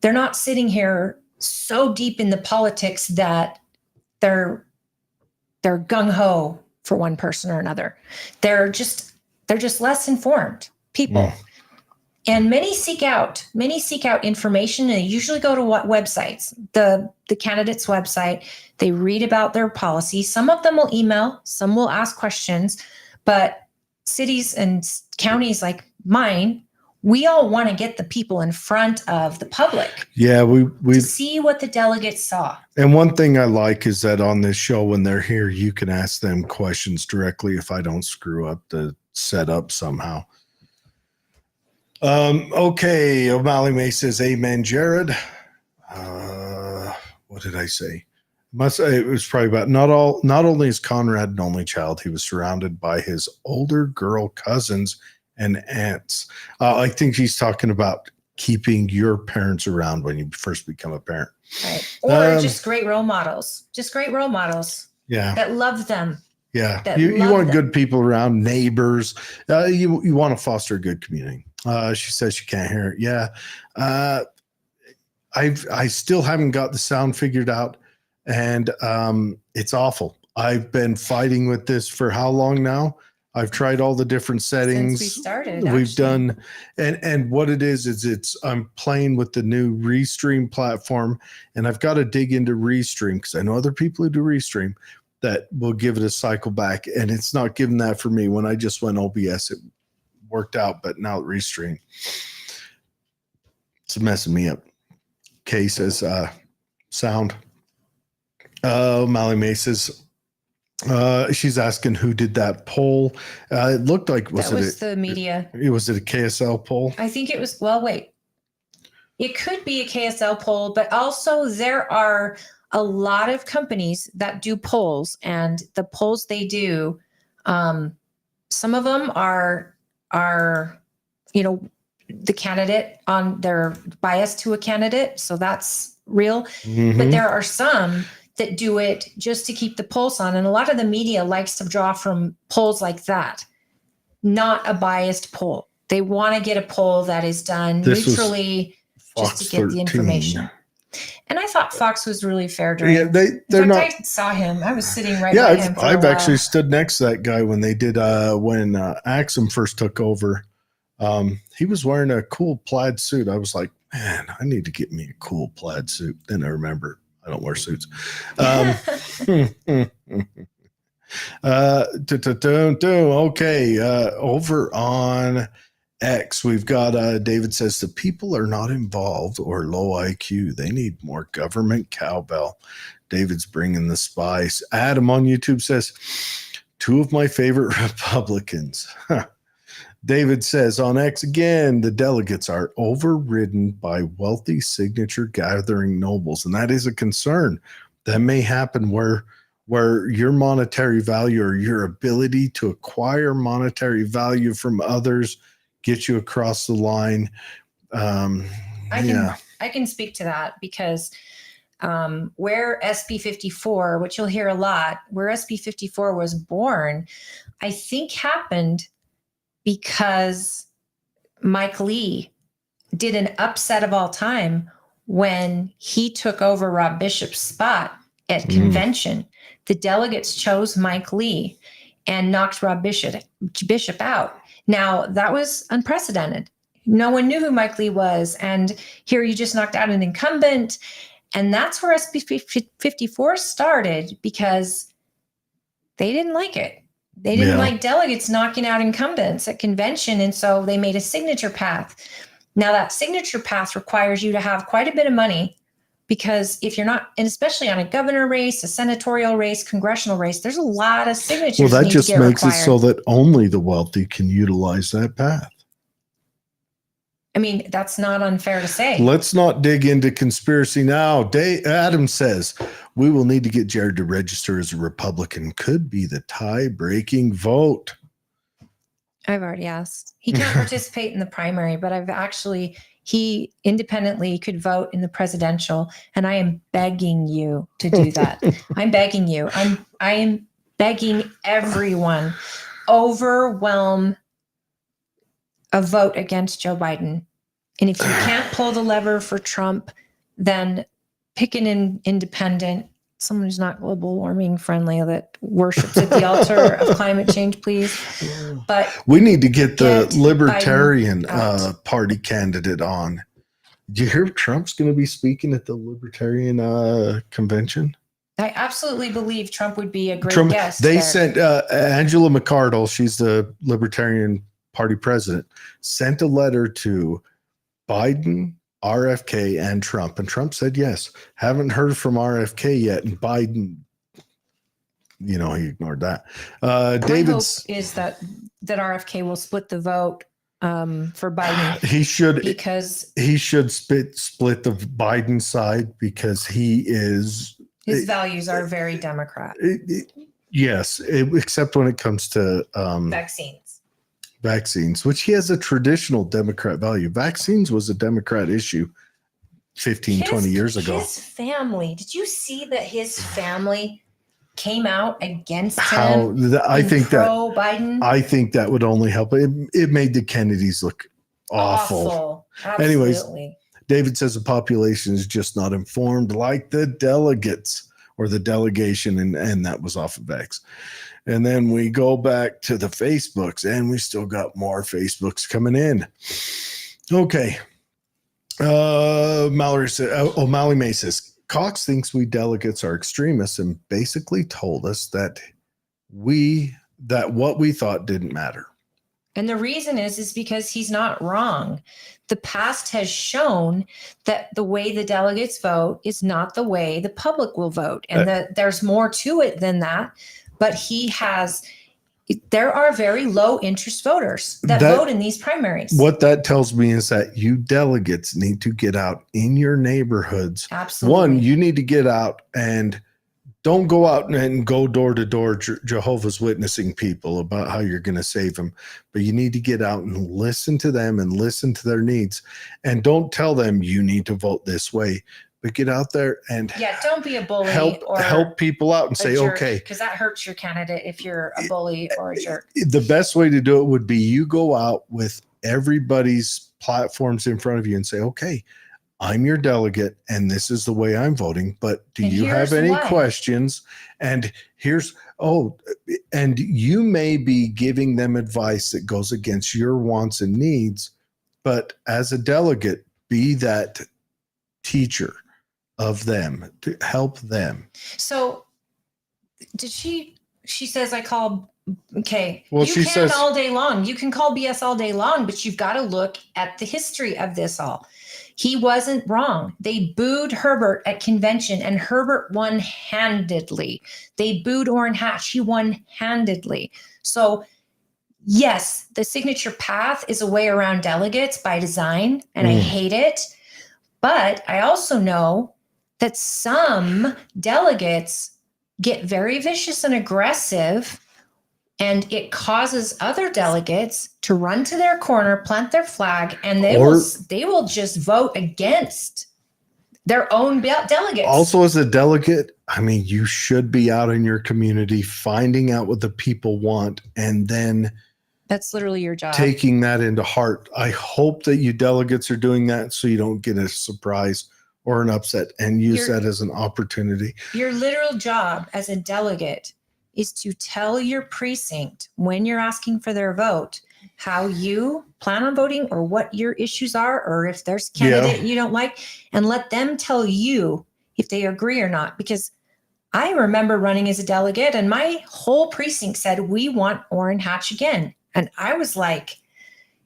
They're not sitting here so deep in the politics that they're gung-ho for one person or another. They're just less informed people. And many seek out information, and they usually go to what websites? The candidate's website. They read about their policy. Some of them will email, some will ask questions, but cities and counties like mine, we all want to get the people in front of the public. Yeah, we to see what the delegates saw. And one thing I like is that on this show, when they're here, you can ask them questions directly if I don't screw up the setup somehow. Okay, O'Malley May says, "Amen, Jared." What did I say? It was probably about not only is Conrad an only child, he was surrounded by his older girl cousins and aunts. I think he's talking about keeping your parents around when you first become a parent. Right. Or just great role models. Just great role models. Yeah. That love them. Yeah. You want good people around, neighbors. You want to foster a good community. She says she can't hear it. Yeah. I still haven't got the sound figured out, and it's awful. I've been fighting with this for how long now? I've tried all the different settings. Since we started, we've done, and what it is I'm playing with the new Restream platform, and I've got to dig into Restream because I know other people who do Restream that will give it a cycle back, and it's not giving that for me. When I just went OBS, it worked out, but now Restream, it's messing me up. Kay says, sound. Molly May says, she's asking who did that poll. It looked like the media. Was it a KSL poll? I think it was. Well, wait. It could be a KSL poll, but also there are a lot of companies that do polls, and the polls they do, some of them are the candidate on their bias to a candidate, so that's real. Mm-hmm. But there are some that do it just to keep the pulse on. And a lot of the media likes to draw from polls like that, not a biased poll. They want to get a poll that is done neutrally just to get the information. And I thought Fox was really fair during. Yeah, they're not. I saw him. I was sitting right by him. I've actually stood next to that guy when they did when Axum first took over. He was wearing a cool plaid suit. I was like, man, I need to get me a cool plaid suit. Then I remember I don't wear suits. Okay. Over on X, we've got David says the people are not involved or low IQ. They need more government cowbell. David's bringing the spice. Adam on YouTube says, two of my favorite Republicans. David says on X again, the delegates are overridden by wealthy signature gathering nobles. And that is a concern. That may happen where your monetary value or your ability to acquire monetary value from others gets you across the line. I can speak to that because where SB 54, which you'll hear a lot, where SB 54 was born, I think happened because Mike Lee did an upset of all time when he took over Rob Bishop's spot at convention. The delegates chose Mike Lee and knocked Rob Bishop out. Now, that was unprecedented. No one knew who Mike Lee was. And here you just knocked out an incumbent. And that's where SB 54 started because they didn't like it. They didn't like delegates knocking out incumbents at convention, and so they made a signature path. Now, that signature path requires you to have quite a bit of money Because if you're not, and especially on a governor race, a senatorial race, congressional race, there's a lot of signatures. Well, that need just to get makes required. it so that only the wealthy can utilize that path. I mean, that's not unfair to say. Let's not dig into conspiracy now. Adam says we will need to get Jared to register as a Republican. Could be the tie-breaking vote. I've already asked. He can't participate in the primary, but he independently could vote in the presidential, and I am begging you to do that. I'm begging you. I am begging everyone, overwhelm a vote against Joe Biden. And if you can't pull the lever for Trump, then pick an independent, someone who's not global warming friendly, that worships at the altar of climate change, please. But we need to get the get Libertarian Biden out. Party candidate on. Did you hear Trump's going to be speaking at the Libertarian convention? I absolutely believe Trump would be a great guest. They there. sent Angela McArdle, she's the Libertarian Party president, sent a letter to Biden, RFK, and Trump. And Trump said yes. Haven't heard from RFK yet. And Biden, he ignored that. David's hope is that RFK will split the vote for Biden. He should, because he should split the Biden side, because his values are very Democrat. Yes, except when it comes to vaccines, which he has a traditional Democrat value. Vaccines was a Democrat issue 20 years ago. His family, did you see that his family came out against him? I think Biden? I think that would only help. It made the Kennedys look awful. Absolutely. Anyways, David says the population is just not informed like the delegates or the delegation, and that was off of X. And then we go back to the Facebooks, and we still got more Facebooks coming in. Okay. O'Malley May says, Cox thinks we delegates are extremists and basically told us that what we thought didn't matter. And the reason is because he's not wrong. The past has shown that the way the delegates vote is not the way the public will vote, and that there's more to it than that. But there are very low interest voters that vote in these primaries. What that tells me is that you delegates need to get out in your neighborhoods. Absolutely. One, you need to get out and don't go out and go door to door Jehovah's Witnessing people about how you're going to save them. But you need to get out and listen to them and listen to their needs. And don't tell them you need to vote this way. But get out there and don't be a bully. Help people out and say, okay. Because that hurts your candidate if you're a bully or a jerk. The best way to do it would be you go out with everybody's platforms in front of you and say, okay, I'm your delegate and this is the way I'm voting. But do you have any questions? And and you may be giving them advice that goes against your wants and needs. But as a delegate, be that teacher of them to help them. So did she says I called. Okay. Well, you can all day long. You can call BS all day long, but you've got to look at the history of this all. He wasn't wrong. They booed Herbert at convention, and Herbert won handedly. They booed Orrin Hatch. He won handedly. So yes, the signature path is a way around delegates by design, and I hate it. But I also know that some delegates get very vicious and aggressive, and it causes other delegates to run to their corner, plant their flag, and they will just vote against their own delegates. Also, as a delegate, I mean, you should be out in your community finding out what the people want, and then that's literally your job. Taking that into heart. I hope that you delegates are doing that so you don't get a surprise or an upset and use that as an opportunity. Your literal job as a delegate is to tell your precinct when you're asking for their vote how you plan on voting or what your issues are, or if there's a candidate you don't like, and let them tell you if they agree or not. Because I remember running as a delegate and my whole precinct said, we want Orrin Hatch again. And I was like,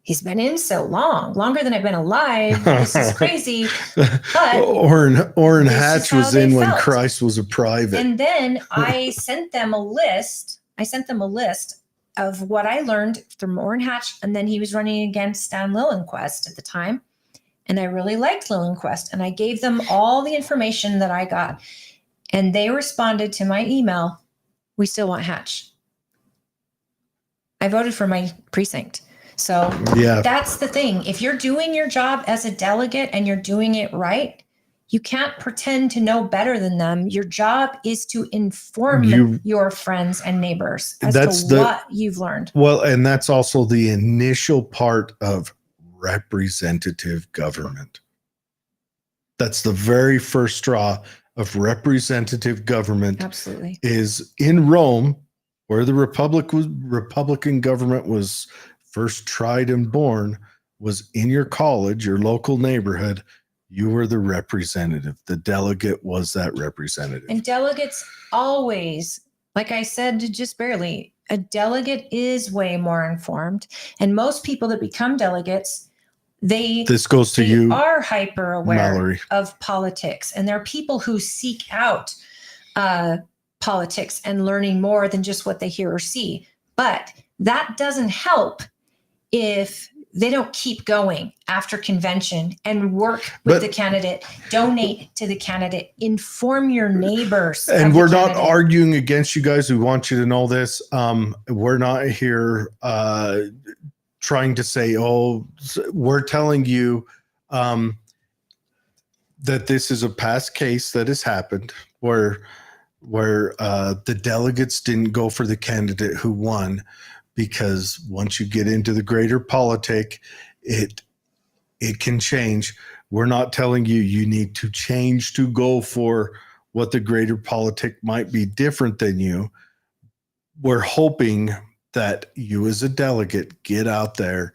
he's been in so long, longer than I've been alive. This is crazy. But Orrin this is Hatch how was they in when felt. Christ was a private. And then I sent them a list. Of what I learned from Orrin Hatch. And then he was running against Stan Lillenquist at the time. And I really liked Lillenquist. And I gave them all the information that I got. And they responded to my email, we still want Hatch. I voted for my precinct. So Yeah. that's the thing. If you're doing your job as a delegate and you're doing it right, you can't pretend to know better than them. Your job is to inform your friends and neighbors as to what you've learned. Well, and that's also the initial part of representative government. That's the very first straw of representative government. Absolutely. Is in Rome, where the Republican government was first tried and born, was in your college, your local neighborhood. You were the representative. The delegate was that representative. And delegates always, like I said, just barely, a delegate is way more informed. And most people that become delegates, this goes to you, are hyper aware Mallory, of politics. And there are people who seek out politics and learning more than just what they hear or see. But that doesn't help if they don't keep going after convention and work with the candidate, donate to the candidate, inform your neighbors. And we're not arguing against you guys. We want you to know this. We're not here trying to say, we're telling you that this is a past case that has happened where the delegates didn't go for the candidate who won. Because once you get into the greater politic, it can change. We're not telling you need to change to go for what the greater politic might be different than you. We're hoping that you as a delegate get out there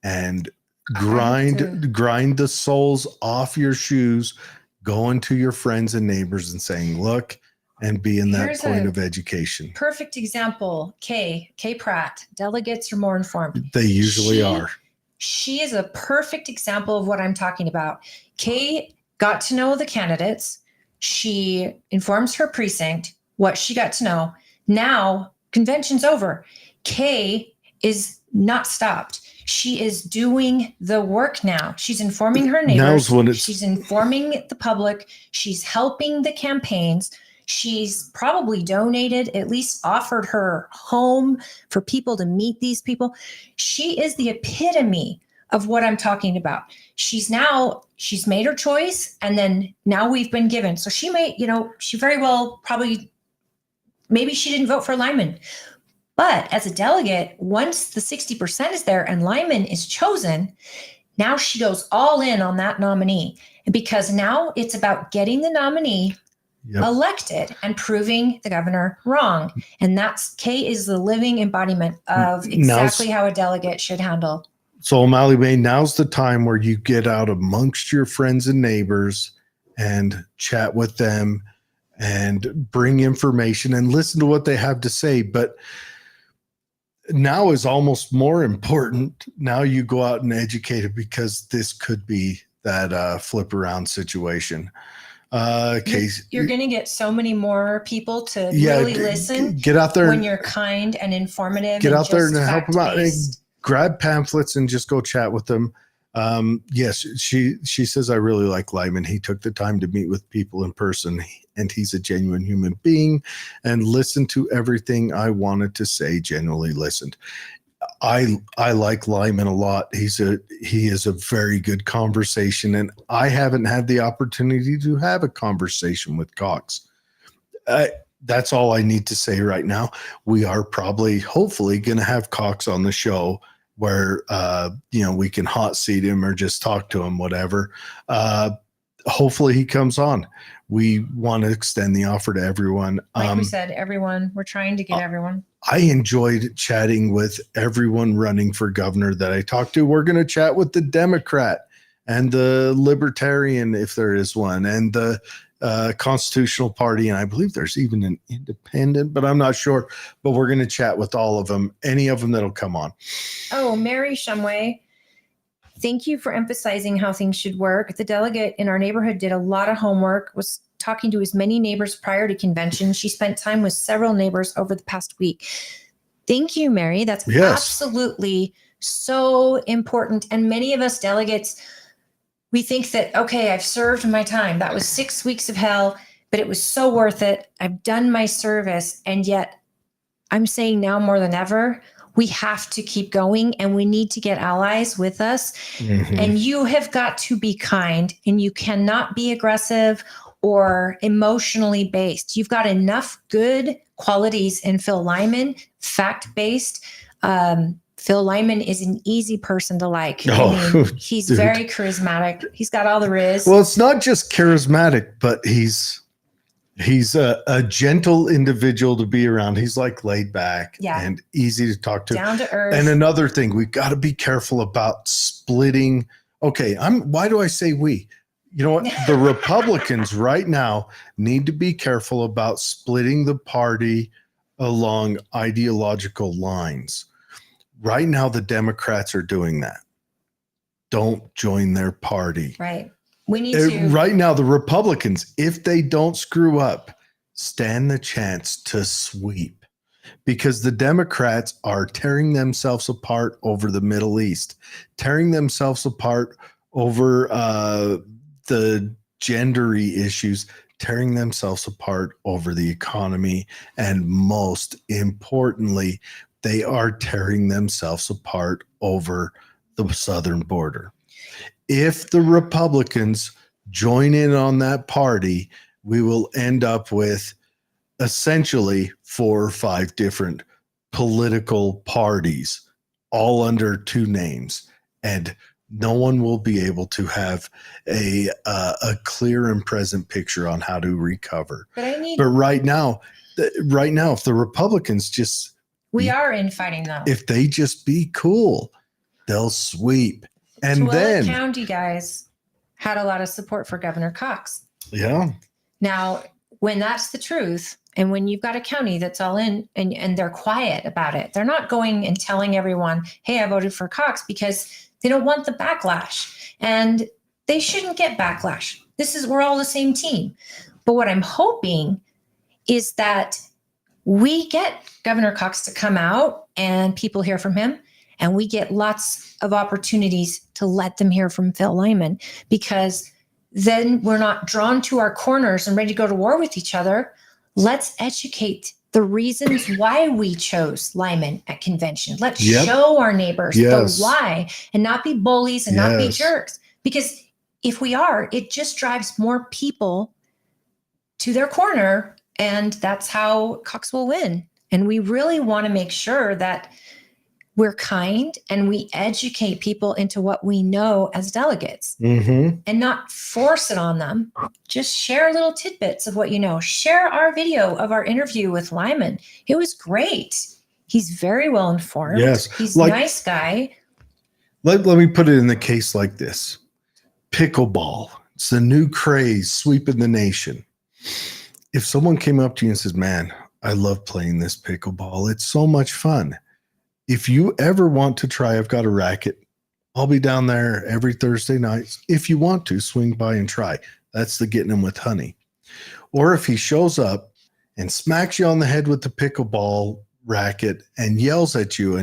and grind the soles off your shoes, going to your friends and neighbors and saying, look, and be in that point of education. Perfect example, Kay Pratt. Delegates are more informed. They usually are. She is a perfect example of what I'm talking about. Kay got to know the candidates. She informs her precinct what she got to know. Now, convention's over. Kay is not stopped. She is doing the work now. She's informing her neighbors. She's informing the public. She's helping the campaigns. She's probably donated, at least offered her home for people to meet these people. She is the epitome of what I'm talking about. She's made her choice, and then now we've been given. So she may, she very well maybe she didn't vote for Lyman. But as a delegate, once the 60% is there and Lyman is chosen, now she goes all in on that nominee. And because now it's about getting the nominee elected and proving the governor wrong. And Kay is the living embodiment of exactly how a delegate should handle. So O'Malley May, now's the time where you get out amongst your friends and neighbors and chat with them and bring information and listen to what they have to say. But now is almost more important. Now you go out and educate it, because this could be that flip around situation. You're going to get so many more people to really listen. Get out there when you're kind and informative. Get out there and help them out. And grab pamphlets and just go chat with them. Yes, she says, I really like Lyman. He took the time to meet with people in person, and he's a genuine human being and listened to everything I wanted to say, genuinely listened. I like Lyman a lot. He is a very good conversation, and I haven't had the opportunity to have a conversation with Cox. That's all I need to say right now. We are hopefully going to have Cox on the show where we can hot seat him or just talk to him, whatever. Hopefully he comes on. We want to extend the offer to everyone. Like we said, everyone. We're trying to get everyone. I enjoyed chatting with everyone running for governor that I talked to. We're going to chat with the Democrat and the Libertarian, if there is one, and the Constitutional Party. And I believe there's even an independent, but I'm not sure. But we're going to chat with all of them, any of them that'll come on. Oh, Mary Shumway Thank you for emphasizing how things should work. The delegate in our neighborhood did a lot of homework, was talking to as many neighbors prior to convention. She spent time with several neighbors over the past week. Thank you, Mary. That's Yes. absolutely so important. And many of us delegates, we think that, okay, I've served my time. That was 6 weeks of hell, but it was so worth it. I've done my service. And yet I'm saying now more than ever, we have to keep going and we need to get allies with us. Mhm. And you have got to be kind and you cannot be aggressive or emotionally based. You've got enough good qualities in Phil Lyman, fact-based. Phil Lyman is an easy person to like. Oh, He's dude. very charismatic. He's got all there is. Well, it's not just charismatic, but he's a gentle individual to be around. He's like laid back and easy to talk to. Down to earth. And another thing, we've got to be careful about splitting. Okay, why do I say we? You know what? The Republicans right now need to be careful about splitting the party along ideological lines. Right now, the Democrats are doing that. Don't join their party. Right. We need to. Right now, the Republicans, if they don't screw up, stand the chance to sweep, because the Democrats are tearing themselves apart over the Middle East, tearing themselves apart over the gendery issues, tearing themselves apart over the economy, and most importantly, they are tearing themselves apart over the southern border. If the Republicans join in on that party, we will end up with essentially 4 or 5 different political parties, all under 2 names. And no one will be able to have a clear and present picture on how to recover. But right now, if the Republicans just... We are infighting though. If they just be cool, they'll sweep. And then County guys had a lot of support for Governor Cox. Yeah. Now, when that's the truth, and when you've got a county that's all in and they're quiet about it, they're not going and telling everyone, hey, I voted for Cox, because they don't want the backlash. And they shouldn't get backlash. We're all the same team. But what I'm hoping is that we get Governor Cox to come out and people hear from him, and we get lots of opportunities to let them hear from Phil Lyman, because then we're not drawn to our corners and ready to go to war with each other. Let's educate the reasons why we chose Lyman at convention. Let's show our neighbors the why, and not be bullies and not be jerks. Because if we are, it just drives more people to their corner, and that's how Cox will win. And we really want to make sure that we're kind and we educate people into what we know as delegates, and not force it on them. Just share little tidbits of what you know. Share our video of our interview with Lyman. It was great. He's very well informed. Yes. He's a nice guy. Let me put it in the case like this. Pickleball. It's the new craze sweeping the nation. If someone came up to you and says, man, I love playing this pickleball, it's so much fun. If you ever want to try, I've got a racket. I'll be down there every Thursday night. If you want to, swing by and try. That's the getting him with honey. Or if he shows up and smacks you on the head with the pickleball racket and yells at you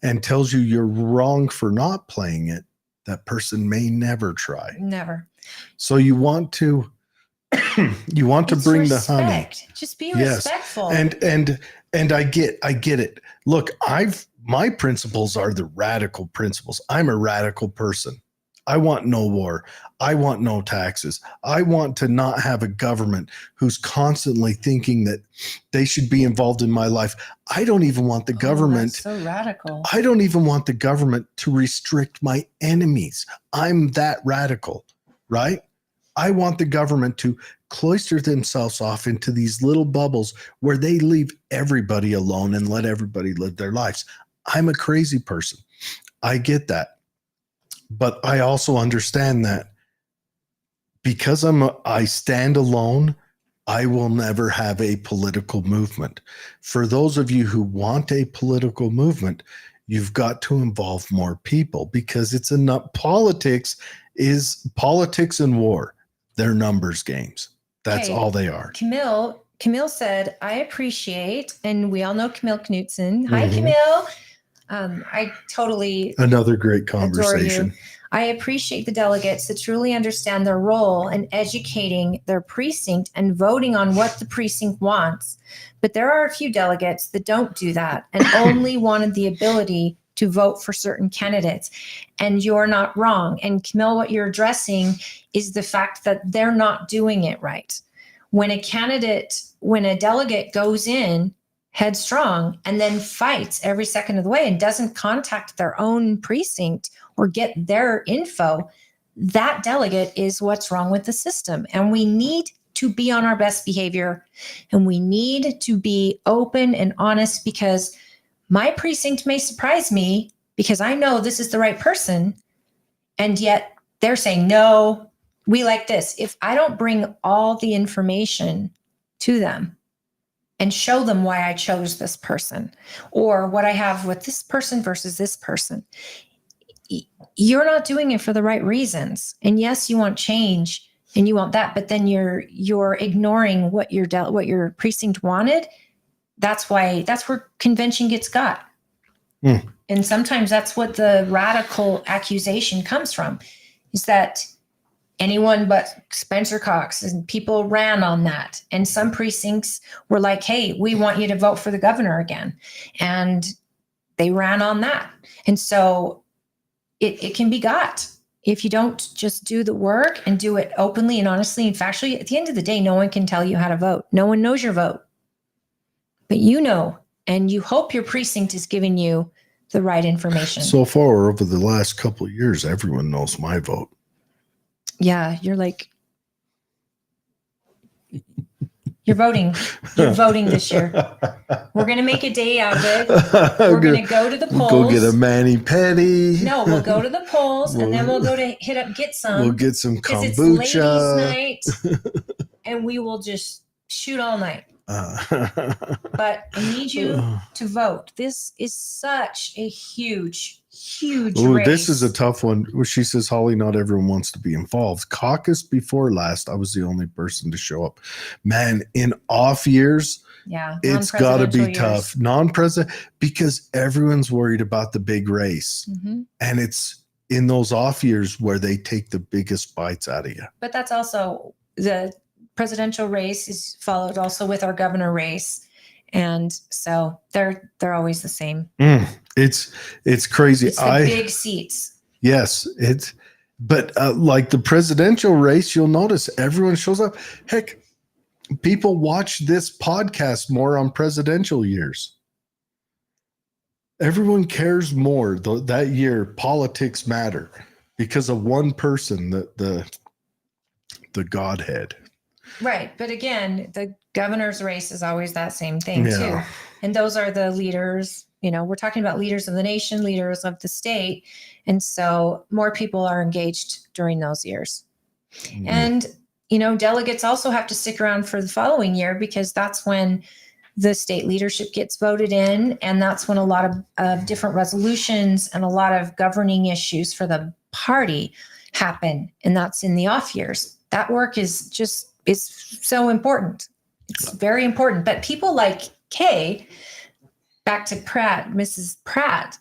and tells you you're wrong for not playing it, that person may never try. Never. So you want to bring the honey. Just be respectful. And I get it. Look, my principles are the radical principles. I'm a radical person. I want no war. I want no taxes. I want to not have a government who's constantly thinking that they should be involved in my life. I don't even want the government. That's so radical. I don't even want the government to restrict my enemies. I'm that radical, right? I want the government to cloister themselves off into these little bubbles where they leave everybody alone and let everybody live their lives. I'm a crazy person. I get that. But I also understand that because I stand alone, I will never have a political movement. For those of you who want a political movement, you've got to involve more people because it's enough. Politics and war. They're numbers games. That's Okay. all they are. Camille said, I appreciate, and we all know Camille Knutson. Hi, Mhm. Camille. I totally Another great adore you. conversation. I appreciate the delegates that truly understand their role in educating their precinct and voting on what the precinct wants. But there are a few delegates that don't do that and only wanted the ability to vote for certain candidates. And you're not wrong. And Camille, what you're addressing is the fact that they're not doing it right. When a delegate goes in headstrong and then fights every second of the way and doesn't contact their own precinct or get their info, that delegate is what's wrong with the system. And we need to be on our best behavior, and we need to be open and honest, because my precinct may surprise me because I know this is the right person, and yet they're saying, no, we like this. If I don't bring all the information to them and show them why I chose this person or what I have with this person versus this person, you're not doing it for the right reasons. And yes, you want change and you want that, but then you're ignoring what your precinct wanted. That's where convention gets got. And sometimes that's what the radical accusation comes from, is that anyone but Spencer Cox and people ran on that. And some precincts were like, hey, we want you to vote for the governor again. And they ran on that. And so it can be got if you don't just do the work and do it openly and honestly and factually. At the end of the day, no one can tell you how to vote. No one knows your vote. But you know, and you hope your precinct is giving you the right information. So far, over the last couple of years, everyone knows my vote. Yeah, you're voting. You're voting this year. We're going to make a day out of it. We're going to go to the polls. We'll go get a mani-pedi. No, we'll go to the polls and then we'll go to get some. We'll get some 'cause kombucha. It's ladies' night, and we will just shoot all night. But I need you to vote. This is such a huge race. This is a tough one. She says, Holly, not everyone wants to be involved. Caucus before last, I was the only person to show up. Man, in off years, it's got to be tough. Non-president, because everyone's worried about the big race. Mm-hmm. And it's in those off years where they take the biggest bites out of you. But that's also the presidential race is followed also with our governor race. And so they're always the same. It's crazy. It's the big seats. Yes, but like the presidential race, you'll notice everyone shows up. Heck, people watch this podcast more on presidential years. Everyone cares more that year. Politics matter because of one person, the Godhead. Right. But again, the governor's race is always that same thing too. And those are the leaders, we're talking about leaders of the nation, leaders of the state. And so more people are engaged during those years. Mm-hmm. And, delegates also have to stick around for the following year, because that's when the state leadership gets voted in. And that's when a lot of different resolutions and a lot of governing issues for the party happen. And that's in the off years. That work is so important. It's very important. But people like Kay, back to Mrs. Pratt,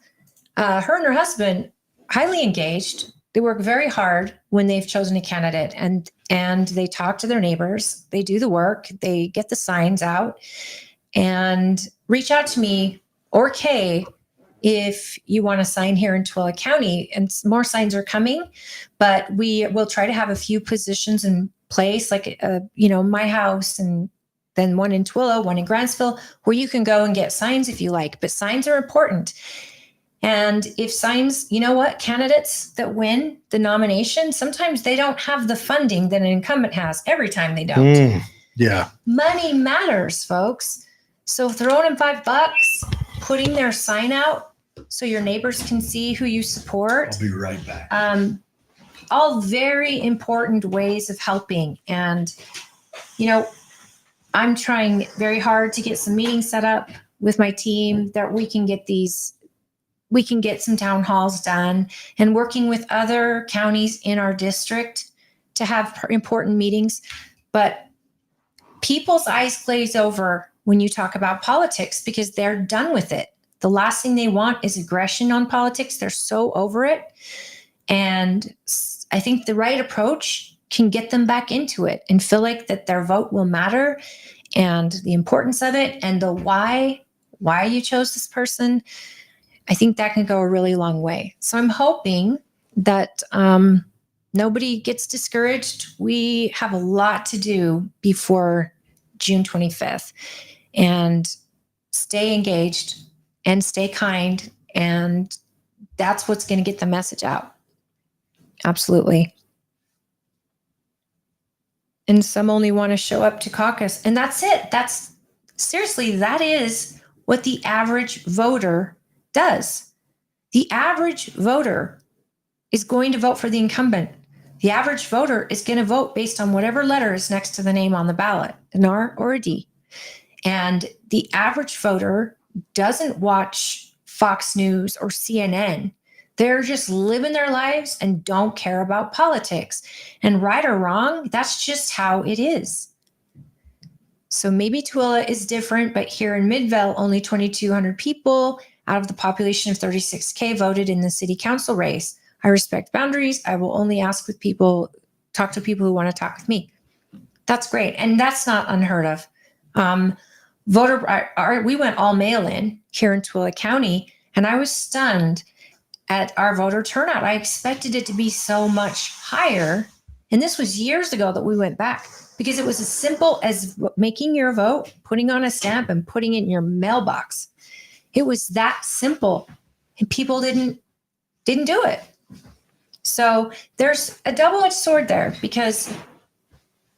her and her husband, highly engaged. They work very hard when they've chosen a candidate, and they talk to their neighbors. They do the work. They get the signs out and reach out to me or Kay if you want to sign here in Twilla County. And more signs are coming, but we will try to have a few positions in place, like, my house, and then one in Twilla, one in Grantsville, where you can go and get signs if you like. But signs are important. And if signs, candidates that win the nomination, sometimes they don't have the funding that an incumbent has. Every time they don't. Yeah. Money matters, folks. So throwing in $5, putting their sign out so your neighbors can see who you support. I'll be right back. All very important ways of helping. And, I'm trying very hard to get some meetings set up with my team that we can get these we can get some town halls done, and working with other counties in our district to have important meetings. But people's eyes glaze over when you talk about politics because they're done with it. The last thing they want is aggression on politics. They're so over it. And I think the right approach can get them back into it and feel like that their vote will matter and the importance of it and the why you chose this person. I think that can go a really long way. So I'm hoping that nobody gets discouraged. We have a lot to do before June 25th, and stay engaged and stay kind. And that's what's going to get the message out. Absolutely. And some only want to show up to caucus, and that's it. That's seriously, that is what the average voter does. The average voter is going to vote for the incumbent. The average voter is going to vote based on whatever letter is next to the name on the ballot, an R or a D. And the average voter doesn't watch Fox News or CNN. They're just living their lives and don't care about politics. And right or wrong, that's just how it is. So maybe Tooele is different, but here in Midvale, only 2,200 people out of the population of 36K voted in the city council race. I respect boundaries. I will only talk to people who want to talk with me. That's great. And that's not unheard of. We went all mail-in here in Tooele County, and I was stunned at our voter turnout. I expected it to be so much higher. And this was years ago that we went back, because it was as simple as making your vote, putting on a stamp, and putting it in your mailbox. It was that simple, and people didn't do it. So there's a double-edged sword there, because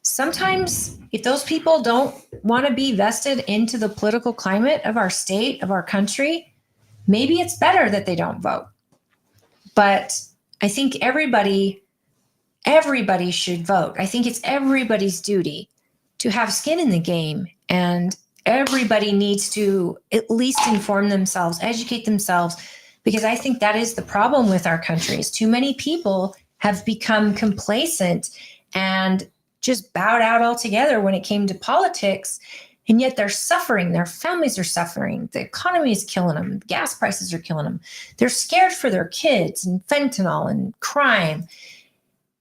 sometimes if those people don't want to be vested into the political climate of our state, of our country, maybe it's better that they don't vote. But I think everybody should vote. I think it's everybody's duty to have skin in the game, and everybody needs to at least inform themselves, educate themselves, because I think that is the problem with our country is too many people have become complacent and just bowed out altogether when it came to politics. And yet they're suffering. Their families are suffering. The economy is killing them. Gas prices are killing them. They're scared for their kids and fentanyl and crime.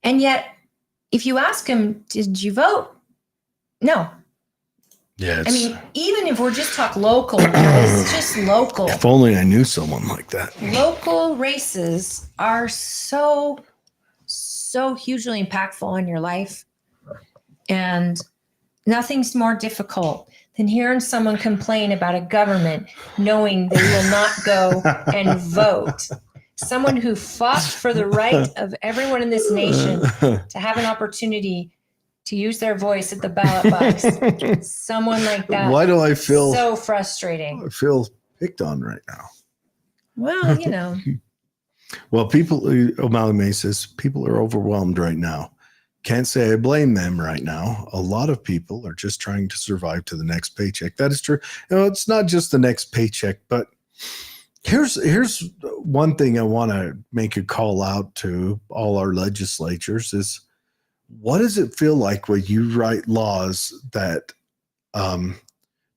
And yet, if you ask them, did you vote? No. Yeah. I mean, even if we're just talk local, it's just local. If only I knew someone like that. Local races are so hugely impactful on your life. And nothing's more difficult than hearing someone complain about a government knowing they will not go and vote. Someone who fought for the right of everyone in this nation to have an opportunity to use their voice at the ballot box. Someone like that. Why do I feel so frustrating? I feel picked on right now. Well, you know. Well, O'Malley May says people are overwhelmed right now. Can't say I blame them right now. A lot of people are just trying to survive to the next paycheck. That is true. You know, it's not just the next paycheck, but here's one thing I want to make a call out to all our legislatures is, what does it feel like when you write laws that that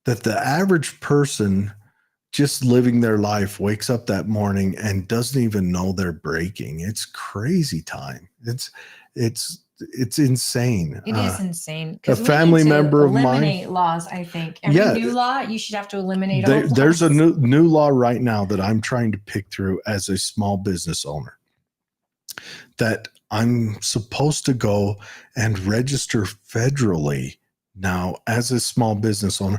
the average person just living their life wakes up that morning and doesn't even know they're breaking? It's crazy time. It's insane. It is insane. A family member of mine. Eliminate laws, I think. Every new law, you should have to eliminate all There's a laws. new law right now that I'm trying to pick through as a small business owner, that I'm supposed to go and register federally now as a small business owner,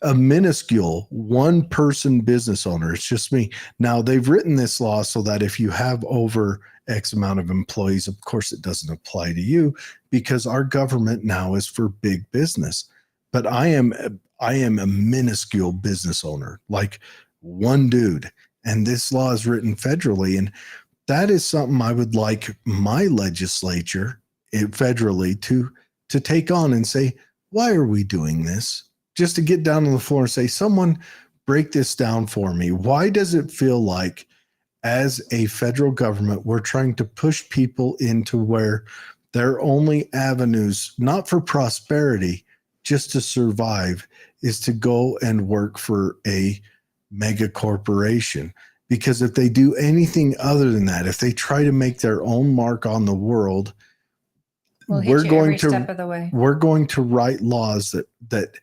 a minuscule one-person business owner. It's just me. Now, they've written this law so that if you have over X amount of employees, of course, it doesn't apply to you because our government now is for big business. But I am a minuscule business owner, like one dude. And this law is written federally. And that is something I would like my legislature federally to take on and say, why are we doing this? Just to get down on the floor and say, someone break this down for me. Why does it feel like as a federal government, we're trying to push people into where their only avenues, not for prosperity, just to survive, is to go and work for a mega corporation? Because if they do anything other than that, if they try to make their own mark on the world, We'll hit we're you going every to step of the way. we're going to write laws that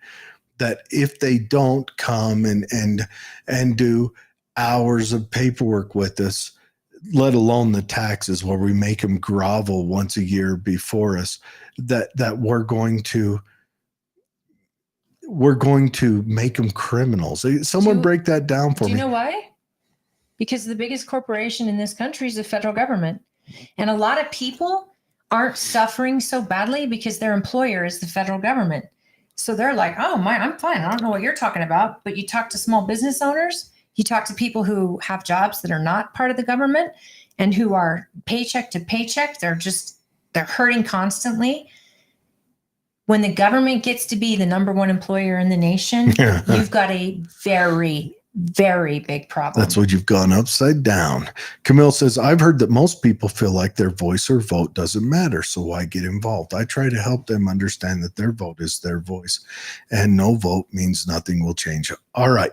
if they don't come and do hours of paperwork with us, let alone the taxes where we make them grovel once a year before us, that we're going to make them criminals. Someone break that down for Do me. you know why? Because the biggest corporation in this country is the federal government. And a lot of people aren't suffering so badly because their employer is the federal government. So they're like, oh, I'm fine. I don't know what you're talking about. But you talk to small business owners, you talk to people who have jobs that are not part of the government and who are paycheck to paycheck. They're hurting constantly. When the government gets to be the number one employer in the nation, you've got a very, very big problem. That's what you've gone upside down. Camille says, I've heard that most people feel like their voice or vote doesn't matter, so why get involved? I try to help them understand that their vote is their voice, and no vote means nothing will change. All right.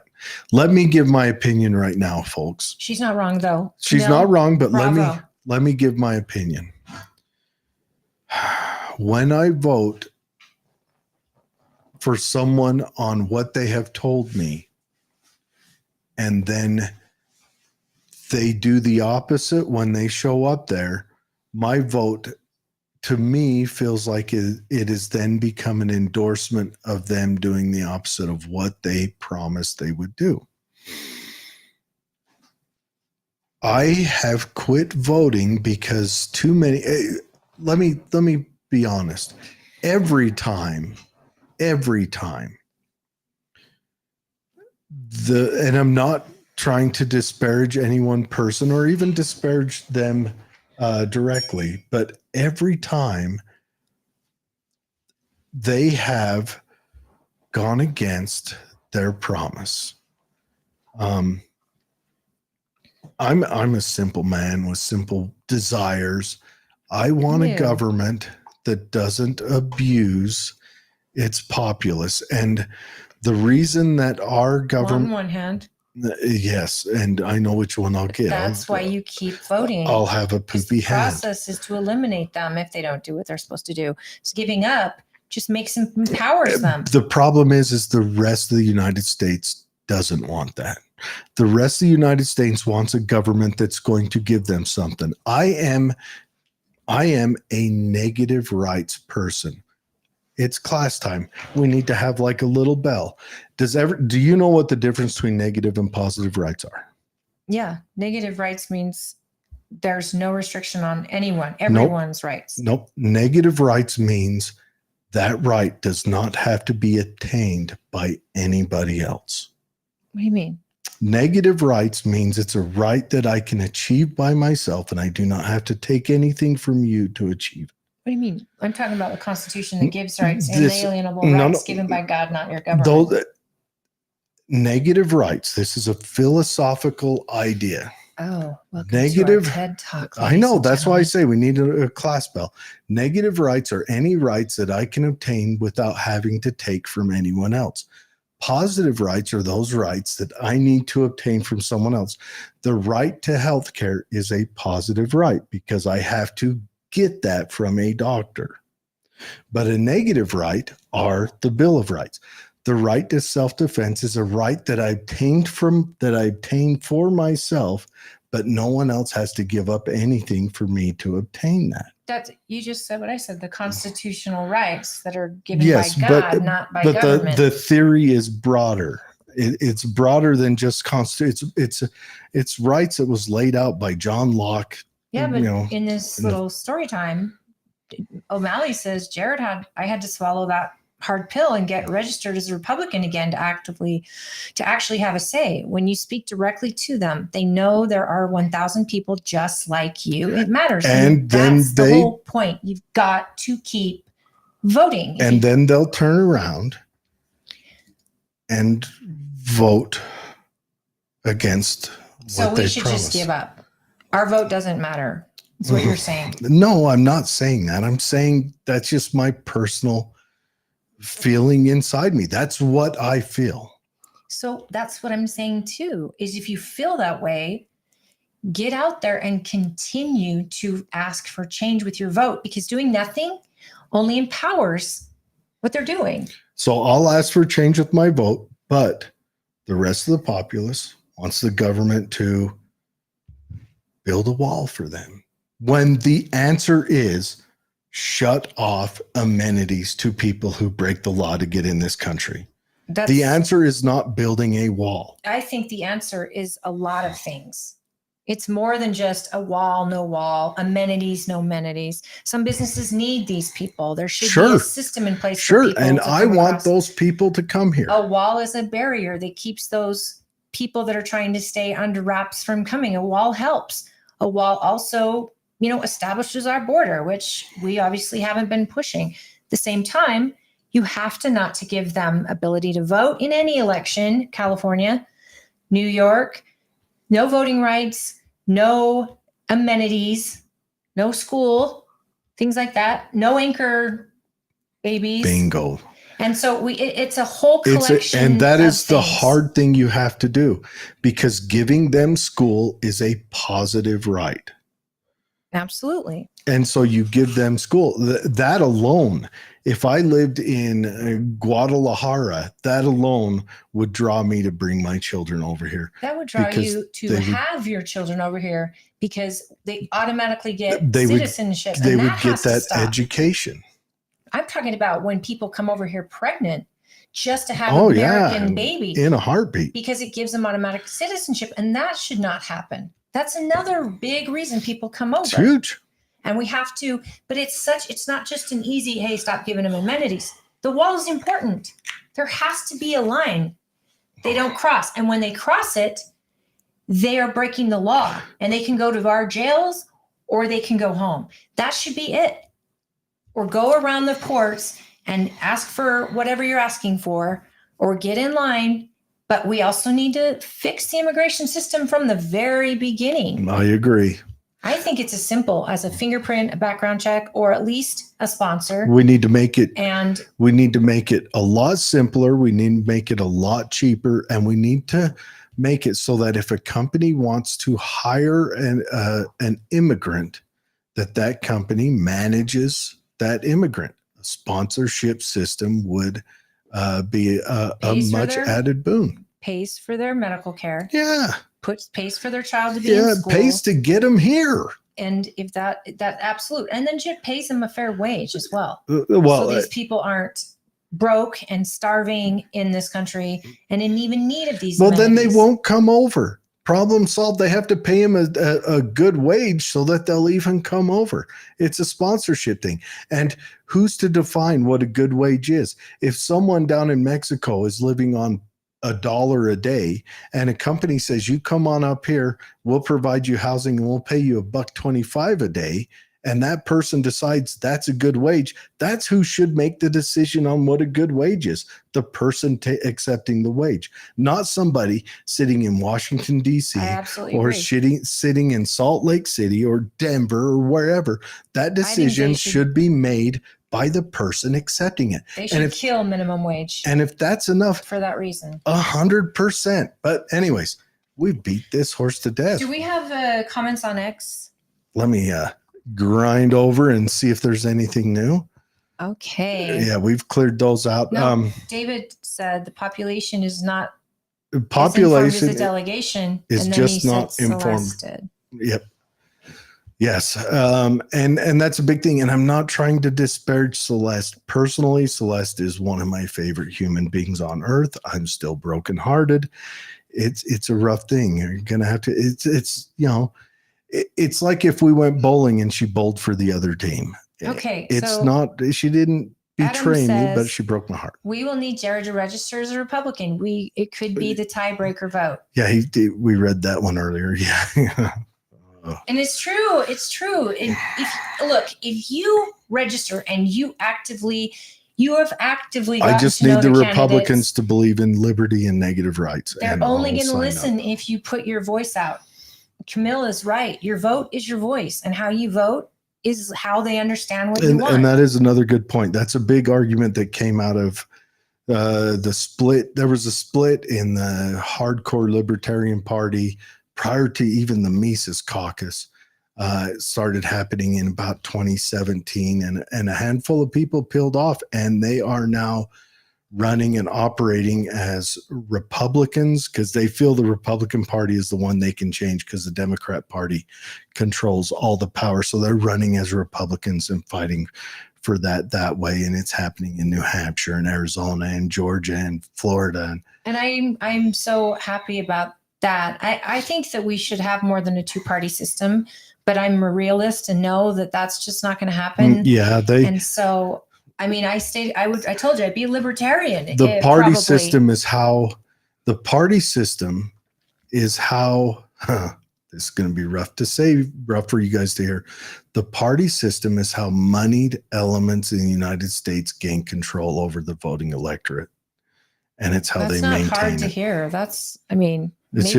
Let me give my opinion right now, folks. She's not wrong, though. She's No, not wrong, but bravo. let me give my opinion. When I vote for someone on what they have told me, and then they do the opposite when they show up there, my vote to me feels like it has then become an endorsement of them doing the opposite of what they promised they would do. I have quit voting because too many, let me be honest. Every time, and I'm not trying to disparage any one person or even disparage them directly, but every time they have gone against their promise. I'm a simple man with simple desires. I want a government that doesn't abuse its populace. And the reason that our government, On one hand, yes, and I know which one I'll get. that's why you keep voting. I'll have a poopy The hand. process is to eliminate them if they don't do what they're supposed to do. So giving up just makes them, empowers them. The problem is the rest of the United States doesn't want that. The rest of the United States wants a government that's going to give them something. I am a negative rights person. It's class time. We need to have like a little bell. Do you know what the difference between negative and positive rights are? Yeah. Negative rights means there's no restriction on everyone's rights. Nope. Negative rights means that right does not have to be attained by anybody else. What do you mean? Negative rights means it's a right that I can achieve by myself and I do not have to take anything from you to achieve. What do you mean? I'm talking about the Constitution that gives rights, inalienable rights given by God, not your government. Those negative rights. This is a philosophical idea. Oh, welcome negative to our TED Talk. I know. That's why I say we need a class bell. Negative rights are any rights that I can obtain without having to take from anyone else. Positive rights are those rights that I need to obtain from someone else. The right to health care is a positive right because I have to get that from a doctor. But a negative right are the Bill of Rights. The right to self-defense is a right that I obtained for myself, but no one else has to give up anything for me to obtain that. You just said what I said, the constitutional rights that are given Yes, by God, not by government. The theory is broader. It's broader than just it's rights that was laid out by John Locke. Yeah, but in this little story time, O'Malley says, I had to swallow that hard pill and get registered as a Republican again to actually have a say. When you speak directly to them, they know there are 1,000 people just like you. It matters. And that's the whole point. You've got to keep voting. And then they'll turn around and vote against So what we they should promised. just give up. Our vote doesn't matter. Is what you're saying. No, I'm not saying that. I'm saying that's just my personal feeling inside me. That's what I feel. So that's what I'm saying too, is if you feel that way, get out there and continue to ask for change with your vote, because doing nothing only empowers what they're doing. So I'll ask for change with my vote, but the rest of the populace wants the government to build a wall for them. When the answer is shut off amenities to people who break the law to get in this country. The answer is not building a wall. I think the answer is a lot of things. It's more than just a wall, no wall, amenities, no amenities. Some businesses need these people. There should be a system in place. For people And to I come want across. those people to come here. A wall is a barrier that keeps those people that are trying to stay under wraps from coming. A wall helps. A wall also, establishes our border, which we obviously haven't been pushing. At the same time, you have to give them ability to vote in any election. California, New York, no voting rights, no amenities, no school, things like that, no anchor babies. Bingo. And so it's a whole collection. And that is the things. hard thing you have to do, because giving them school is a positive right. Absolutely. And so you give them school. That alone, if I lived in Guadalajara, that alone would draw me to bring my children over here. That would draw you to have your children over here, because they automatically get citizenship. They would get that education. I'm talking about when people come over here pregnant just to have an American baby. In a heartbeat. Because it gives them automatic citizenship. And that should not happen. That's another big reason people come over. It's huge. And we have to, but it's not just an easy, hey, stop giving them amenities. The wall is important. There has to be a line they don't cross. And when they cross it, they are breaking the law, and they can go to our jails or they can go home. That should be it. Or go around the courts and ask for whatever you're asking for, or get in line. But we also need to fix the immigration system from the very beginning. I agree. I think it's as simple as a fingerprint, a background check, or at least a sponsor. We need to make it, and we need to make it a lot simpler. We need to make it a lot cheaper, and we need to make it so that if a company wants to hire an immigrant, that company manages that immigrant. A sponsorship system would be a much added boon. Pays for their medical care. Yeah. Pays for their child to be in school. Pays to get them here. And if that absolute, and then pays them a fair wage as well. Well, so these people aren't broke and starving in this country and in even need of these. Well, amenities. then they won't come over. Problem solved. They have to pay them a good wage so that they'll even come over. It's a sponsorship thing. And who's to define what a good wage is? If someone down in Mexico is living on $1 a day and a company says, you come on up here, we'll provide you housing and we'll pay you $1.25 a day, and that person decides that's a good wage, that's who should make the decision on what a good wage is. The person accepting the wage, not somebody sitting in Washington, D.C. or sitting in Salt Lake City or Denver or wherever. That decision should be made by the person accepting it. They should kill minimum wage. And if that's enough, for that reason, 100%. But anyways, we beat this horse to death. Do we have comments on X? Let me grind over and see if there's anything new. Okay. Yeah, we've cleared those out. No, David said the population is not population as a delegation is and just not informed. Yep. Yes. And that's a big thing. And I'm not trying to disparage Celeste. Personally, Celeste is one of my favorite human beings on earth. I'm still brokenhearted. It's a rough thing. You're gonna have to, it's like if we went bowling and she bowled for the other team. Okay. She didn't betray me, but she broke my heart. We will need Jared to register as a Republican. It could be the tiebreaker vote. Yeah, we read that one earlier. Yeah. And it's true. It's true. If you register and you actively You have actively I gotten just to know need the Republicans candidates. to believe in liberty and negative rights. They're and only I'll going to sign listen up. if you put your voice out. Camille is right. Your vote is your voice, and how you vote is how they understand what you want. And that is another good point. That's a big argument that came out of the split. There was a split in the hardcore Libertarian Party prior to even the Mises caucus. It started happening in about 2017, and a handful of people peeled off, and they are now running and operating as Republicans because they feel the Republican Party is the one they can change because the Democrat Party controls all the power. So they're running as Republicans and fighting for that way. And it's happening in New Hampshire and Arizona and Georgia and Florida. And I'm so happy about that. I think that we should have more than a two-party system, but I'm a realist and know that that's just not going to happen. Yeah, And so, I mean, I told you I'd be a libertarian. The party system is how this is going to be rough to say, rough for you guys to hear. The party system is how moneyed elements in the United States gain control over the voting electorate. And it's how they maintain it. That's not hard to hear. It's maybe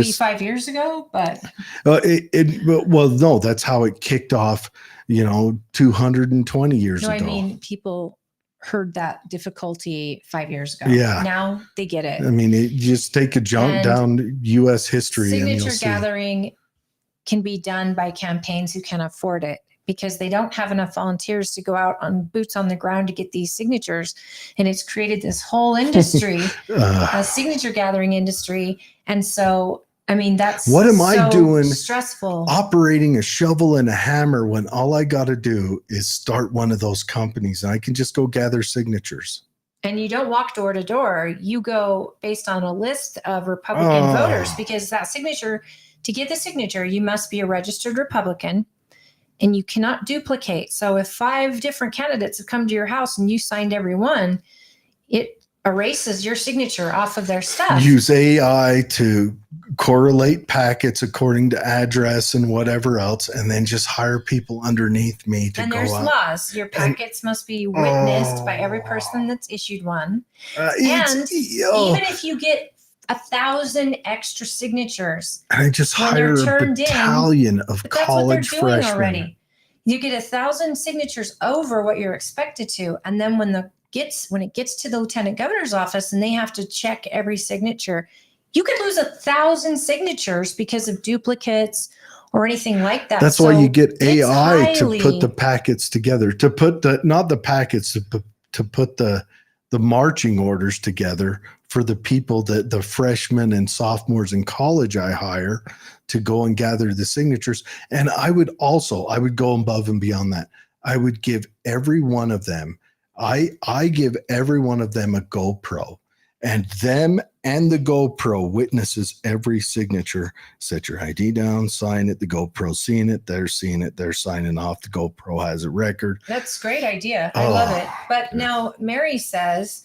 just 5 years ago, but. Well, no, that's how it kicked off, 220 years ago. I mean, people heard that difficulty 5 years ago. Yeah. Now they get it. I mean, just take a jump down U.S. history. Signature gathering can be done by campaigns who can afford it because they don't have enough volunteers to go out on boots on the ground to get these signatures. And it's created this whole industry, a signature gathering industry. And so, I mean, that's what am I doing? Stressful. Operating a shovel and a hammer when all I got to do is start one of those companies and I can just go gather signatures. And you don't walk door to door. You go based on a list of Republican voters because to get the signature, you must be a registered Republican and you cannot duplicate. So if 5 different candidates have come to your house and you signed every one, it erases your signature off of their stuff. Use AI to correlate packets according to address and whatever else, and then just hire people underneath me to go out. And there's laws. Your packets must be witnessed by every person that's issued one. And even if you get 1,000 extra signatures, I just hire a battalion of college freshmen. Already. You get 1,000 signatures over what you're expected to, and then when it gets to the lieutenant governor's office and they have to check every signature, you could lose 1,000 signatures because of duplicates or anything like that. That's why you get AI to put the packets together, to put not the packets, to put the marching orders together for the people that the freshmen and sophomores in college I hire to go and gather the signatures. And I would go above and beyond that. I would give every one of them, I give every one of them a GoPro, and them and the GoPro witnesses every signature. Set your ID down, sign it. The GoPro seeing it, they're seeing it, they're signing off. The GoPro has a record. That's a great idea. I love it. But now Mary says,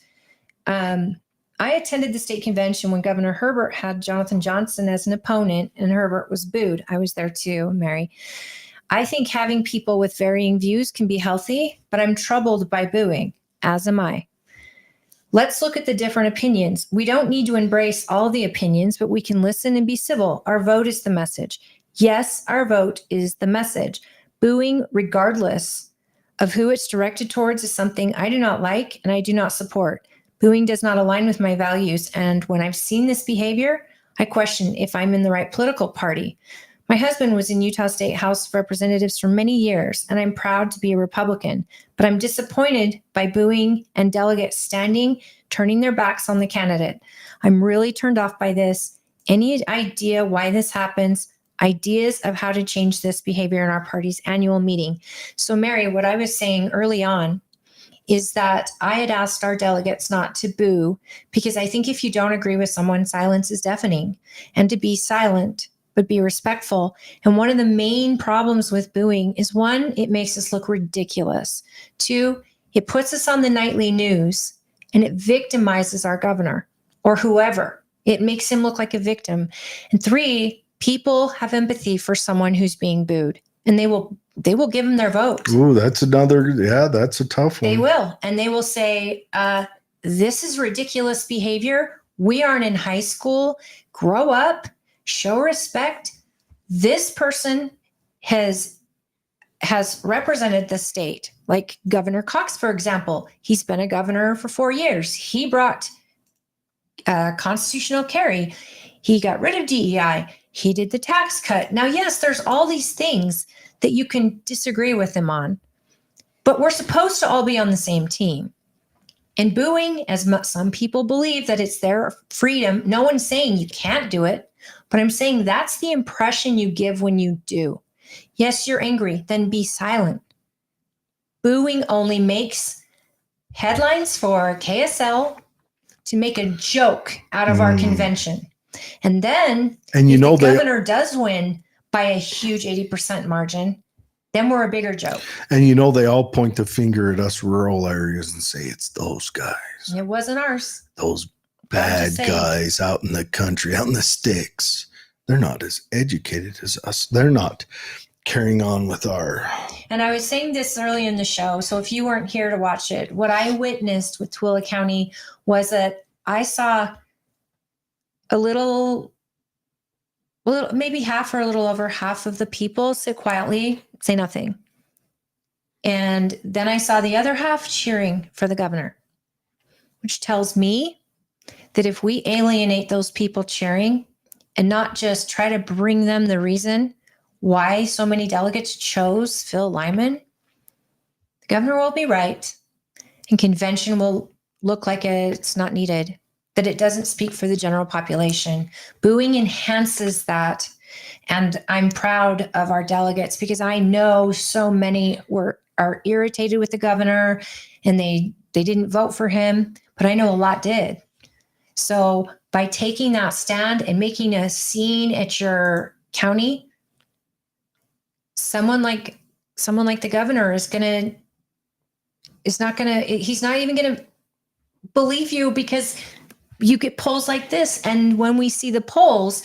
I attended the state convention when Governor Herbert had Jonathan Johnson as an opponent, and Herbert was booed. I was there too, Mary. I think having people with varying views can be healthy, but I'm troubled by booing, as am I. Let's look at the different opinions. We don't need to embrace all the opinions, but we can listen and be civil. Our vote is the message. Yes, our vote is the message. Booing, regardless of who it's directed towards, is something I do not like and I do not support. Booing does not align with my values, and when I've seen this behavior, I question if I'm in the right political party. My husband was in Utah State House of Representatives for many years, and I'm proud to be a Republican, but I'm disappointed by booing and delegates turning their backs on the candidate. I'm really turned off by this. Any idea why this happens? Ideas of how to change this behavior in our party's annual meeting. So Mary, what I was saying early on is that I had asked our delegates not to boo because I think if you don't agree with someone, silence is deafening, and to be silent but be respectful. And one of the main problems with booing is 1, it makes us look ridiculous. 2, it puts us on the nightly news and it victimizes our governor or whoever. It makes him look like a victim. And 3, people have empathy for someone who's being booed, and they will they will give them their vote. Ooh, that's a tough one. They will. And they will say, this is ridiculous behavior. We aren't in high school. Grow up, show respect. This person has represented the state. Like Governor Cox, for example, he's been a governor for 4 years. He brought constitutional carry. He got rid of DEI. He did the tax cut. Now, yes, there's all these things that you can disagree with him on, but we're supposed to all be on the same team. And booing, as some people believe that it's their freedom, no one's saying you can't do it, but I'm saying that's the impression you give when you do. Yes, you're angry, then be silent. Booing only makes headlines for KSL to make a joke out of our convention. And then And if the governor does win by a huge 80% margin, then we're a bigger joke. And they all point the finger at us rural areas and say it's those guys. It wasn't ours. Those I'm just bad saying. guys out in the country, out in the sticks. They're not as educated as us. They're not carrying on with our. And I was saying this early in the show, so if you weren't here to watch it, what I witnessed with Tooele County was that I saw a little, maybe half or a little over half of the people sit quietly, say nothing. And then I saw the other half cheering for the governor, which tells me that if we alienate those people cheering and not just try to bring them the reason why so many delegates chose Phil Lyman, the governor will be right and convention will look like it's not needed, that it doesn't speak for the general population. Booing enhances that. And I'm proud of our delegates because I know so many are irritated with the governor and they didn't vote for him, but I know a lot did. So by taking that stand and making a scene at your county, someone like the governor he's not even gonna believe you because you get polls like this. And when we see the polls,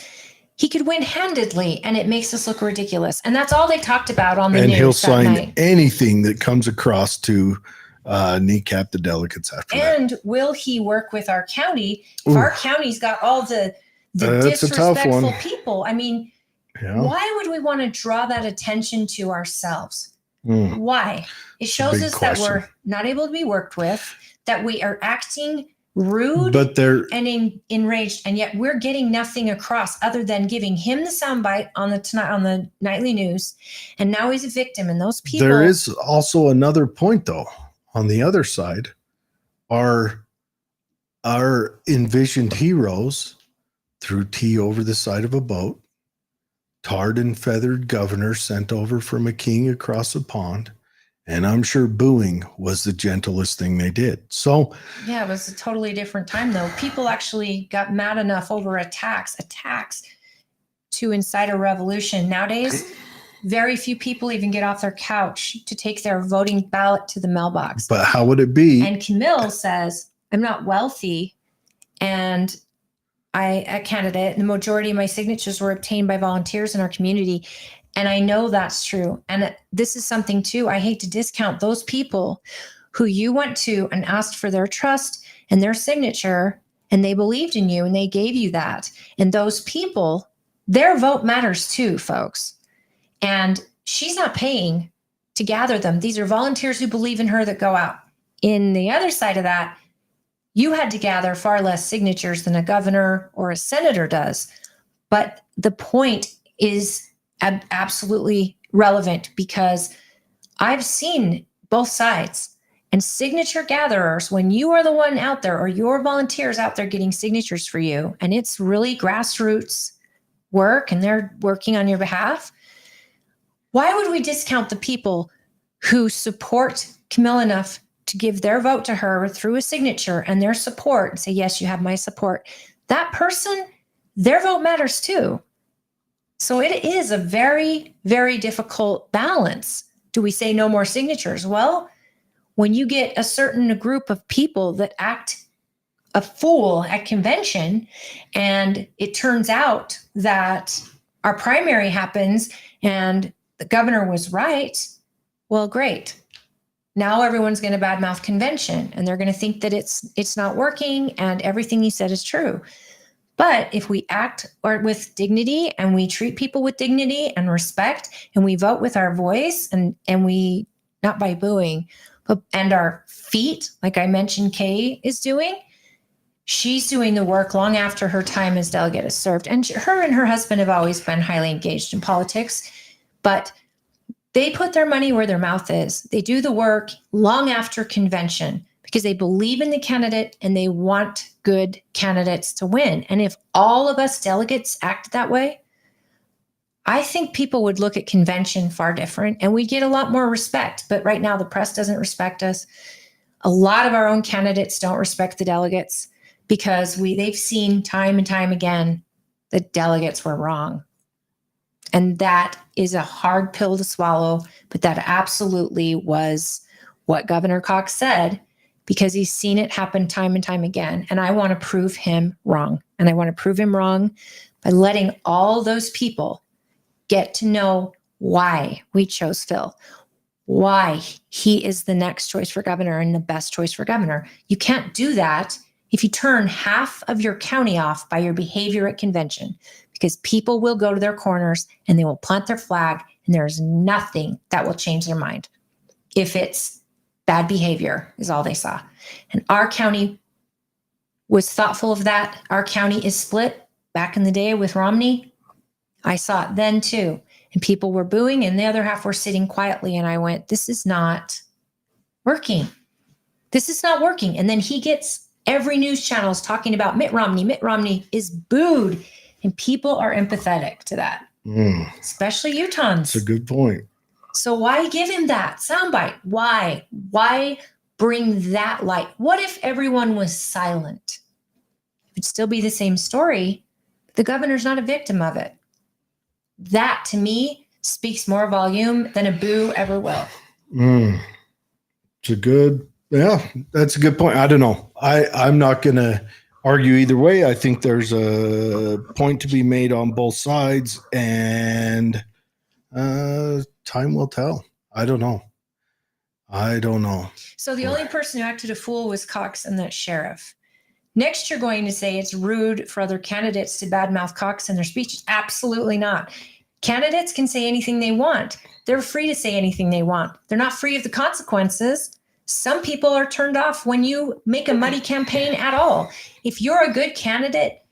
he could win handedly and it makes us look ridiculous. And that's all they talked about on the news. And he'll that sign night. anything that comes across to kneecap the delegates after that. And will he work with our county? If our county's got all the That's a tough disrespectful one. people, I mean, Yeah. why would we want to draw that attention to ourselves? Mm. Why? It shows big us question. that we're not able to be worked with, that we are acting rude But they're and enraged, and yet we're getting nothing across other than giving him the soundbite on the nightly news, and now he's a victim. And those people. There is also another point, though. On the other side, our envisioned heroes threw tea over the side of a boat, tarred and feathered governor sent over from a king across a pond, and I'm sure booing was the gentlest thing they did. So Yeah, it was a totally different time, though. People actually got mad enough over a tax to incite a revolution. Nowadays, very few people even get off their couch to take their voting ballot to the mailbox. but how would it be? And Camille says, I'm not wealthy, and a candidate, and the majority of my signatures were obtained by volunteers in our community. And I know that's true. And this is something too, I hate to discount those people who you went to and asked for their trust and their signature, and they believed in you and they gave you that. And those people, their vote matters too, folks. And she's not paying to gather them. These are volunteers who believe in her that go out. In the other side of that, you had to gather far less signatures than a governor or a senator does. But the point is absolutely relevant because I've seen both sides. And signature gatherers, when you are the one out there or your volunteers out there getting signatures for you, and it's really grassroots work and they're working on your behalf, why would we discount the people who support Camille enough to give their vote to her through a signature and their support and say, yes, you have my support? That person, their vote matters too. So it is a very, very difficult balance. Do we say no more signatures? Well, when you get a certain group of people that act a fool at convention, and it turns out that our primary happens and the governor was right, well, great. Now everyone's going to badmouth convention and they're going to think that it's not working and everything he said is true. But if we act with dignity and we treat people with dignity and respect and we vote with our voice and we, not by booing, and our feet, like I mentioned Kay is doing, she's doing the work long after her time as delegate is served. And her and her husband have always been highly engaged in politics, but they put their money where their mouth is. They do the work long after convention because they believe in the candidate and they want good candidates to win. And if all of us delegates act that way, I think people would look at convention far different and we'd get a lot more respect. But right now, the press doesn't respect us. A lot of our own candidates don't respect the delegates because they've seen time and time again that delegates were wrong. And that is a hard pill to swallow, but that absolutely was what Governor Cox said because he's seen it happen time and time again. And I want to prove him wrong. And I want to prove him wrong by letting all those people get to know why we chose Phil, why he is the next choice for governor and the best choice for governor. You can't do that if you turn half of your county off by your behavior at convention, because people will go to their corners and they will plant their flag and there's nothing that will change their mind if it's bad behavior is all they saw. And our county was thoughtful of that. Our county is split back in the day with Romney. I saw it then too. And people were booing and the other half were sitting quietly. And I went, this is not working. This is not working. And then he gets every news channel is talking about Mitt Romney. Mitt Romney is booed. And people are empathetic to that, especially Utahns. That's a good point. So why give him that soundbite? Why? Why bring that light? What if everyone was silent? It would still be the same story. The governor's not a victim of it. That, to me, speaks more volume than a boo ever will. It's that's a good point. I don't know. I'm not going to argue either way. I think there's a point to be made on both sides, and time will tell. I don't know. So the only person who acted a fool was Cox and that sheriff. Next, you're going to say it's rude for other candidates to badmouth Cox in their speeches. Absolutely not. Candidates can say anything they want. They're free to say anything they want. They're not free of the consequences. Some people are turned off when you make a muddy campaign at all. If you're a good candidate,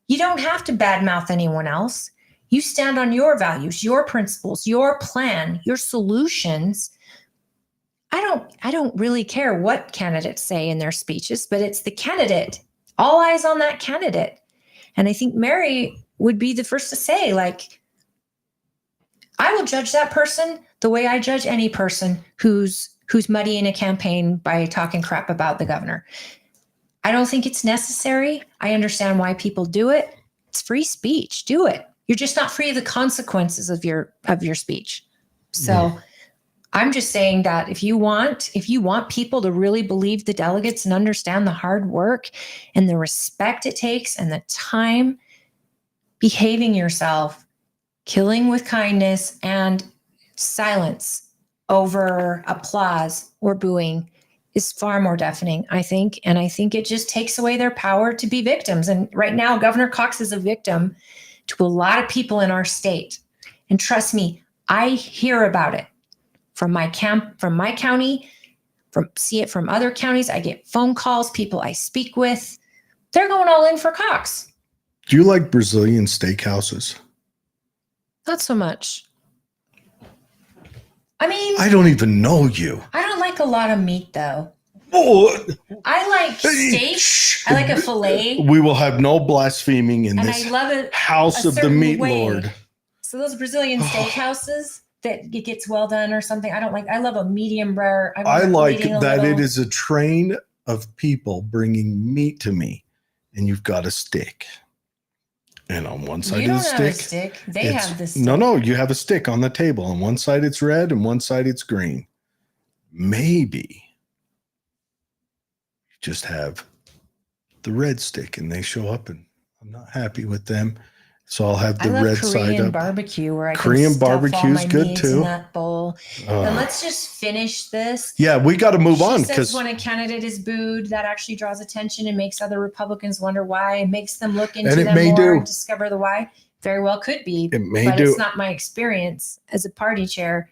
you don't have to badmouth anyone else. You stand on your values, your principles, your plan, your solutions. I don't really care what candidates say in their speeches, but it's the candidate. All eyes on that candidate. And I think Mary would be the first to say, like, I will judge that person the way I judge any person who's muddying a campaign by talking crap about the governor. I don't think it's necessary. I understand why people do it. It's free speech. Do it. You're just not free of the consequences of your speech. So I'm just saying that if you want people to really believe the delegates and understand the hard work and the respect it takes and the time, behaving yourself, killing with kindness and silence over applause or booing is far more deafening, I think. And I think it just takes away their power to be victims. And right now, Governor Cox is a victim to a lot of people in our state. And trust me, I hear about it from my county, see it from other counties. I get phone calls, people I speak with. They're going all in for Cox. Do you like Brazilian steakhouses? Not so much. I mean, I don't even know you. I don't like a lot of meat, though. Oh, I like steak. I like a filet. We will have no blaspheming in And this I love it house a of the certain meat way. lord. So those Brazilian steakhouses that it gets well done or something, I don't like. I love a medium rare. I like that it is a train of people bringing meat to me, and you've got a stick. And on one side You don't of the have a stick, stick. They have the stick. No, you have a stick on the table. On one side it's red and one side it's green. Maybe you just have the red stick and they show up and I'm not happy with them. So I'll have I the love red side Korean up. barbecue where I Korean can stuff all barbecue's my good meat too. in that bowl. And Uh, let's just finish this. yeah, we got to move She on says because when a candidate is booed, that actually draws attention and makes other Republicans wonder why, and makes them look into And it them may more do. and discover the why. Very well could be, it may but do. it's not my experience as a party chair.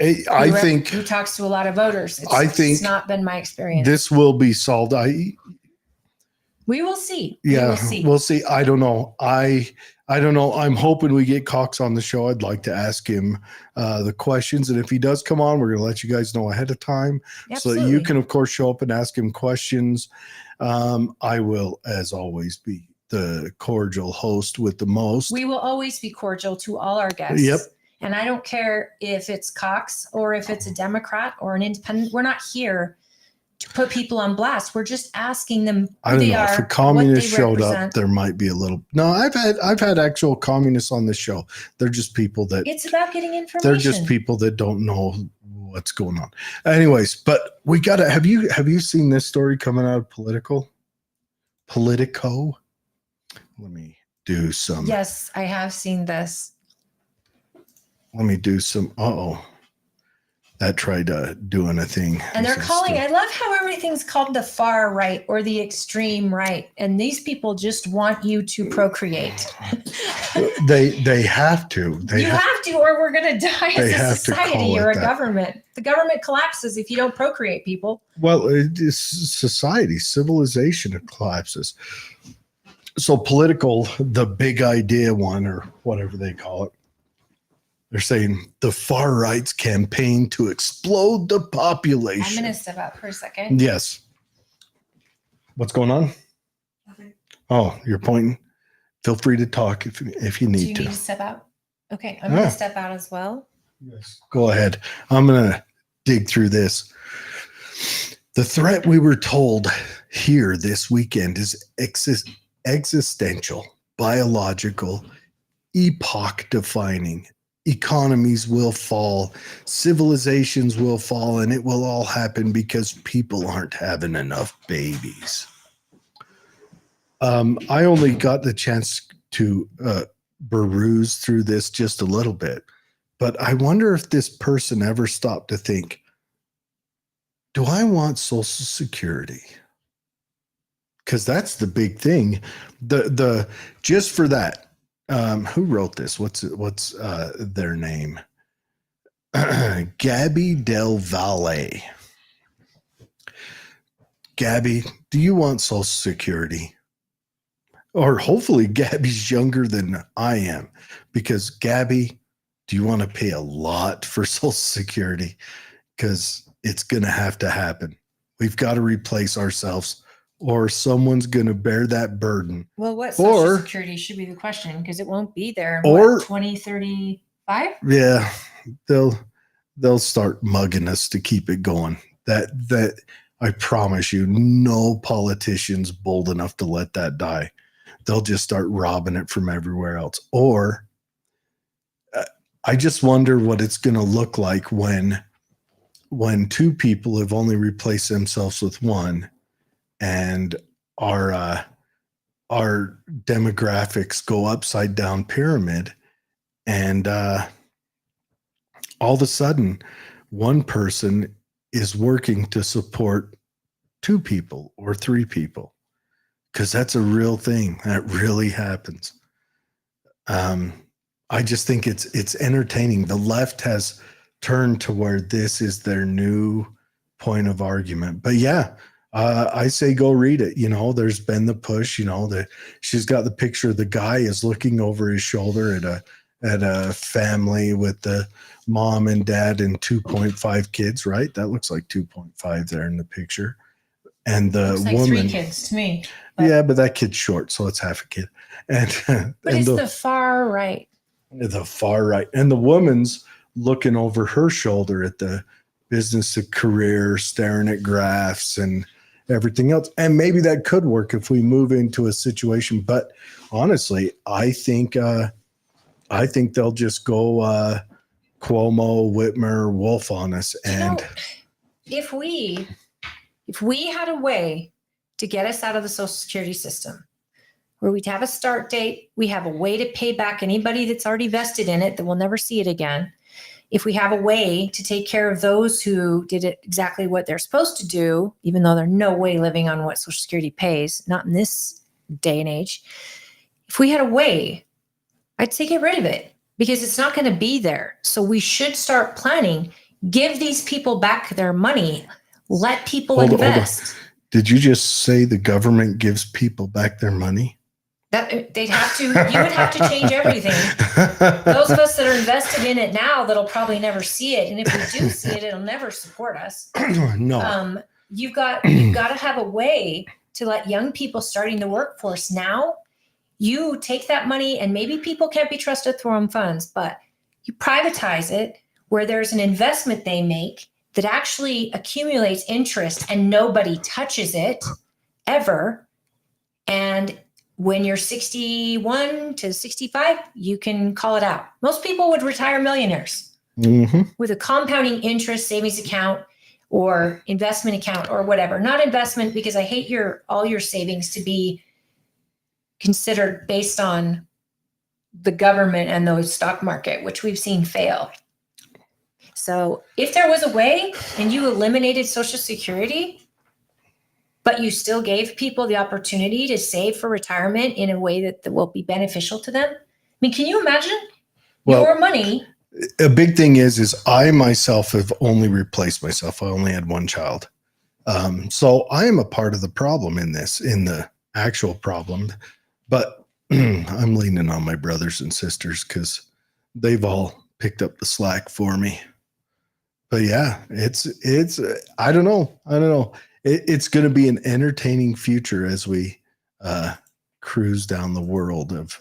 I who think who talks to a lot of voters. I think it's not been my experience. this will be solved. We will see. Yeah, We will see. we'll see. I don't know. I don't know. I'm hoping we get Cox on the show. I'd like to ask him the questions, and if he does come on, we're going to let you guys know ahead of time so that you can, of course, show up and ask him questions. I will, as always, be the cordial host with the most. We will always be cordial to all our guests. Yep. And I don't care if it's Cox or if it's a Democrat or an independent. We're not here to put people on blast. We're just asking them who I don't they know. are, If a communist what they showed up, represent. there might be a little. No, I've had actual communists on this show. They're just people that It's about getting information. they're just people that don't know what's going on. Anyways, but we gotta. Have you seen this story coming out of Politico? Let me do some. Yes, I have seen this. Let me do some. That tried doing a thing. And they're calling, I love how everything's called the far right or the extreme right. And these people just want you to procreate. They have to. You have to, or we're going to die they as a have to society call or it a that. government. The government collapses if you don't procreate, people. Well, it is society, civilization collapses. So Political, the big idea one or whatever they call it, they're saying the far right's campaign to explode the population. I'm going to step out for a second. Yes. What's going on? Okay. Oh, you're pointing. Feel free to talk if you Do need you to. need to step out? Okay, I'm going Yeah. to step out as well. Yes. Go ahead. I'm going to dig through this. The threat we were told here this weekend is existential, biological, epoch defining. Economies will fall, civilizations will fall, and it will all happen because people aren't having enough babies. I only got the chance to peruse through this just a little bit, but I wonder if this person ever stopped to think, do I want Social Security? Because that's the big thing. The just for that. Who wrote this? What's their name? Gabby Del Valle. Gabby, do you want Social Security? Or hopefully Gabby's younger than I am, because Gabby, do you want to pay a lot for Social Security? Because it's going to have to happen. We've got to replace ourselves, or someone's going to bear that burden. Well, what Social Security should be the question, because it won't be there in 2035? Yeah, they'll start mugging us to keep it going. That I promise you, no politician's bold enough to let that die. They'll just start robbing it from everywhere else. Or I just wonder what it's going to look like when two people have only replaced themselves with one, and our demographics go upside down pyramid, and all of a sudden one person is working to support two people or three people, because that's a real thing that really happens. I just think it's entertaining. The left has turned to where this is their new point of argument. But yeah, I say go read it. There's been the push. That she's got the picture of the guy is looking over his shoulder at a family with the mom and dad and 2.5 kids. Right, that looks like 2.5 there in the picture. And the looks like woman, 3 kids to me. Yeah, but that kid's short, so it's half a kid. And but it's the far right. The far right, and the woman's looking over her shoulder at the business of career, staring at graphs and everything else. And maybe that could work if we move into a situation. But honestly, I think they'll just go Cuomo, Whitmer, Wolf on us. And if we had a way to get us out of the Social Security system, where we'd have a start date. We have a way to pay back anybody that's already vested in it that will never see it again. If we have a way to take care of those who did it exactly what they're supposed to do, even though they're no way living on what Social Security pays, not in this day and age. If we had a way, I'd say get rid of it because it's not going to be there. So we should start planning, give these people back their money, let people invest. Did you just say the government gives people back their money? That they'd have to, you would have to change everything. Those of us that are invested in it now, that'll probably never see it. And if we do see it, it'll never support us. No. You've got to have a way to let young people starting the workforce now, you take that money and maybe people can't be trusted to throw in funds, but you privatize it where there's an investment they make that actually accumulates interest and nobody touches it ever. And when you're 61 to 65, you can call it out. Most people would retire millionaires with a compounding interest savings account or investment account or whatever. Not investment, because I hate all your savings to be considered based on the government and the stock market, which we've seen fail. So if there was a way and you eliminated Social Security, but you still gave people the opportunity to save for retirement in a way that will be beneficial to them. I mean, can you imagine your money? A big thing is I myself have only replaced myself. I only had one child. So I am a part of the problem in the actual problem, but I'm leaning on my brothers and sisters because they've all picked up the slack for me. But yeah, it's I don't know. It's going to be an entertaining future as we cruise down the world of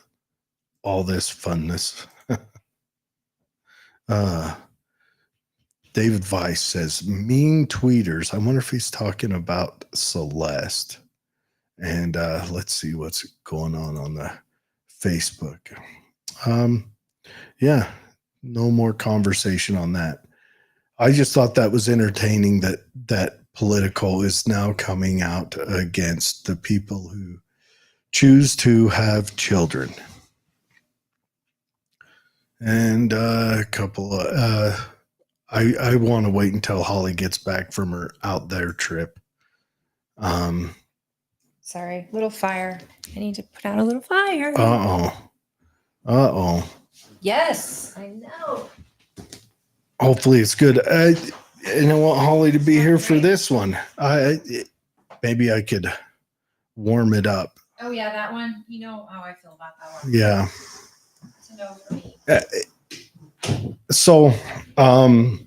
all this funness. David Weiss says, mean tweeters. I wonder if he's talking about Celeste. And let's see what's going on the Facebook. Yeah, no more conversation on that. I just thought that was entertaining that Politico is now coming out against the people who choose to have children. And a couple of, I want to wait until Holly gets back from her out there trip. Sorry, little fire. I need to put out a little fire. Uh-oh. Yes, I know. Hopefully it's good. I want Holly to be here for this one. Maybe I could warm it up. Oh yeah, that one. You know how I feel about that one. Yeah. It's a no for me. So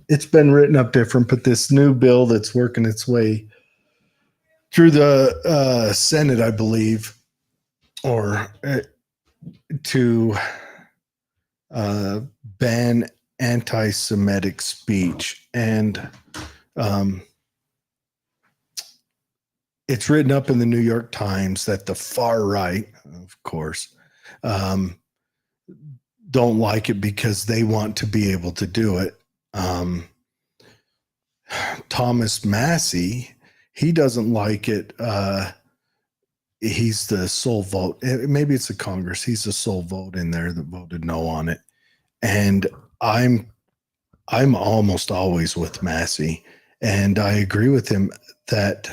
it's been written up different, but this new bill that's working its way through the Senate, I believe, or to ban anti-Semitic speech. And it's written up in the New York Times that the far right, of course, don't like it because they want to be able to do it. Thomas Massey, he doesn't like it. He's the sole vote. Maybe it's the Congress. He's the sole vote in there that voted no on it. And I'm almost always with Massey. And I agree with him that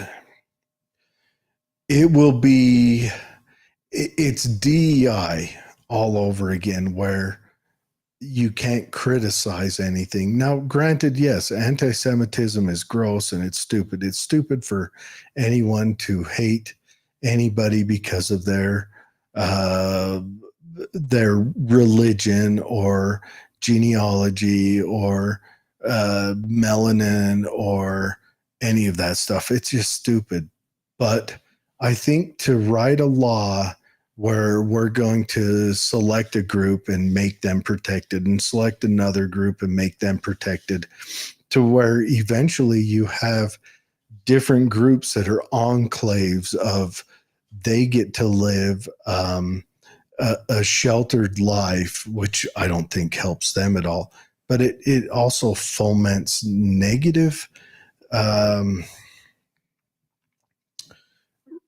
it's DEI all over again, where you can't criticize anything. Now, granted, yes, anti-Semitism is gross and it's stupid. It's stupid for anyone to hate anybody because of their religion or genealogy or melanin or any of that stuff. It's just stupid. But I think to write a law where we're going to select a group and make them protected and select another group and make them protected, to where eventually you have different groups that are enclaves of they get to live a sheltered life, which I don't think helps them at all. But it also foments negative,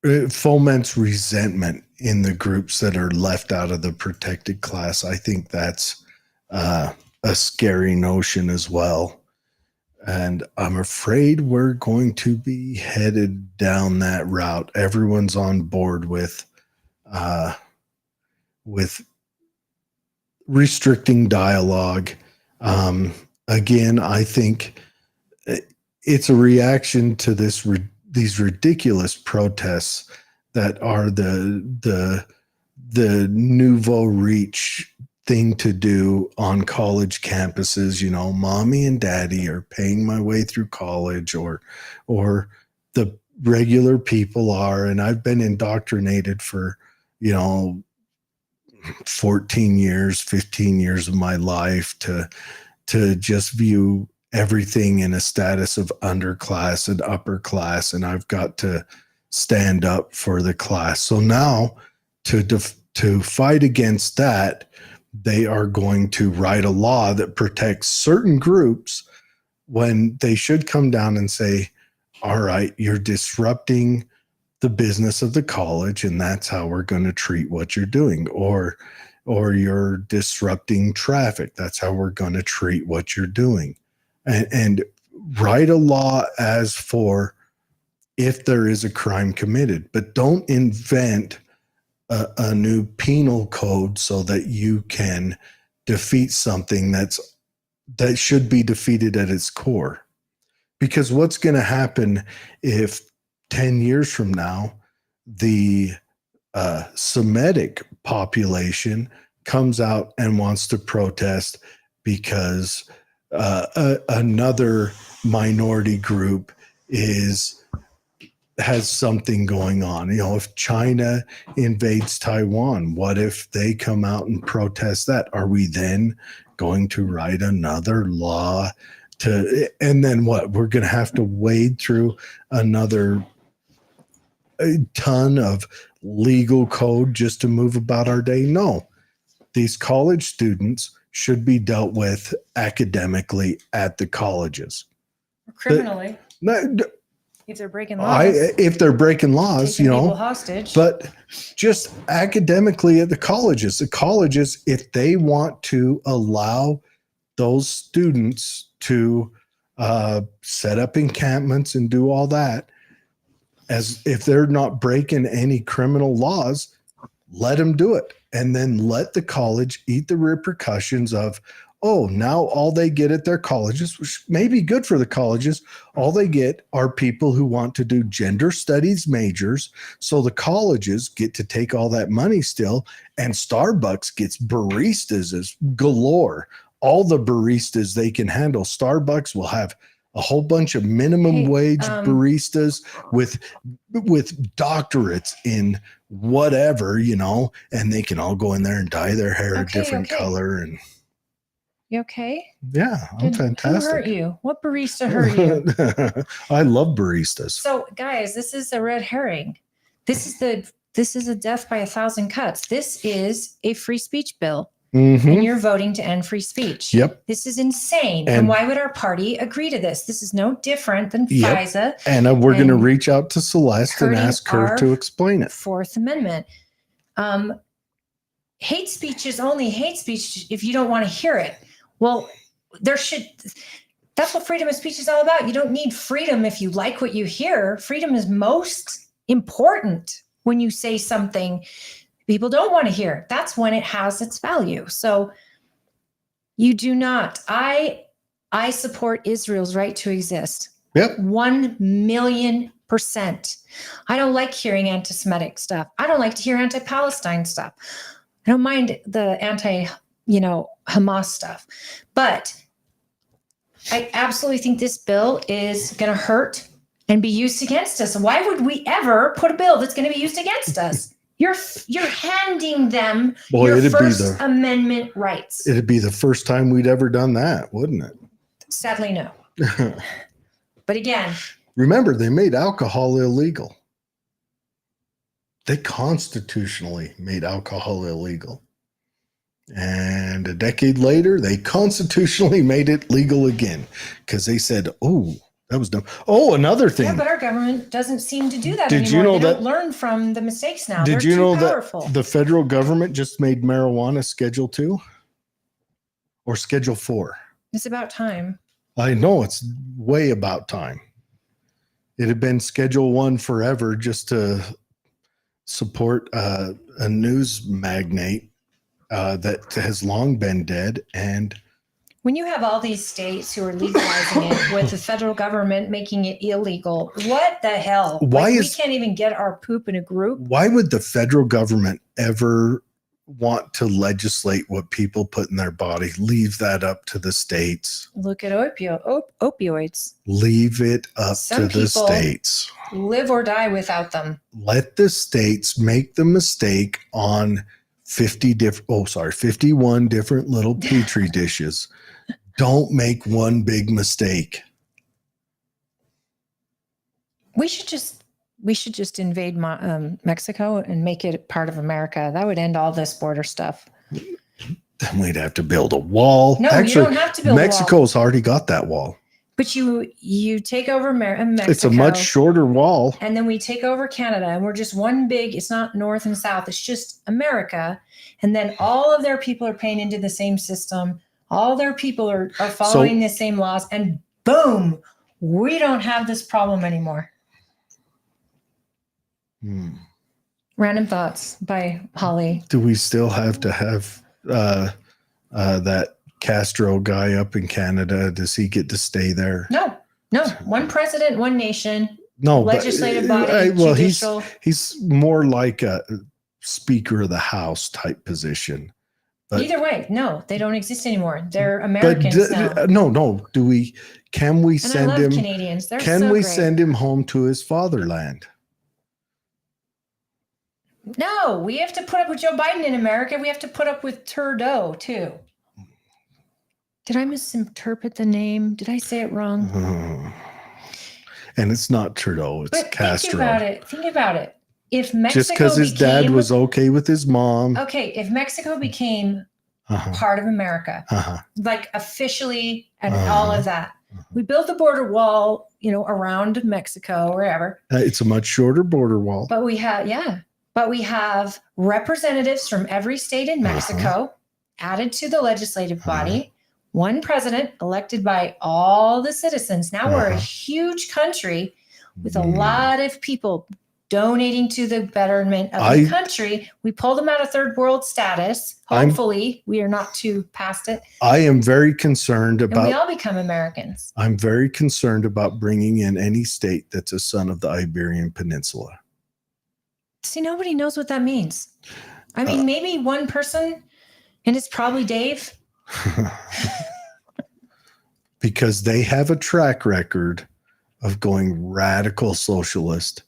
it foments resentment in the groups that are left out of the protected class. I think that's a scary notion as well. And I'm afraid we're going to be headed down that route. Everyone's on board with restricting dialogue. Again, I think it's a reaction to these ridiculous protests that are the nouveau riche thing to do on college campuses. You know, mommy and daddy are paying my way through college, or the regular people are, and I've been indoctrinated for, 14 years, 15 years of my life to just view everything in a status of underclass and upper class, and I've got to stand up for the class. So now to fight against that, they are going to write a law that protects certain groups when they should come down and say, all right, you're disrupting the business of the college, and that's how we're going to treat what you're doing. Or you're disrupting traffic. That's how we're going to treat what you're doing. And write a law as for if there is a crime committed, but don't invent a new penal code so that you can defeat something that should be defeated at its core. Because what's going to happen if 10 years from now, the Semitic population comes out and wants to protest because another minority group has something going on? If China invades Taiwan, what if they come out and protest that? Are we then going to write another law and then what? We're going to have to wade through another ton of legal code just to move about our day? No. These college students should be dealt with academically at the colleges. Criminally. If they're breaking laws. If they're breaking laws, taking people hostage. But just academically at the colleges, if they want to allow those students to set up encampments and do all that, as if they're not breaking any criminal laws, let them do it. And then let the college eat the repercussions of, now all they get at their colleges, which may be good for the colleges, all they get are people who want to do gender studies majors. So the colleges get to take all that money still, and Starbucks gets baristas as galore. All the baristas they can handle. Starbucks will have a whole bunch of minimum wage baristas with doctorates in whatever, and they can all go in there and dye their hair a different color. And you okay? Yeah, I'm fantastic. Who hurt you? What barista hurt you? I love baristas. So guys, this is a red herring. This is a death by 1,000 cuts. This is a free speech bill. Mm-hmm. And you're voting to end free speech. Yep. This is insane. And why would our party agree to this? This is no different than FISA. And we're going to reach out to Celeste and ask her to explain it. Fourth Amendment. Hate speech is only hate speech if you don't want to hear it. Well, that's what freedom of speech is all about. You don't need freedom if you like what you hear. Freedom is most important when you say something people don't want to hear. That's when it has its value. So you do not. I support Israel's right to exist. Yep. 1,000,000%. I don't like hearing anti-Semitic stuff. I don't like to hear anti-Palestine stuff. I don't mind the Hamas stuff. But I absolutely think this bill is going to hurt and be used against us. Why would we ever put a bill that's going to be used against us? You're handing them your First Amendment rights. It'd be the first time we'd ever done that, wouldn't it? Sadly, no. But again, remember, they made alcohol illegal. They constitutionally made alcohol illegal. And a decade later, they constitutionally made it legal again because they said, That was dumb. Oh, another thing. Yeah, but our government doesn't seem to do that Did you anymore. know They that- don't learn from the mistakes now. Did They're you know too powerful. that the federal government just made marijuana Schedule 2 or Schedule 4? It's about time. I know, it's way about time. It had been Schedule 1 forever just to support a news magnate that has long been dead. And When you have all these states who are legalizing it with the federal government making it illegal, what the hell? We can't even get our poop in a group. why would the federal government ever want to legislate what people put in their body? Leave that up to the states. Look at opioids. Leave it up Some to the people- states. Live or die without them. Let the states make the mistake on 51 different little petri dishes. Don't make one big mistake. We should just invade Mexico and make it part of America. That would end all this border stuff. Then we'd have to build a wall. No, you don't have to build a wall. Mexico's already got that wall. But you take over Mexico. It's a much shorter wall. And then we take over Canada, and we're just one big, it's not north and south, it's just America. And then all of their people are paying into the same system. All their people are following the same laws. And boom, we don't have this problem anymore. Random Thoughts by Holly. Do we still have to have that Castro guy up in Canada? Does he get to stay there? No. One president, one nation, No, legislative body, well, judicial. he's more like a Speaker of the House type position. But, Either way, no, they don't exist anymore. They're Americans now. No. Can we And send I love him? Canadians. They're Can so we great. send him home to his fatherland? No, we have to put up with Joe Biden in America. We have to put up with Trudeau too. Did I misinterpret the name? Did I say it wrong? And it's not Trudeau, it's But Castro. Think about it. If Mexico Just because his dad was okay with his mom. okay, if Mexico became part of America, like officially and all of that, we build the border wall, around Mexico, wherever. It's a much shorter border wall. But we have representatives from every state in Mexico added to the legislative body. One president elected by all the citizens. Now we're a huge country with a lot of people donating to the betterment of the country. We pulled them out of third world status. Hopefully, we are not too past it. I am very concerned And we about. all become Americans. I'm very concerned about bringing in any state that's a son of the Iberian Peninsula. See, nobody knows what that means. I mean, maybe one person, and it's probably Dave. Because they have a track record of going radical socialist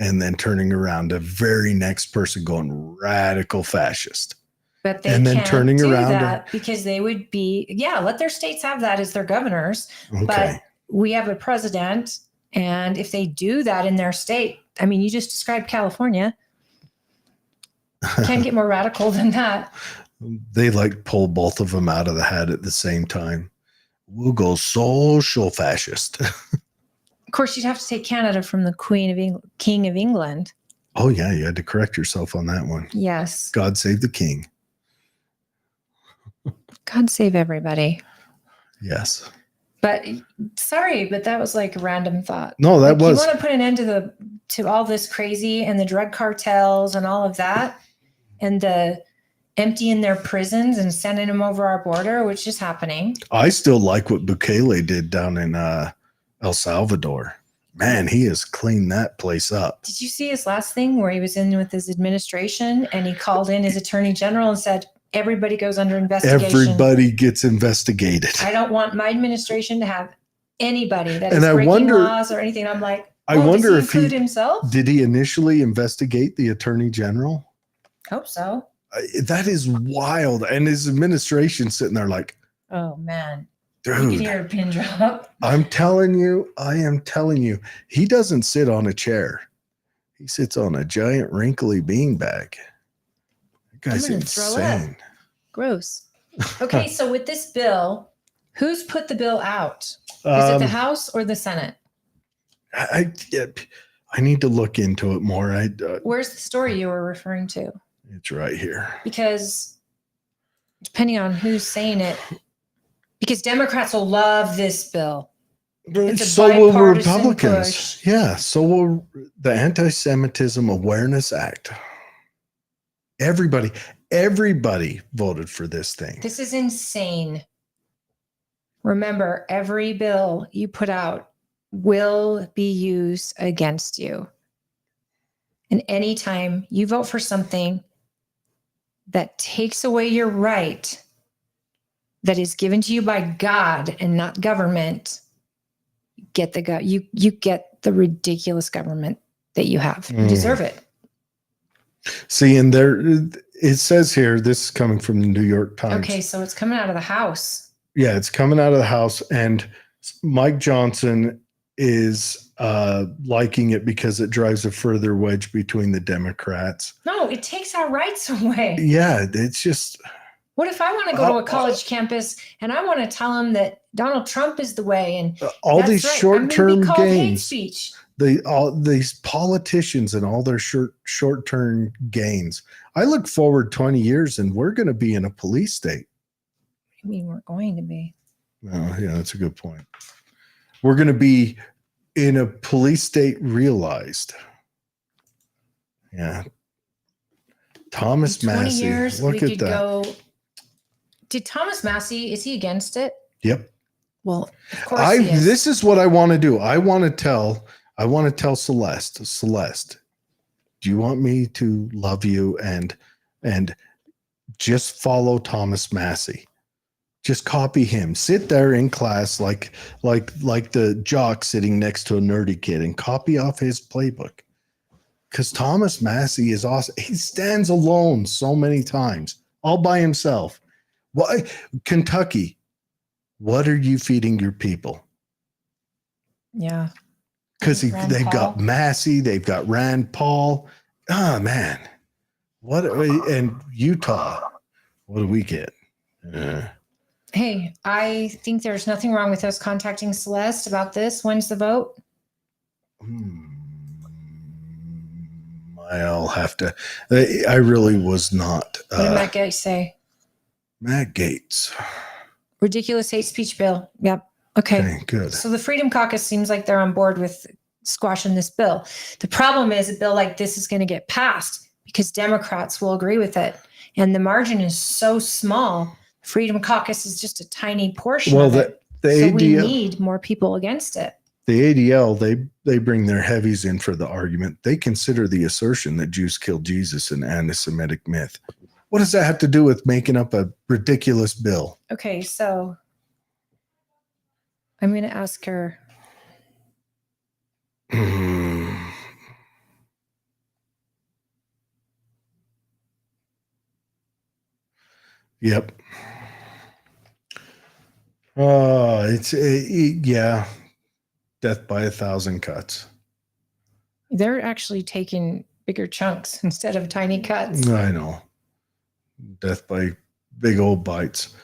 and then turning around the very next person going radical fascist. But they And then can't turning do around that because they would be, let their states have that as their governors. Okay. But we have a president. And if they do that in their state, I mean, you just described California. Can't get more radical than that. They pull both of them out of the hat at the same time. We'll go social fascist. Of course, you'd have to take Canada from the King of England. Oh, yeah. You had to correct yourself on that one. Yes. God save the king. God save everybody. Yes. But sorry, but that was like a random thought. No, that was. You want to put an end to all this crazy and the drug cartels and all of that, and the emptying their prisons and sending them over our border, which is happening. I still like what Bukele did down in El Salvador. Man, he has cleaned that place up. Did you see his last thing where he was in with his administration and he called in his attorney general and said, everybody goes under investigation. Everybody gets investigated. I don't want my administration to have anybody that And is I breaking wonder- laws or anything. I'm like, I wonder does he if he- include himself? Did he initially investigate the attorney general? Hope so. That is wild. And his administration sitting there like, Oh man. You can dude, hear a pin drop. I am telling you, he doesn't sit on a chair. He sits on a giant wrinkly beanbag. That guy's gonna throw up. insane. Gross. Okay, so with this bill, who's put the bill out? Is it the House or the Senate? I need to look into it more. Where's the story you were referring to? It's right here. Because depending on who's saying it, because Democrats will love this bill. It's a So will bipartisan Republicans. push. Yeah. So will the Anti-Semitism Awareness Act. Everybody voted for this thing. This is insane. Remember, every bill you put out will be used against you. And anytime you vote for something that takes away your right that is given to you by God and not government, you get the ridiculous government that you have. You deserve it. See, and there it says here, this is coming from the New York Times. Okay, so it's coming out of the House. Yeah, it's coming out of the House, and Mike Johnson is liking it because it drives a further wedge between the Democrats. No, it takes our rights away. Yeah, it's just. What if I want to go to a college campus and I want to tell them that Donald Trump is the way and all that's these right, short-term I'm gonna be called hate gains. speech. All these politicians and all their short-term gains. I look forward 20 years and we're going to be in a police state. I mean, we're going to be. Oh, yeah, that's a good point. We're going to be in a police state realized. Yeah. Thomas In 20 Massey. years, Look we at could that. go. Did Thomas Massey, is he against it? Yep. Well, of course he is. This is what I want to do. I want to tell Celeste, do you want me to love you and just follow Thomas Massey? Just copy him. Sit there in class like the jock sitting next to a nerdy kid and copy off his playbook. Because Thomas Massey is awesome. He stands alone so many times, all by himself. Why, Kentucky? What are you feeding your people? Yeah. Because Rand they've got Paul. Massey, they've got Rand Paul. Oh man, and Utah? What do we get? Hey, I think there's nothing wrong with us contacting Celeste about this. When's the vote? I'll have to. I really was not. What did Matt Gaetz say? Matt Gaetz. Ridiculous hate speech bill. Yep. Okay. Good. So the Freedom Caucus seems like they're on board with squashing this bill. The problem is a bill like this is going to get passed because Democrats will agree with it. And the margin is so small. Freedom Caucus is just a tiny portion of it. The so ADL, we need more people against it. The ADL, they bring their heavies in for the argument. They consider the assertion that Jews killed Jesus an anti-Semitic myth. What does that have to do with making up a ridiculous bill? Okay, so I'm going to ask her. Yep. Yeah. Death by 1,000 cuts. They're actually taking bigger chunks instead of tiny cuts. I know. Death by big old bites.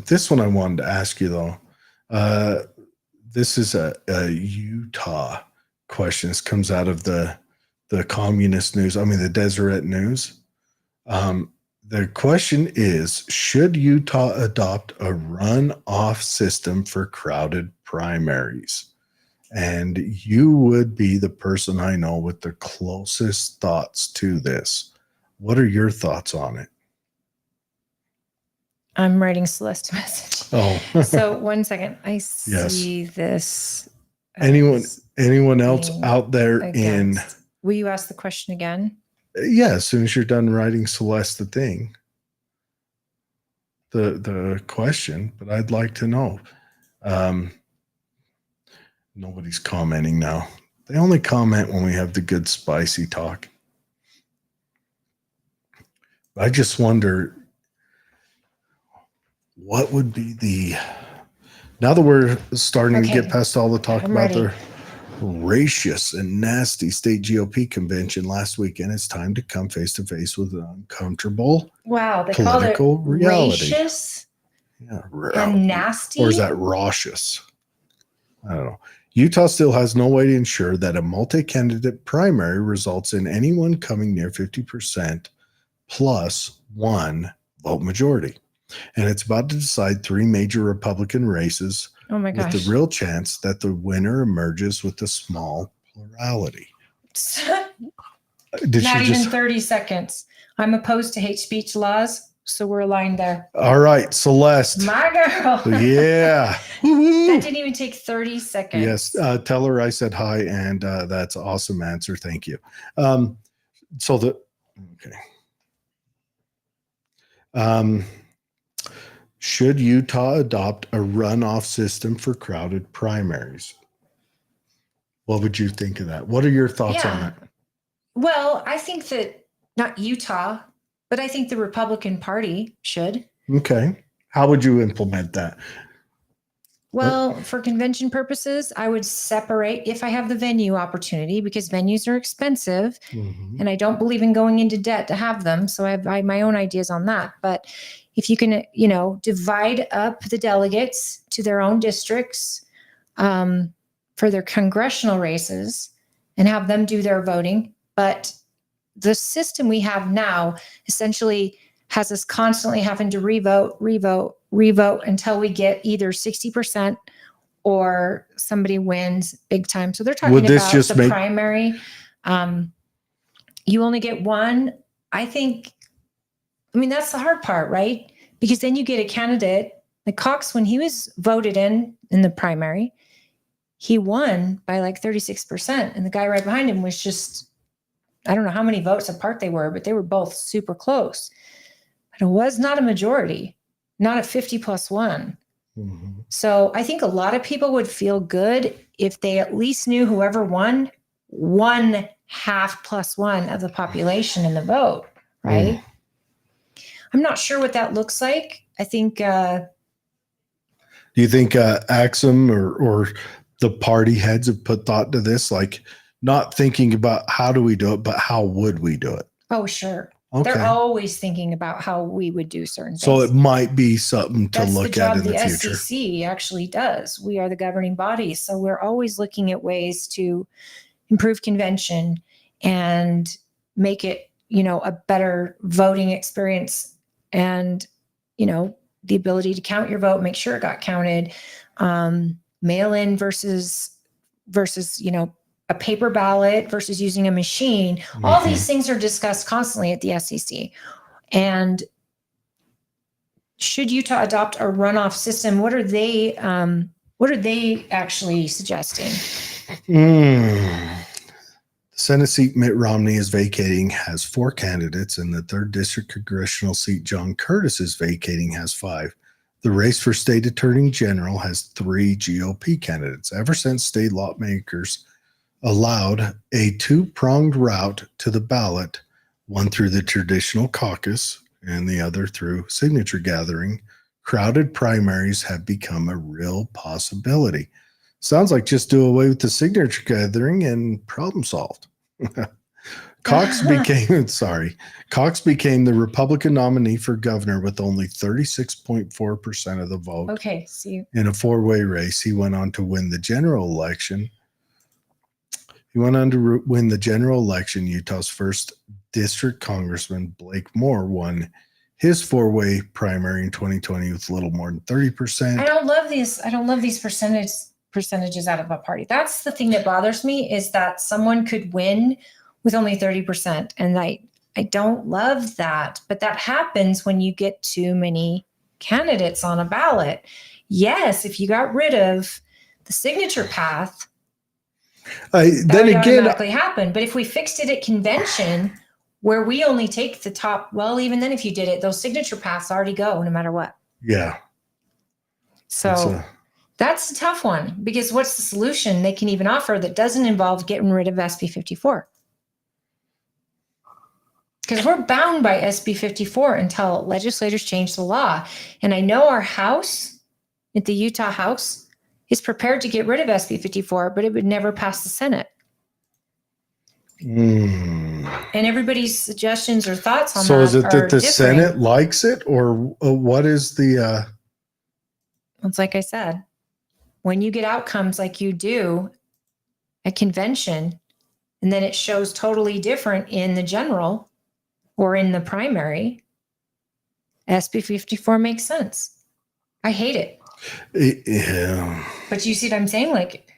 This one I wanted to ask you though. This is a Utah question. This comes out of the communist news. I mean, the Deseret News. The question is, should Utah adopt a runoff system for crowded primaries? And you would be the person I know with the closest thoughts to this. What are your thoughts on it? I'm writing Celeste a message. Oh. So 1 second. I see this. Anyone else being out there against. Will you ask the question again? Yeah, as soon as you're done writing Celeste the thing, the question, but I'd like to know. Nobody's commenting now. They only comment when we have the good spicy talk. I just wonder what would be now that we're starting to get past all the talk I'm about ready. the racist and nasty state GOP convention last weekend, it's time to come face to face with an uncomfortable Wow, they called it political reality. racist Yeah, and nasty. or is that raucous? I don't know. Utah still has no way to ensure that a multi-candidate primary results in anyone coming near 50% plus one vote majority. And it's about to decide 3 major Republican races Oh my with gosh. the real chance that the winner emerges with a small plurality. Did Not she even just 30 seconds. I'm opposed to hate speech laws, so we're aligned there. All right, Celeste. My girl. Yeah. That didn't even take 30 seconds. Yes. Tell her I said hi, and that's awesome answer. Thank you. Okay. Should Utah adopt a runoff system for crowded primaries? What would you think of that? What are your thoughts on it? Well, I think that not Utah, but I think the Republican Party should. Okay. How would you implement that? Well, for convention purposes, I would separate if I have the venue opportunity, because venues are expensive Mhm. and I don't believe in going into debt to have them. So I have my own ideas on that. But if you can, divide up the delegates to their own districts for their congressional races and have them do their voting. But the system we have now essentially has us constantly having to revote until we get either 60% or somebody wins big time. So they're talking Would this about just the make- primary. You only get one. That's the hard part, right? Because then you get a candidate like Cox, when he was voted in the primary, he won by like 36%. And the guy right behind him was just, I don't know how many votes apart they were, but they were both super close. But it was not a majority, not a 50+1. Mm-hmm. So I think a lot of people would feel good if they at least knew whoever won 1/2+1 of the population in the vote, right? Mm. I'm not sure what that looks like. I think. Do you think Axum or the party heads have put thought to this? Like, not thinking about how do we do it, but how would we do it? Oh, sure. Okay. They're always thinking about how we would do certain things. So it might be something to That's look the at job in the the future. SEC actually does. We are the governing body. So we're always looking at ways to improve convention and make it, a better voting experience and, the ability to count your vote, make sure it got counted, mail in versus, a paper ballot versus using a machine. Mm-hmm. All these things are discussed constantly at the SEC. And should Utah adopt a runoff system? What are they actually suggesting? The Senate seat Mitt Romney is vacating has 4 candidates, and the 3rd District congressional seat John Curtis is vacating has 5. The race for state attorney general has 3 GOP candidates. Ever since state lawmakers allowed a 2-pronged route to the ballot, one through the traditional caucus and the other through signature gathering, crowded primaries have become a real possibility. Sounds like just do away with the signature gathering and problem solved. Cox became the Republican nominee for governor with only 36.4% of the vote. Okay, see. In a 4-way race, he went on to win the general election. Utah's 1st district congressman, Blake Moore, won his 4-way primary in 2020 with a little more than 30%. I don't love these percentages out of a party. That's the thing that bothers me, is that someone could win with only 30%. And I don't love that, but that happens when you get too many candidates on a ballot. Yes, if you got rid of the signature path, that would automatically happen. But if we fixed it at convention, where we only take the top, well, even then, if you did it, those signature paths already go no matter what. Yeah. So that's a tough one, because what's the solution they can even offer that doesn't involve getting rid of SB 54? Because we're bound by SB 54 until legislators change the law. And I know our House, at the Utah House, is prepared to get rid of SB 54, but it would never pass the Senate. And everybody's suggestions or thoughts on that. So is it that the differing. Senate likes it, or what is the? It's like I said, when you get outcomes like you do at convention, and then it shows totally different in the general or in the primary, SB 54 makes sense. I hate it. Yeah. But you see what I'm saying? Like,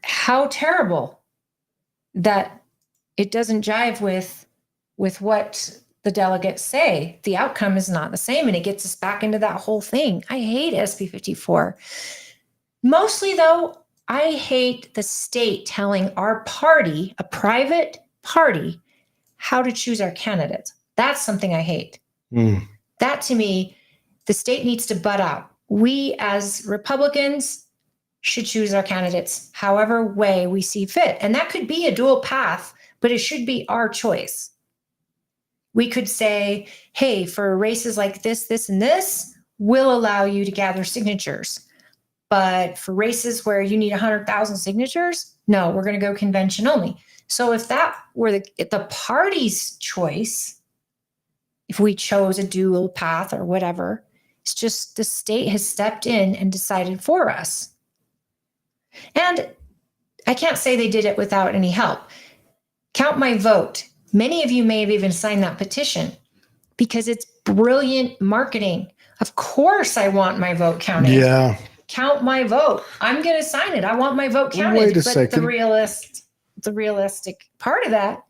how terrible that it doesn't jive with what the delegates say. The outcome is not the same, and it gets us back into that whole thing. I hate SB 54. Mostly, though, I hate the state telling our party, a private party, how to choose our candidates. That's something I hate. That, to me, the state needs to butt out. We as Republicans should choose our candidates however way we see fit. And that could be a dual path, but it should be our choice. We could say, hey, for races like this, this, and this, we'll allow you to gather signatures. But for races where you need 100,000 signatures, no, we're going to go convention only. So if that were the party's choice, if we chose a dual path or whatever, it's just the state has stepped in and decided for us. And I can't say they did it without any help. Count my vote. Many of you may have even signed that petition because it's brilliant marketing. Of course, I want my vote counted. Yeah. Count my vote. I'm going to sign it. I want my vote counted. Wait a but second. the realistic part of that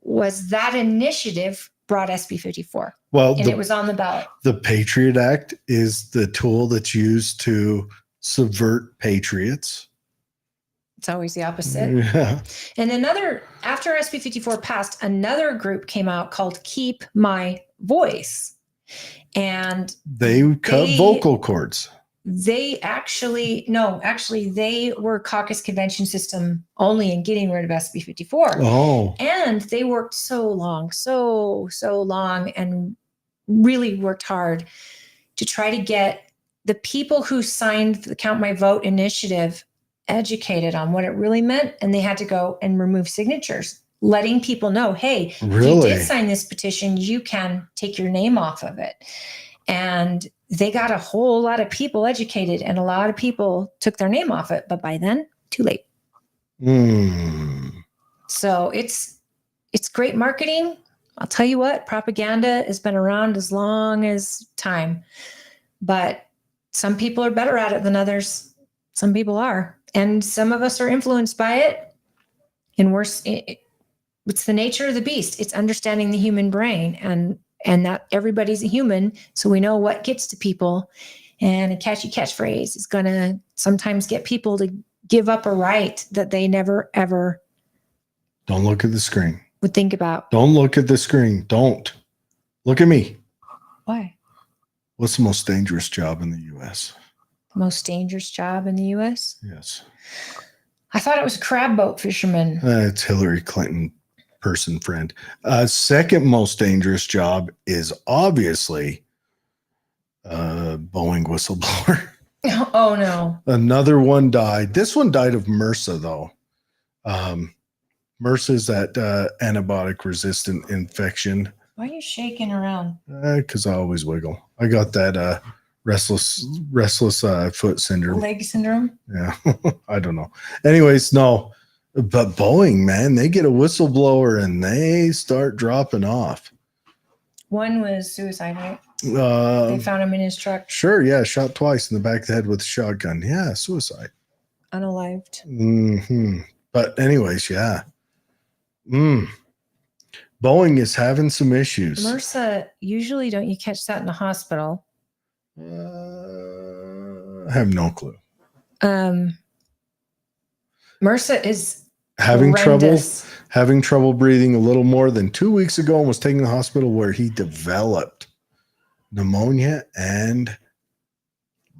was that initiative brought SB 54. Well, and it was on the ballot. The Patriot Act is the tool that's used to subvert patriots. It's always the opposite. Yeah. And after SB 54 passed, another group came out called Keep My Voice. And they cut vocal cords. They they were caucus convention system only in getting rid of SB 54. Oh. And they worked so long and really worked hard to try to get the people who signed the Count My Vote initiative educated on what it really meant. And they had to go and remove signatures, letting people know, hey, really? If you did sign this petition, you can take your name off of it. And they got a whole lot of people educated, and a lot of people took their name off it. But by then, too late. So it's great marketing. I'll tell you what, propaganda has been around as long as time. But some people are better at it than others. Some people are. And some of us are influenced by it. And it's the nature of the beast. It's understanding the human brain and that everybody's a human. So we know what gets to people. And a catchy catchphrase is going to sometimes get people to give up a right that they never, ever. Don't look at the screen. Would think about. Don't look at the screen. Don't. Look at me. Why? What's the most dangerous job in the U.S.? The most dangerous job in the U.S.? Yes. I thought it was a crab boat fisherman. It's Hillary Clinton person friend. Second most dangerous job is obviously Boeing whistleblower. Oh, no. Another one died. This one died of MRSA, though. MRSA is that antibiotic resistant infection. Why are you shaking around? Because I always wiggle. I got that restless foot syndrome. Leg syndrome? Yeah. I don't know. Anyways, no. But Boeing, man, they get a whistleblower and they start dropping off. One was suicide, right? They found him in his truck. Sure, yeah. Shot twice in the back of the head with a shotgun. Yeah, suicide. Unalived. But anyways, yeah. Boeing is having some issues. MRSA, usually don't you catch that in the hospital? I have no clue. MRSA is having horrendous. trouble breathing a little more than 2 weeks ago and was taken to the hospital where he developed pneumonia and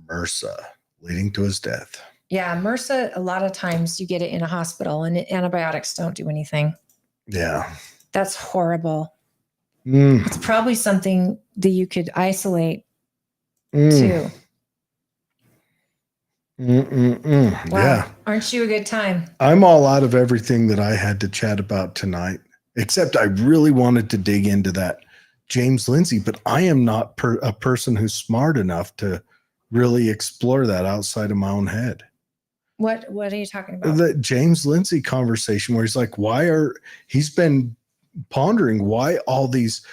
MRSA, leading to his death. Yeah, MRSA, a lot of times you get it in a hospital and antibiotics don't do anything. Yeah. That's horrible. It's probably something that you could isolate too. Wow. Yeah. Aren't you a good time? I'm all out of everything that I had to chat about tonight, except I really wanted to dig into that James Lindsay, but I am not a person who's smart enough to really explore that outside of my own head. What are you talking about? The James Lindsay conversation where he's like, he's been pondering why all these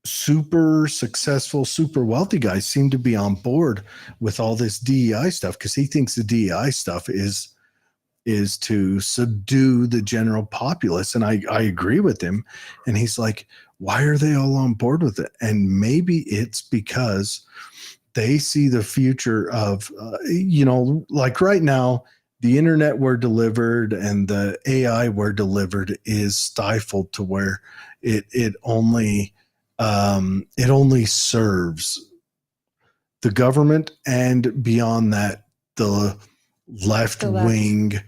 super successful, super wealthy guys seem to be on board with all this DEI stuff, because he thinks the DEI stuff is to subdue the general populace. And I agree with him. And he's like, why are they all on board with it? And maybe it's because they see the future of, like right now, the internet we're delivered and the AI we're delivered is stifled to where it only serves the government, and beyond that, the left wing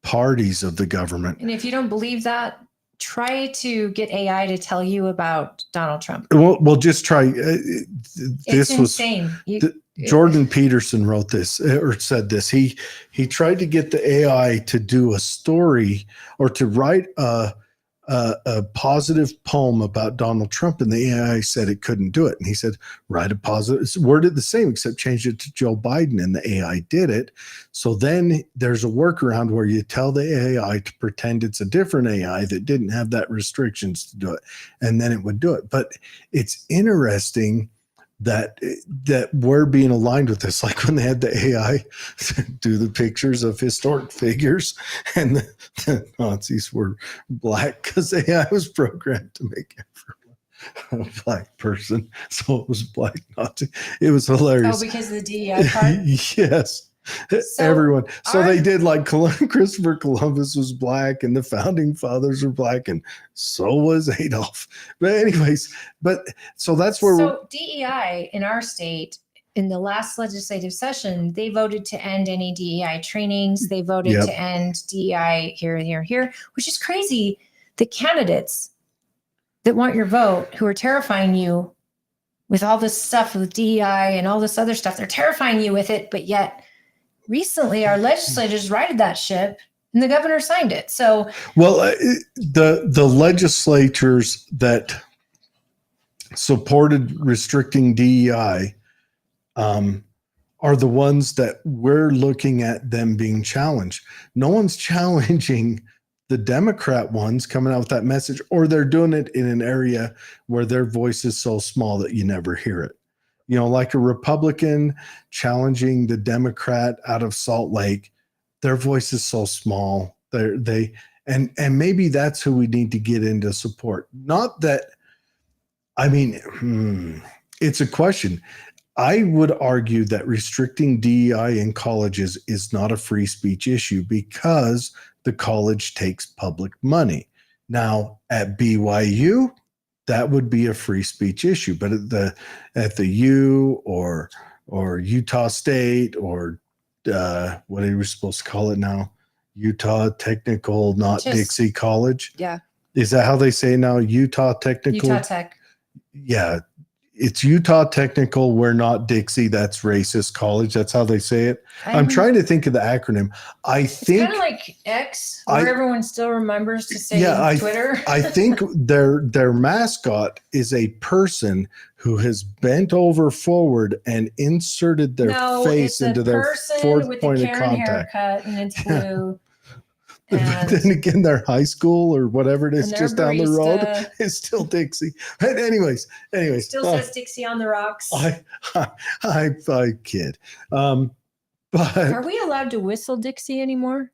parties of the government. And if you don't believe that, try to get AI to tell you about Donald Trump. We'll just try. It's insane. Jordan Peterson wrote this or said this. He tried to get the AI to do a story or to write a positive poem about Donald Trump, and the AI said it couldn't do it. And he said, write a positive, it's worded the same, except change it to Joe Biden, and the AI did it. So then there's a workaround where you tell the AI to pretend it's a different AI that didn't have that restrictions to do it, and then it would do it. But it's interesting that we're being aligned with this, like when they had the AI do the pictures of historic figures, and the Nazis were black because the AI was programmed to make everyone a black person, so it was black Nazi. It was hilarious. Oh, because of the DEI part? Yes. Everyone. So they did, like, Christopher Columbus was black, and the founding fathers were black, and so was Adolf. But anyways, so that's where. So DEI in our state, in the last legislative session, they voted to end any DEI trainings. They voted to end DEI here, which is crazy. The candidates that want your vote, who are terrifying you with all this stuff with DEI and all this other stuff, they're terrifying you with it, but yet recently our legislators righted that ship and the governor signed it. So, well, the legislatures that supported restricting DEI are the ones that we're looking at them being challenged. No one's challenging the Democrat ones coming out with that message, or they're doing it in an area where their voice is so small that you never hear it. Like a Republican challenging the Democrat out of Salt Lake, their voice is so small. And maybe that's who we need to get into support. Not that, it's a question. I would argue that restricting DEI in colleges is not a free speech issue because the college takes public money. Now, at BYU, that would be a free speech issue, but at the U or Utah State or what are we supposed to call it now? Utah Technical, not Dixie College. Yeah. Is that how they say now? Utah Technical? Utah Tech. Yeah. It's Utah Technical. We're not Dixie. That's racist college. That's how they say it. I'm trying to think of the acronym. It's kind of like X, where everyone still remembers to say Twitter. I think their mascot is a person who has bent over forward and inserted their face into their fourth point of contact. Haircut, and it's blue. But then again, their high school or whatever it is just down the road is still Dixie. But anyways, still says Dixie on the rocks. I kid. But are we allowed to whistle Dixie anymore?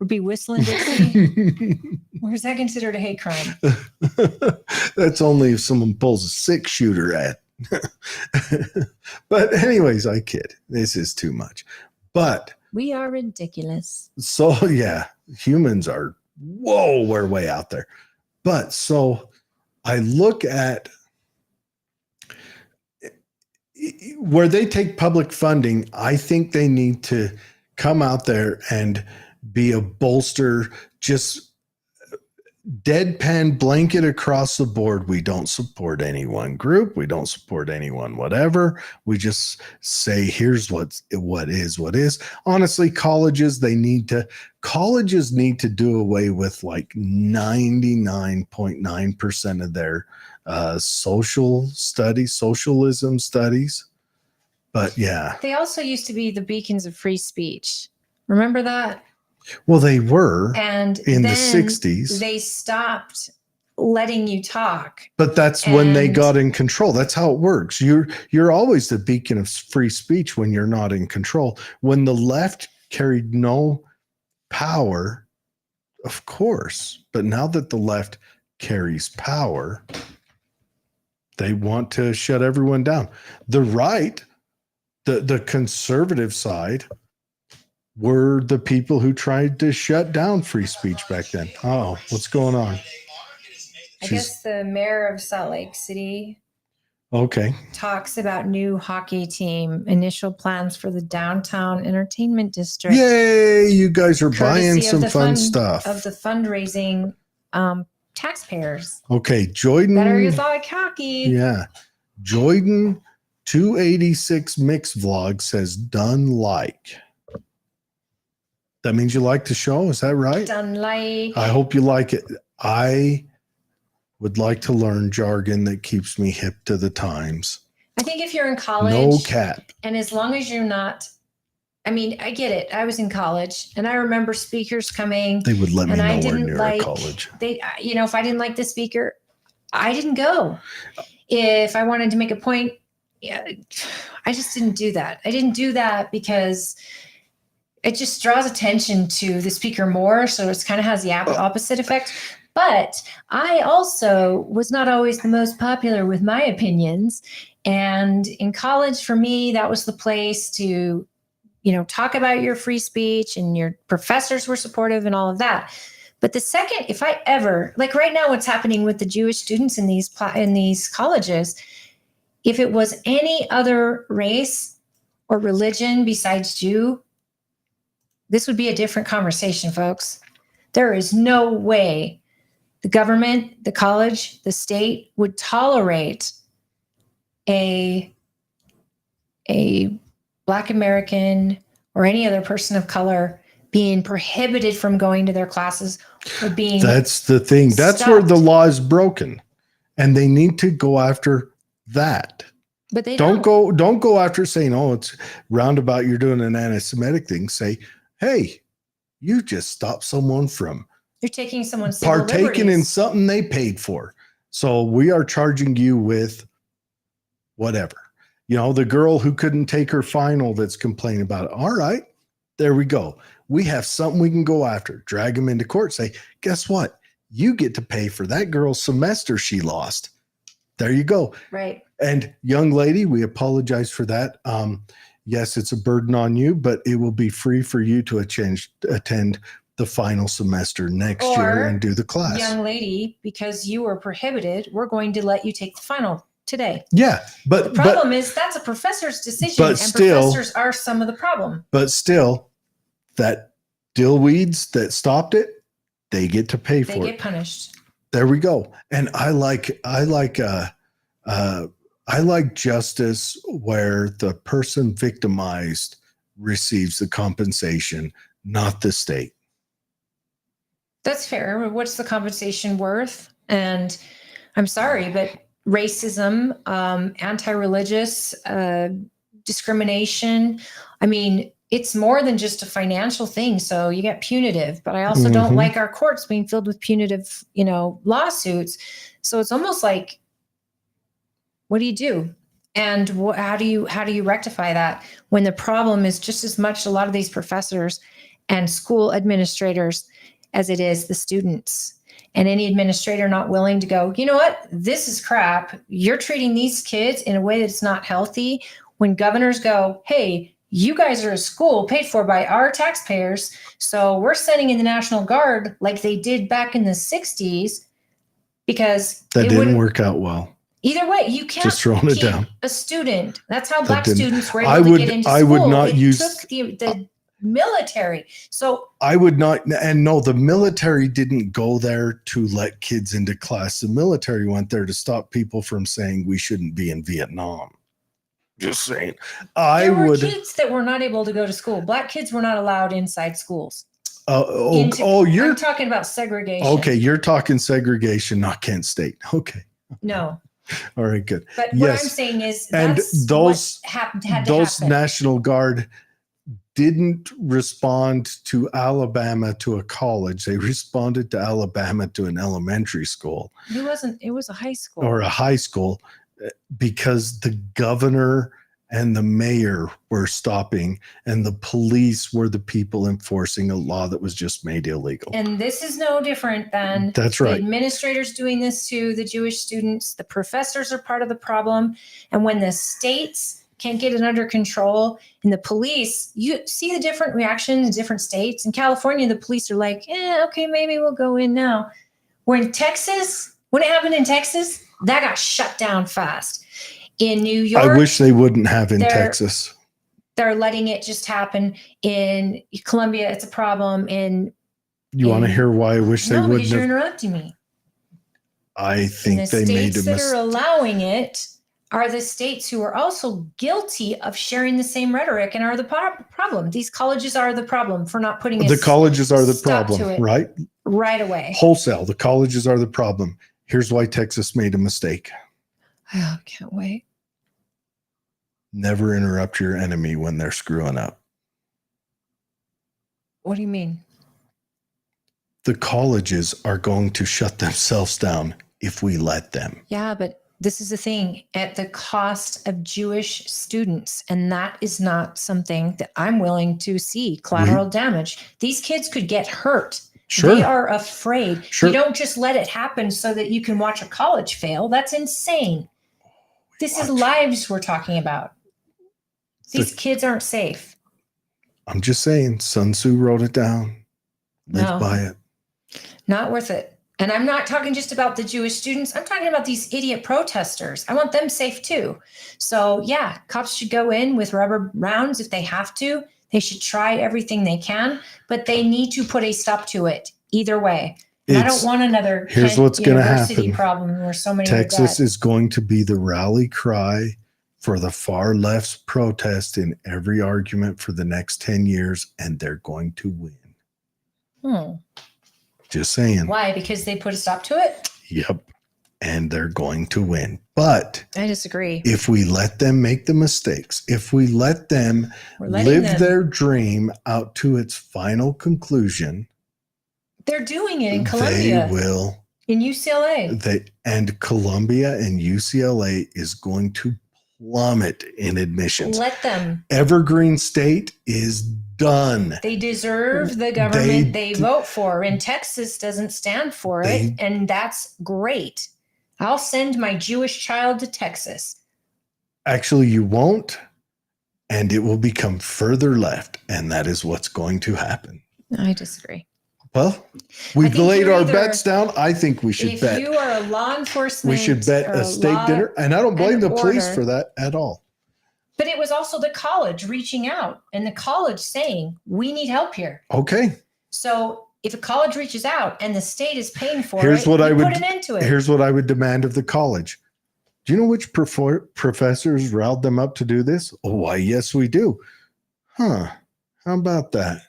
Or be whistling Dixie? Or is that considered a hate crime? That's only if someone pulls a 6-shooter at. But anyways, I kid. This is too much. But we are ridiculous. So yeah, humans are, we're way out there. But so I look at where they take public funding. I think they need to come out there and be a bolster, just deadpan blanket across the board. We don't support any one group. We don't support anyone, whatever. We just say, here's what is. Honestly, colleges need to do away with like 99.9% of their socialism studies. But yeah, They also used to be the beacons of free speech. Remember that? well, they were And in the then 60s. they stopped letting you talk. But that's when they And- got in control. That's how it works. You're always the beacon of free speech when you're not in control. When the left carried no power, of course. But now that the left carries power, they want to shut everyone down. The right, the conservative side, were the people who tried to shut down free speech back then. Oh, what's going on? I guess the mayor of Salt Lake City Okay. talks about new hockey team, initial plans for the downtown entertainment district. Yay, you guys are buying courtesy of some the fun stuff. Of the fundraising taxpayers Okay, that are Jordan. like hockey. Yeah. Jordan 286 Mix Vlog says done like. That means you like the show, is that right? Done like. I hope you like it. I would like to learn jargon that keeps me hip to the times. I think if you're in college, No cap. and as long as you're not, I mean, I get it. I was in college, and I remember speakers coming. They would let me And I nowhere didn't near like- a college. They, you know, if I didn't like the speaker, I didn't go. If I wanted to make a point, yeah, I just didn't do that. I didn't do that because it just draws attention to the speaker more. So it's kind of has the opposite effect. But I also was not always the most popular with my opinions. And in college, for me, that was the place to, you know, talk about your free speech, and your professors were supportive and all of that. But the second, if I ever, like right now, what's happening with the Jewish students in these colleges, if it was any other race or religion besides Jew, this would be a different conversation, folks. There is no way the government, the college, the state would tolerate a Black American or any other person of color being prohibited from going to their classes or being. That's the thing. That's where the stopped. law is broken. And they need to go after that. But they Don't go after saying, oh, it's roundabout, you're doing an anti-Semitic thing. Say, hey, you just stopped someone from You're taking someone's civil partaking in liberties. something they paid for. So we are charging you with whatever. You know, the girl who couldn't take her final that's complaining about it. All right, there we go. We have something we can go after. Drag them into court. Say, guess what? You get to pay for that girl's semester she lost. There you go. Right. And young lady, we apologize for that. Yes, it's a burden on you, but it will be free for you to attend the final semester next year and do the class. Young lady, because you were prohibited, we're going to let you take the final today. Yeah, The but problem is that's a professor's decision, but and still- professors are some of the problem. but still, that dillweeds that stopped it, they get to pay They for get it. punished. There we go. And I like justice where the person victimized receives the compensation, not the state. That's fair. What's the compensation worth? And I'm sorry, but racism, anti-religious discrimination, I mean, it's more than just a financial thing. So you get punitive, but I also don't Mhm. like our courts being filled with punitive, lawsuits. So it's almost like, what do you do? And how do you rectify that when the problem is just as much a lot of these professors and school administrators as it is the students? And any administrator not willing to go, you know what, this is crap. You're treating these kids in a way that's not healthy. When governors go, hey, you guys are a school paid for by our taxpayers, so we're sending in the National Guard like they did back in the 60s, because That it didn't wouldn't work out well. Either way, you can't Just throwing it keep down. a student. That's how That Black didn't- students were I able would- to get into I school. would not it use- took the military. So I would not, and no, the military didn't go there to let kids into class. The military went there to stop people from saying we shouldn't be in Vietnam. Just saying. there were kids that were not able to go to school. Black kids were not allowed inside schools. You're I'm talking about segregation. okay. You're talking segregation, not Kent State. Okay. No. All right, good. But what Yes. I'm saying is And that's those- what had to Those happen. National Guard didn't respond to Alabama to a college. They responded to Alabama to an elementary school It was a high school. or a high school because the governor and the mayor were stopping and the police were the people enforcing a law that was just made illegal. And this is no different than That's the right. administrators doing this to the Jewish students. The professors are part of the problem. And when the states can't get it under control and the police, you see the different reaction in different states. In California, the police are like, okay, maybe we'll go in now. Where in Texas, when it happened in Texas, that got shut down fast. In New York, I wish they wouldn't have in they're- Texas. they're letting it just happen. In Colombia, it's a problem. You want to hear why I wish they No, because wouldn't you're have? interrupting me. I And think the they made states a that are mistake. allowing it are the states who are also guilty of sharing the same rhetoric and are the problem. These colleges are the problem for not putting The a colleges are the stop to problem, it. right? right away. Wholesale. The colleges are the problem. Here's why Texas made a mistake. Oh, can't wait. Never interrupt your enemy when they're screwing up. What do you mean? The colleges are going to shut themselves down if we let them. Yeah, but this is the thing, at the cost of Jewish students. And that is not something that I'm willing to see collateral damage. These kids could get hurt. Sure. They are afraid. Sure. You don't just let it happen so that you can watch a college fail. That's insane. This is lives we're talking about. These kids aren't safe. I'm just saying, Sun Tzu wrote it down. Live No. by it. Not worth it. And I'm not talking just about the Jewish students. I'm talking about these idiot protesters. I want them safe too. So yeah, cops should go in with rubber rounds if they have to. They should try everything they can, but they need to put a stop to it either way. And I don't want another here's what's gonna university happen. problem where so many Texas are dead. is going to be the rally cry for the far left's protest in every argument for the next 10 years, and they're going to win. Just saying. Why? Because they put a stop to it? Yep. And they're going to win. But I disagree. if we let them make the mistakes, if we let them We're letting live them. their dream out to its final conclusion, They're doing it in they Columbia, will. in UCLA. And Columbia and UCLA is going to plummet in admissions. Let them. Evergreen State is done. They deserve the government They- they vote for, and Texas doesn't stand for it, and that's great. I'll send my Jewish child to Texas. Actually, you won't, and it will become further left, and that is what's going to happen. I disagree. Well, we've think laid you're our either- bets down. I think we should If bet. you are a law enforcement, We should bet or a steak law- dinner, and I don't blame and the police order. for that at all. But it was also the college reaching out and the college saying, we need help here. Okay, So if a college reaches out and the state is paying for Here's it, what I you would- put an end to it. here's what I would demand of the college. Do you know which professors riled them up to do this? Oh, why, yes, we do. Huh. How about that?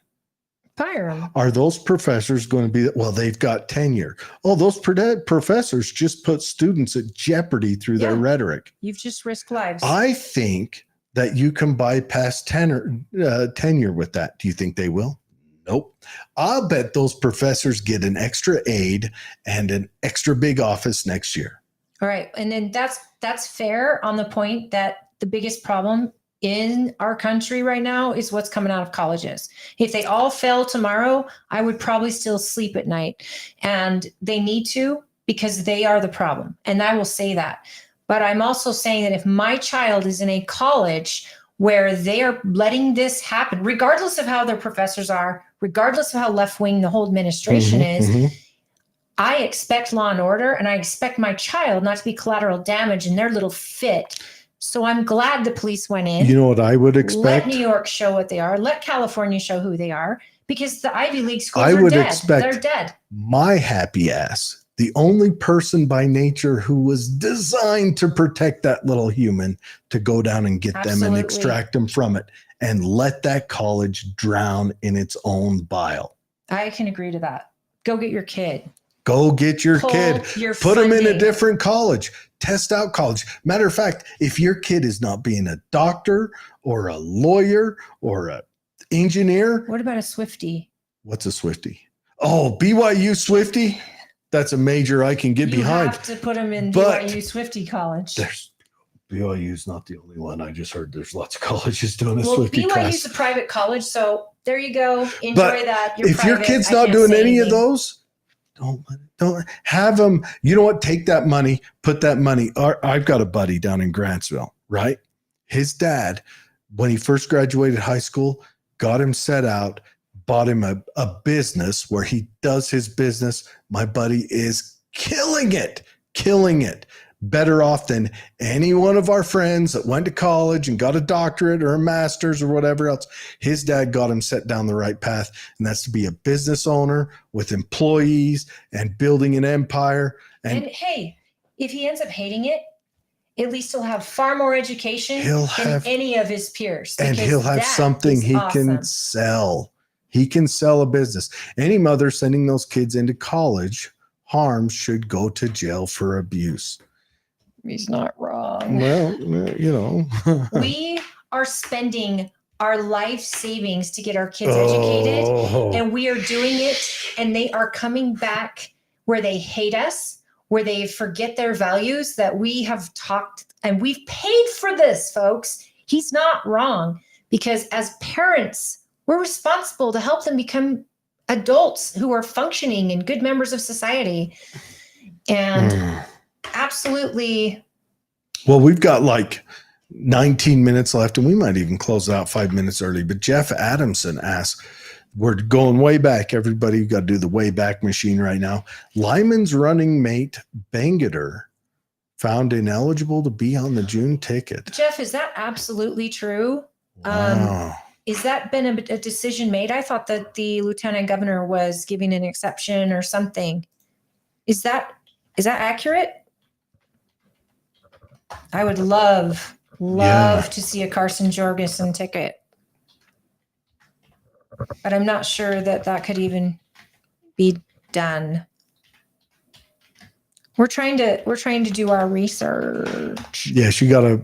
Fire them. Are those professors going to be, well, they've got tenure. Oh, those professors just put students at jeopardy through their Yeah. rhetoric. You've just risked lives. I think that you can bypass tenure with that. Do you think they will? Nope. I'll bet those professors get an extra aide and an extra big office next year. All right. And then that's fair on the point that the biggest problem in our country right now is what's coming out of colleges. If they all fail tomorrow, I would probably still sleep at night. And they need to, because they are the problem. And I will say that. But I'm also saying that if my child is in a college where they are letting this happen, regardless of how their professors are, regardless of how left-wing the whole administration is, Mhm. I expect law and order, and I expect my child not to be collateral damage in their little fit. So I'm glad the police went in. You know what I would Let expect? New York show what they are. Let California show who they are, because the Ivy League schools I are would dead. expect- They're dead. My happy ass, the only person by nature who was designed to protect that little human, to go down and get them Absolutely. and extract them from it and let that college drown in its own bile. I can agree to that. Go get your kid. Go get your Pull kid. your Put them in a funding. different college. Test out college. Matter of fact, if your kid is not being a doctor or a lawyer or a engineer, What about a Swiftie? what's a Swiftie? Oh, BYU Swiftie. That's a major I can get You behind. have to put them in But BYU Swiftie college. There's BYU's not the only one. I just heard there's lots of colleges doing a Well, Swiftie BYU's class. a private college, so there you go. Enjoy But that. If your private. kid's I not can't doing say any of anything. those, don't have them. You know what? Take that money, put that money. I've got a buddy down in Grantsville, right? His dad, when he first graduated high school, got him set out, bought him a business where he does his business. My buddy is killing it. Better off than any one of our friends that went to college and got a doctorate or a master's or whatever else. His dad got him set down the right path, and that's to be a business owner with employees and building an empire. And hey, if he ends up hating it, at least he'll have far more education than any of his peers. And he'll have something he can sell. He can sell a business. Any mother sending those kids into college harm should go to jail for abuse. He's not wrong. Well, you know. We are spending our life savings to get our kids educated, and we are doing it, and they are coming back where they hate us, where they forget their values that we have talked, and we've paid for this, folks. He's not wrong, because as parents, we're responsible to help them become adults who are functioning and good members of society. And absolutely. Well, we've got like 19 minutes left, and we might even close out 5 minutes early. But Jeff Adamson asks, we're going way back. Everybody, you've got to do the way back machine right now. Lyman's running mate, Bangeter, found ineligible to be on the June ticket. Jeff, is that absolutely true? Wow. Is that been a decision made? I thought that the lieutenant governor was giving an exception or something. Is that accurate? I would love to see a Carson Jorgensen ticket, but I'm not sure that could even be done. We're trying to do our research. Yes, you got to.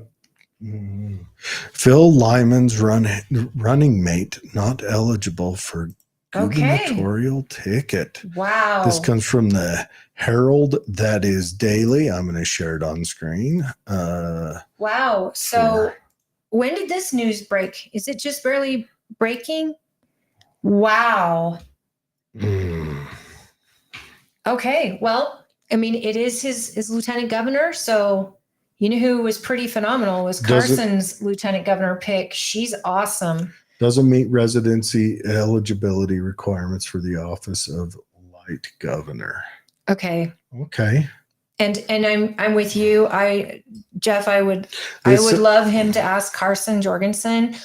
Phil Lyman's running mate not eligible for gubernatorial ticket. Wow. This comes from the Herald. That is daily. I'm going to share it on screen. Wow. So when did this news break? Is it just barely breaking? Wow. Okay. Well, I mean, it is his lieutenant governor. So you know who was pretty phenomenal was Carson's lieutenant governor pick. She's awesome. Doesn't meet residency eligibility requirements for the office of light governor. Okay. And I'm with you. Jeff, I would love him to ask Carson Jorgensen.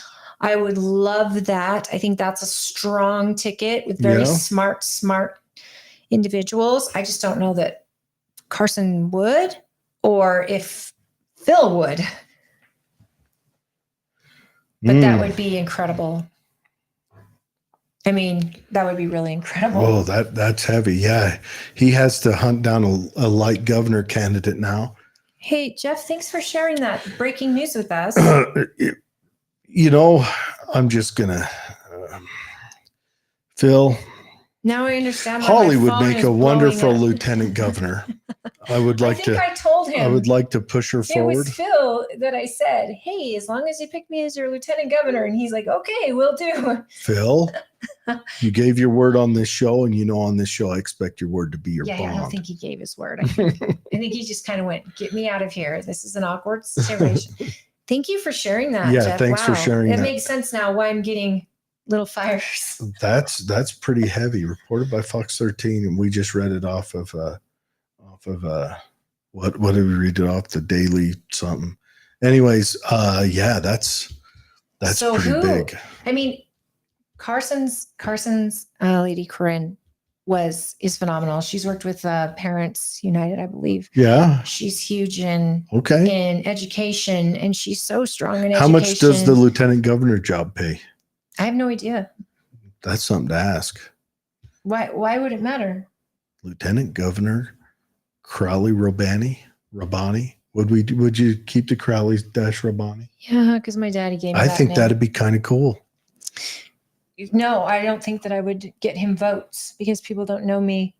I would love that. I think that's a strong ticket with very smart individuals. I just don't know that Carson would, or if Phil would. But that would be incredible. I mean, that would be really incredible. Oh, that's heavy. Yeah. He has to hunt down a light governor candidate now. Hey, Jeff, thanks for sharing that breaking news with us. You know, I'm just going to, Phil. Now I understand. Holly would make a wonderful lieutenant governor. I would like I told him. I would like to push her forward. It was Phil that I said, hey, as long as you pick me as your lieutenant governor. And he's like, okay, will do. Phil, you gave your word on this show, and you know on this show I expect your word to be your bond. I don't think he gave his word. I think he just kind of went, get me out of here. This is an awkward situation. Thank you for sharing that, Jeff. Thanks for sharing that. It makes sense now why I'm getting little fires. That's pretty heavy. Reported by Fox 13, and we just read it off of what did we read it off? The Daily something. Anyways, that's so pretty big. I mean, Carson's lady Corinne is phenomenal. She's worked with Parents United, I believe. Yeah. She's huge in education, and she's so strong in education. How much does the lieutenant governor job pay? I have no idea. That's something to ask. Why would it matter? Lieutenant Governor Crowley Rabani. Would you keep the Crowley dash Rabani? Yeah, because my daddy gave me I that think name. that'd be kind of cool. No, I don't think that I would get him votes because people don't know me.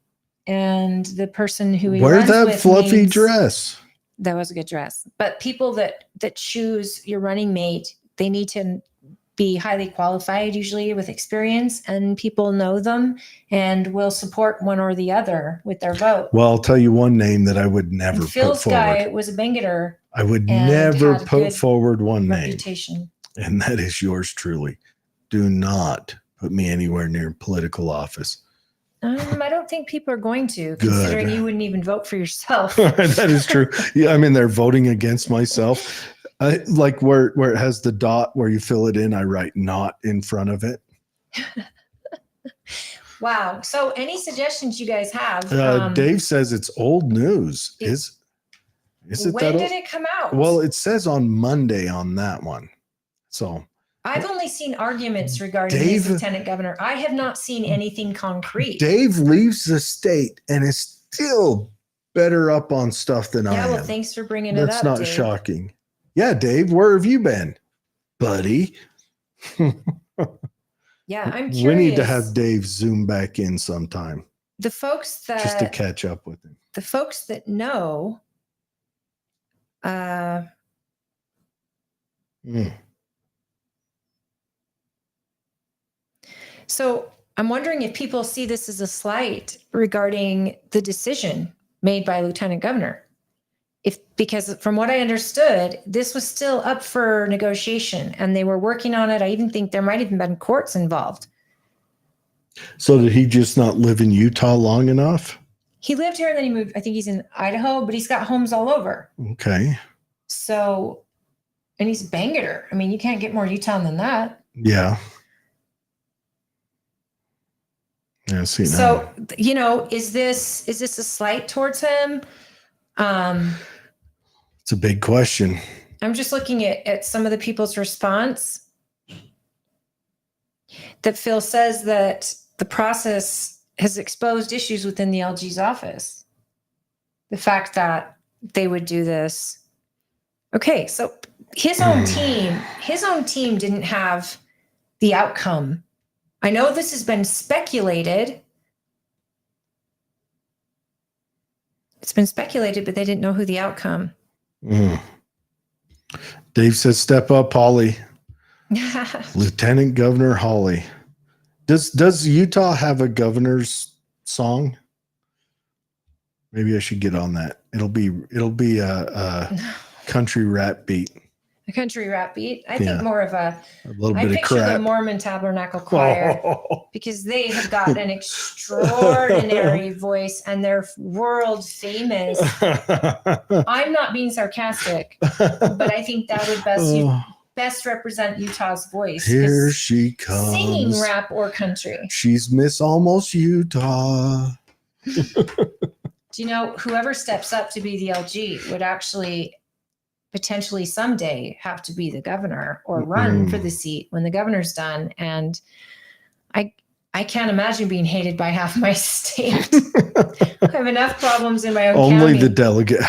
And the person who he Wear runs that with fluffy needs- dress. That was a good dress. But people that choose your running mate, they need to be highly qualified, usually with experience, and people know them and will support one or the other with their vote. Well, I'll tell you one name that I would never And put Phil's forward. guy was a Bangeter I would and never had a put good forward one name, reputation. and that is yours truly. Do not put me anywhere near political office. I don't think people are going to, Good. considering you wouldn't even vote for yourself. That is true. Yeah, I'm in there voting against myself. Like where it has the dot where you fill it in, I write "not" in front of it. Wow. So any suggestions you guys have? Dave says it's old news. Is it when that did old? it come out? Well, it says on Monday on that one. So I've only seen arguments regarding his lieutenant governor. I have not seen anything concrete. Dave leaves the state and is still better up on stuff than I am. Yeah, well, thanks for bringing it up. That's not Dave. shocking. Yeah, Dave, where have you been, buddy? Yeah, I'm curious. We need to have Dave zoom back in sometime the folks that just to catch up with him. The folks that know. So I'm wondering if people see this as a slight regarding the decision made by Lieutenant Governor. Because from what I understood, this was still up for negotiation and they were working on it. I even think there might have been courts involved. So did he just not live in Utah long enough? He lived here and then he moved. I think he's in Idaho, but he's got homes all over. Okay. So, and he's a Bangeter. I mean, you can't get more Utah than that. Yeah. Yeah. See, so, you know, is this a slight towards him? It's a big question. I'm just looking at some of the people's response. That Phil says that the process has exposed issues within the LG's office. The fact that they would do this. Okay, so his own team didn't have the outcome. I know this has been speculated. It's been speculated, but they didn't know who the outcome. Dave says, "Step up, Holly." Lieutenant Governor Holly. Does Utah have a governor's song? Maybe I should get on that. It'll be a country rap beat. A country rap beat. I think more of a little bit of picture crap. the Mormon Tabernacle Choir because they have got an extraordinary voice and they're world famous. I'm not being sarcastic, but I think that would best represent Utah's voice. Here she comes. Singing rap or country. She's Miss Almost Utah. Do you know whoever steps up to be the LG would actually potentially someday have to be the governor or run for the seat when the governor's done? And I can't imagine being hated by half my state. I have enough problems in my own Only county. the delegate.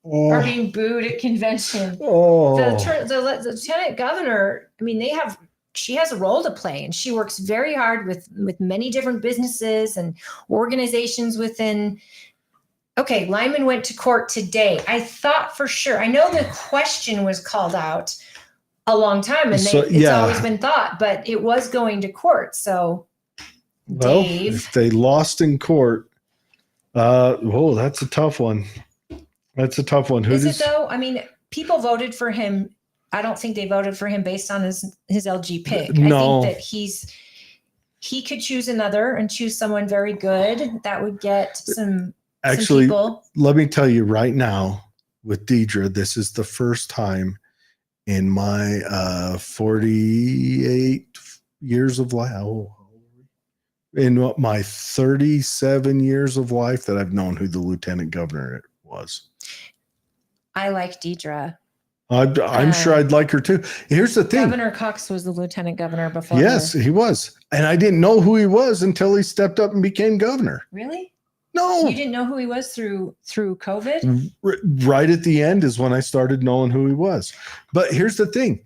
Or being booed at convention. The lieutenant governor, I mean, she has a role to play and she works very hard with many different businesses and organizations within. Okay, Lyman went to court today. I thought for sure, I know the question was called out a long time and it's always been thought, but it was going to court. So Dave. If they lost in court, that's a tough one. That's a tough one. Is it though? I mean, people voted for him. I don't think they voted for him based on his LG pick. No. I think that he could choose another and choose someone very good that would get some people. Let me tell you right now with Deidre, this is the first time in my 48 years of life, in my 37 years of life that I've known who the lieutenant governor was. I like Deidre. I'm sure I'd like her too. Here's the thing. Governor Cox was the lieutenant governor before. Yes, her. he was. And I didn't know who he was until he stepped up and became governor. Really? No. You didn't know who he was through COVID? Right at the end is when I started knowing who he was. But here's the thing.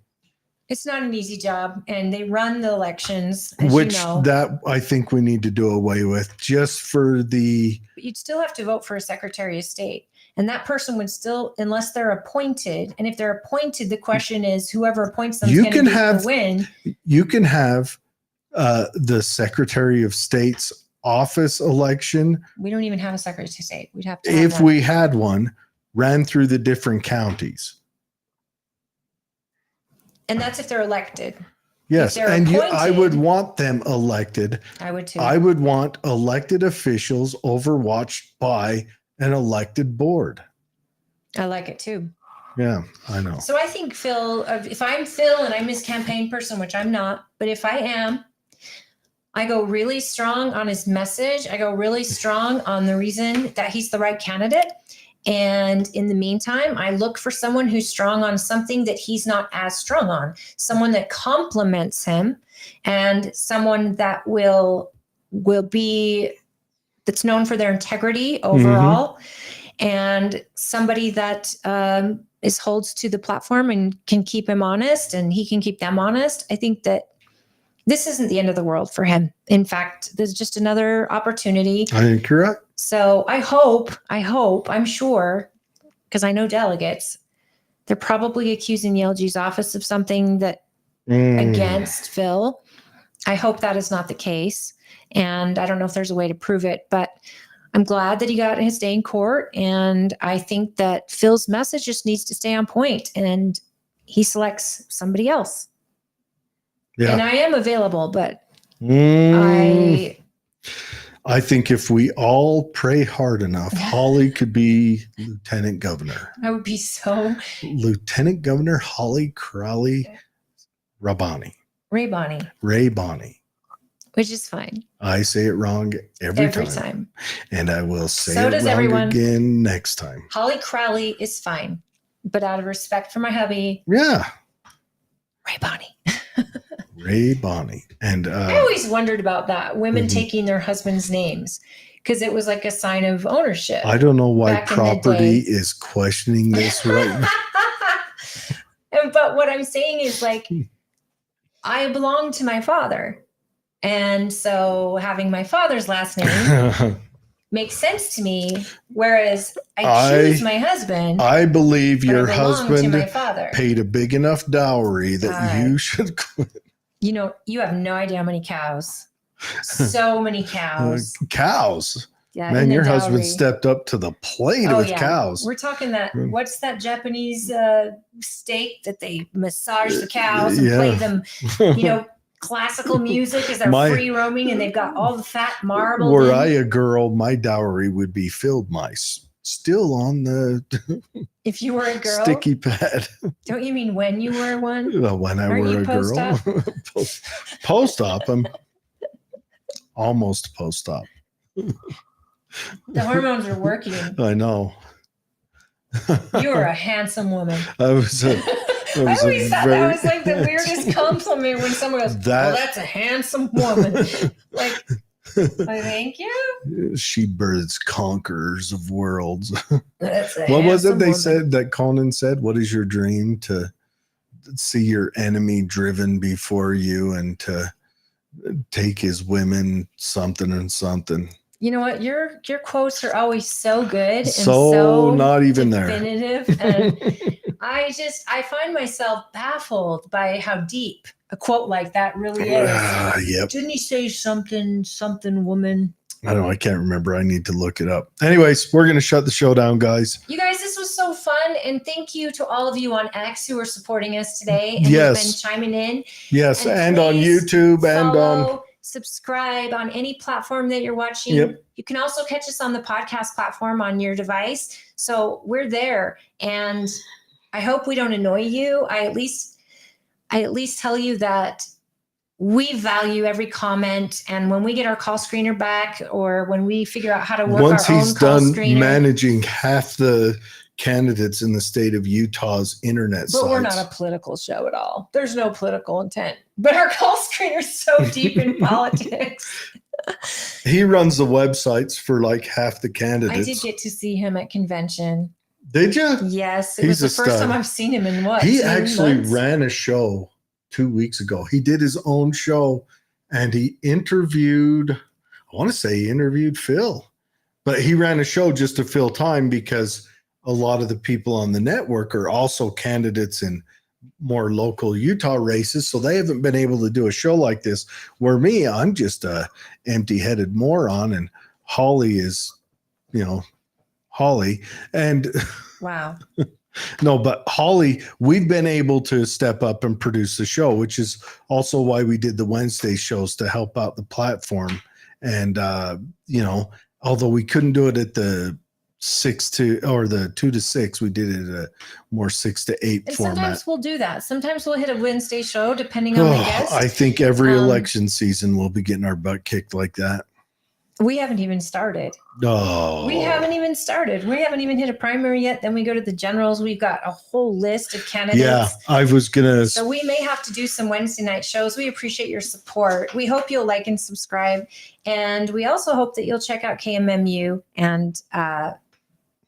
It's not an easy job, and they run the elections, as Which you know. that I think we need to do away with just for the. But you'd still have to vote for a Secretary of State. And that person would still, unless they're appointed, and if they're appointed, the question is whoever appoints them is going to win. You can have the Secretary of State's office election. We don't even have a Secretary of State. We'd have to. If we had one, ran through the different counties. And that's if they're elected. Yes, and I would want them elected. I would too. I would want elected officials overwatched by an elected board. I like it too. Yeah, I know. So I think Phil, if I'm Phil and I'm his campaign person, which I'm not, but if I am, I go really strong on his message. I go really strong on the reason that he's the right candidate. And in the meantime, I look for someone who's strong on something that he's not as strong on, someone that complements him, and someone that will be, that's known for their integrity overall, and somebody that holds to the platform and can keep him honest, and he can keep them honest. I think that this isn't the end of the world for him. In fact, there's just another opportunity. I think you're right. So I hope, I'm sure, because I know delegates, they're probably accusing the LG's office of something that against Phil. I hope that is not the case. And I don't know if there's a way to prove it, but I'm glad that he got his day in court. And I think that Phil's message just needs to stay on point, and he selects somebody else. Yeah. And I am available, but I think if we all pray hard enough, Holly could be lieutenant governor. I would be so. Lieutenant Governor Holly Crowley Ray Bonnie. Which is fine. I say it wrong every time. And I will say So it does wrong everyone. again next time. Holly Crowley is fine. But out of respect for my hubby, Yeah. Ray Bonnie. Ray Bonnie. And I always wondered about that. Women taking their husband's names, because it was like a sign of ownership. I don't know why back in the property day. is questioning this right now. But what I'm saying is, like, I belong to my father. And so having my father's last name makes sense to me. Whereas I choose my husband. I believe but your I belong to husband my father. paid a big enough dowry that you should quit. You know, you have no idea how many cows. So many cows. Cows. Yeah, Man, your husband dowry. stepped up to the plate with cows. We're talking that. What's that Japanese steak that they massage the cows and play them? You know, classical music as they're free roaming, and they've got all the fat marbled. Were I a girl, my dowry would be field mice. Still on the if you were a girl sticky pad. Don't you mean when you were one? Well, when I were a girl. Post-op. I'm almost post-op. The hormones are working. I know. You are a handsome woman. I always thought that was like the weirdest compliment when someone goes, well, that's a handsome woman. Like, I thank you. She births conquerors of worlds. What was it they said that Conan said? What is your dream? To see your enemy driven before you and to take his women, something and something. You know what? Your quotes are always so good and so not even definitive. And I find myself baffled by how deep a quote like that really is. Yep. Didn't he say something woman? I don't know. I can't remember. I need to look it up. Anyways, we're going to shut the show down, guys. You guys, this was so fun. And thank you to all of you on X who are supporting us today and yes. who've been chiming in. Yes. And on YouTube and on subscribe on any platform that you're watching. Yep. You can also catch us on the podcast platform on your device. So we're there. And I hope we don't annoy you. I at least tell you that we value every comment. And when we get our call screener back, or when we figure out how to work once our he's own call done screener, managing half the candidates in the state of Utah's internet But sites. we're not a political show at all. There's no political intent. But our call screener's so deep in politics. He runs the websites for like half the I candidates. did get to see him at convention. Did you? Yes, it He's was the a first stud. time I've seen him in what? He 2 actually months? ran a show 2 weeks ago. He did his own show and he interviewed, I want to say he interviewed Phil, but he ran a show just to fill time because a lot of the people on the network are also candidates in more local Utah races. So they haven't been able to do a show like this where me, I'm just a empty-headed moron and Holly is, Holly. And Wow. no, but Holly, we've been able to step up and produce the show, which is also why we did the Wednesday shows to help out the platform. And, although we couldn't do it at the 2 to 6, we did it at a more 6 to 8 And format. sometimes we'll do that. Sometimes we'll hit a Wednesday show depending on the guest. I think every Um, election season we'll be getting our butt kicked like that. We haven't even started. Oh, We haven't even started. We haven't even hit a primary yet. Then we go to the generals. We've got a whole list of candidates. Yeah, I was gonna. So we may have to do some Wednesday night shows. We appreciate your support. We hope you'll like and subscribe. And we also hope that you'll check out KMMU and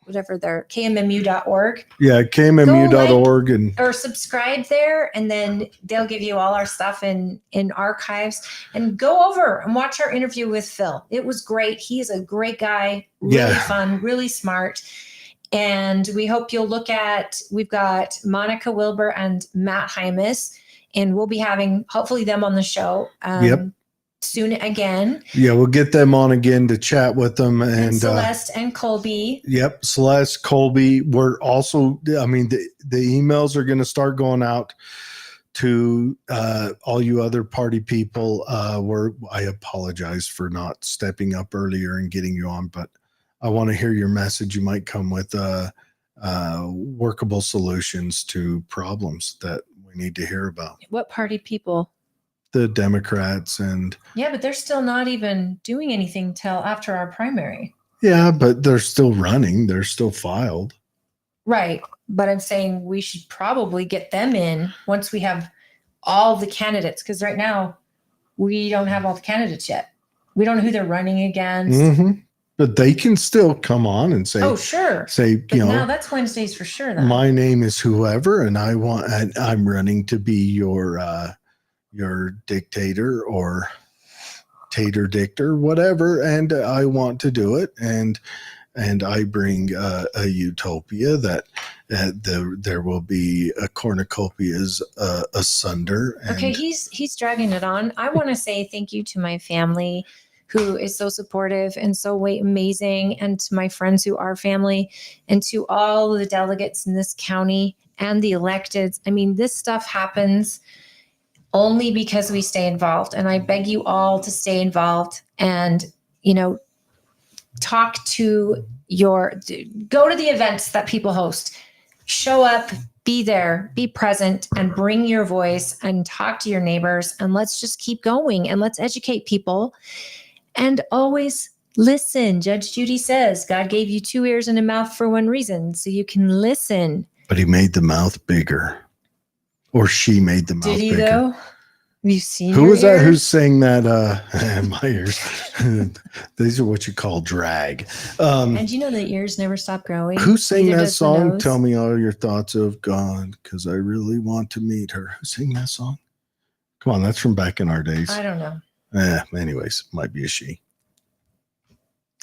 whatever they're KMMU.org Yeah, KMMU.org and or subscribe there, and then they'll give you all our stuff in archives. And go over and watch our interview with Phil. It was great. He is a great guy, really fun, really smart. And we hope you'll we've got Monica Wilbur and Matt Hymas, and we'll be having hopefully them on the show soon again. Yeah, we'll get them on again to chat with them. And Celeste and Colby. Yep, Celeste, Colby. We're also, the emails are going to start going out to all you other party people. I apologize for not stepping up earlier and getting you on, but I want to hear your message. You might come with workable solutions to problems that we need to hear about. What party people? The Democrats and Yeah, but they're still not even doing anything till after our primary. yeah, but they're still running. They're still filed. Right. But I'm saying we should probably get them in once we have all the candidates, because right now we don't have all the candidates yet. We don't know who they're running against. Mm-hmm. But they can still come on and say, Oh, sure. But now that's Wednesdays for sure. Then. My name is whoever, and I'm running to be your dictator or tater dictor, whatever, and I want to do it, and I bring a utopia that there will be a cornucopias asunder. And okay, he's dragging it on. I want to say thank you to my family, who is so supportive and so amazing, and to my friends who are family, and to all the delegates in this county and the electeds. I mean, this stuff happens only because we stay involved. And I beg you all to stay involved and, go to the events that people host, show up, be there, be present, and bring your voice and talk to your neighbors. And let's just keep going and let's educate people and always listen. Judge Judy says God gave you 2 ears and a mouth for one reason, so you can listen. But he made the mouth bigger. Or she made the mouth bigger. Did he though? Have you seen Who your was that? ears? Who's saying that? My ears. These are what you call drag. And you know the ears never stop growing. Who sang Neither that does the song? nose. Tell me all your thoughts of God, because I really want to meet her. Who sang that song? Come on, that's from back in our days. I don't know. Anyways, might be a she.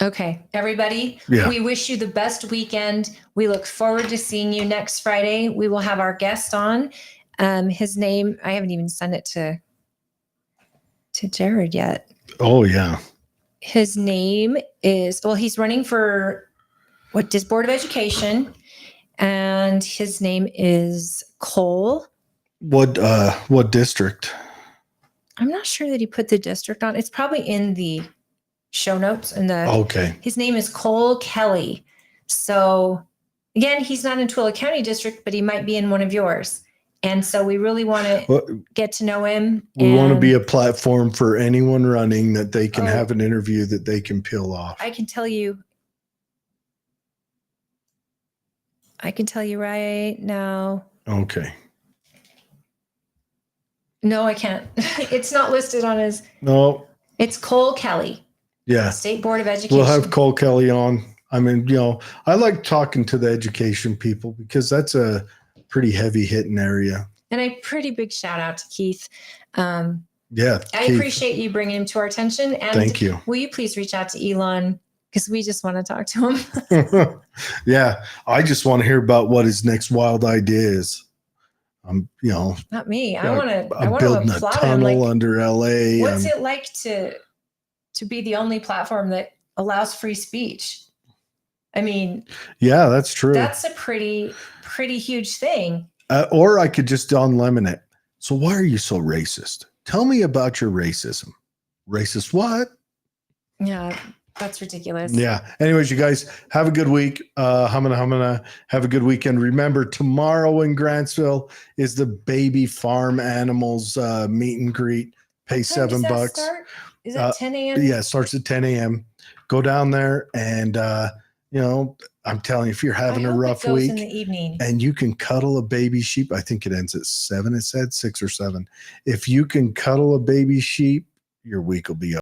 Okay, everybody, Yeah. we wish you the best weekend. We look forward to seeing you next Friday. We will have our guest on. His name, I haven't even sent it to Jared yet. Oh, yeah. His name is, he's running for Board of Education, and his name is Cole. What district? I'm not sure that he put the district on. It's probably in the show notes. Okay. His name is Cole Kelly. So again, he's not in Twila County District, but he might be in one of yours. And so we really want to get to know him. We want to be a platform for anyone running that they can Oh. have an interview that they can peel off. I can tell you, I can tell you right now. Okay. No, I can't. It's not listed on his. No. It's Cole Kelly, Yeah. State Board of Education. We'll have Cole Kelly on. I mean, I like talking to the education people because that's a pretty heavy hitting area. And a pretty big shout out to Keith. Yeah. I Keith, appreciate you bringing him to our attention. And thank you. will you please reach out to Elon? Because we just want to talk to him. Yeah. I just want to hear about what his next wild idea is. Not me. I Yeah, want to. I I'm want to building a applaud him. tunnel Like, under LA. what's it like to be the only platform that allows free speech? I mean, Yeah, that's true. that's a pretty huge thing. Or I could just Don Lemon it. So why are you so racist? Tell me about your racism. Racist what? Yeah, that's ridiculous. Yeah. Anyways, you guys have a good week. Humana. Have a good weekend. Remember, tomorrow in Grantsville is the baby farm animals meet and greet. Pay What time does that $7. start? Is that 10 a.m.? Yeah, it starts at 10 a.m. Go down there and I'm telling you, if you're having I a hope rough it goes week in the evening. and you can cuddle a baby sheep, I think it ends at 7, it said 6 or 7. If you can cuddle a baby sheep, your week will be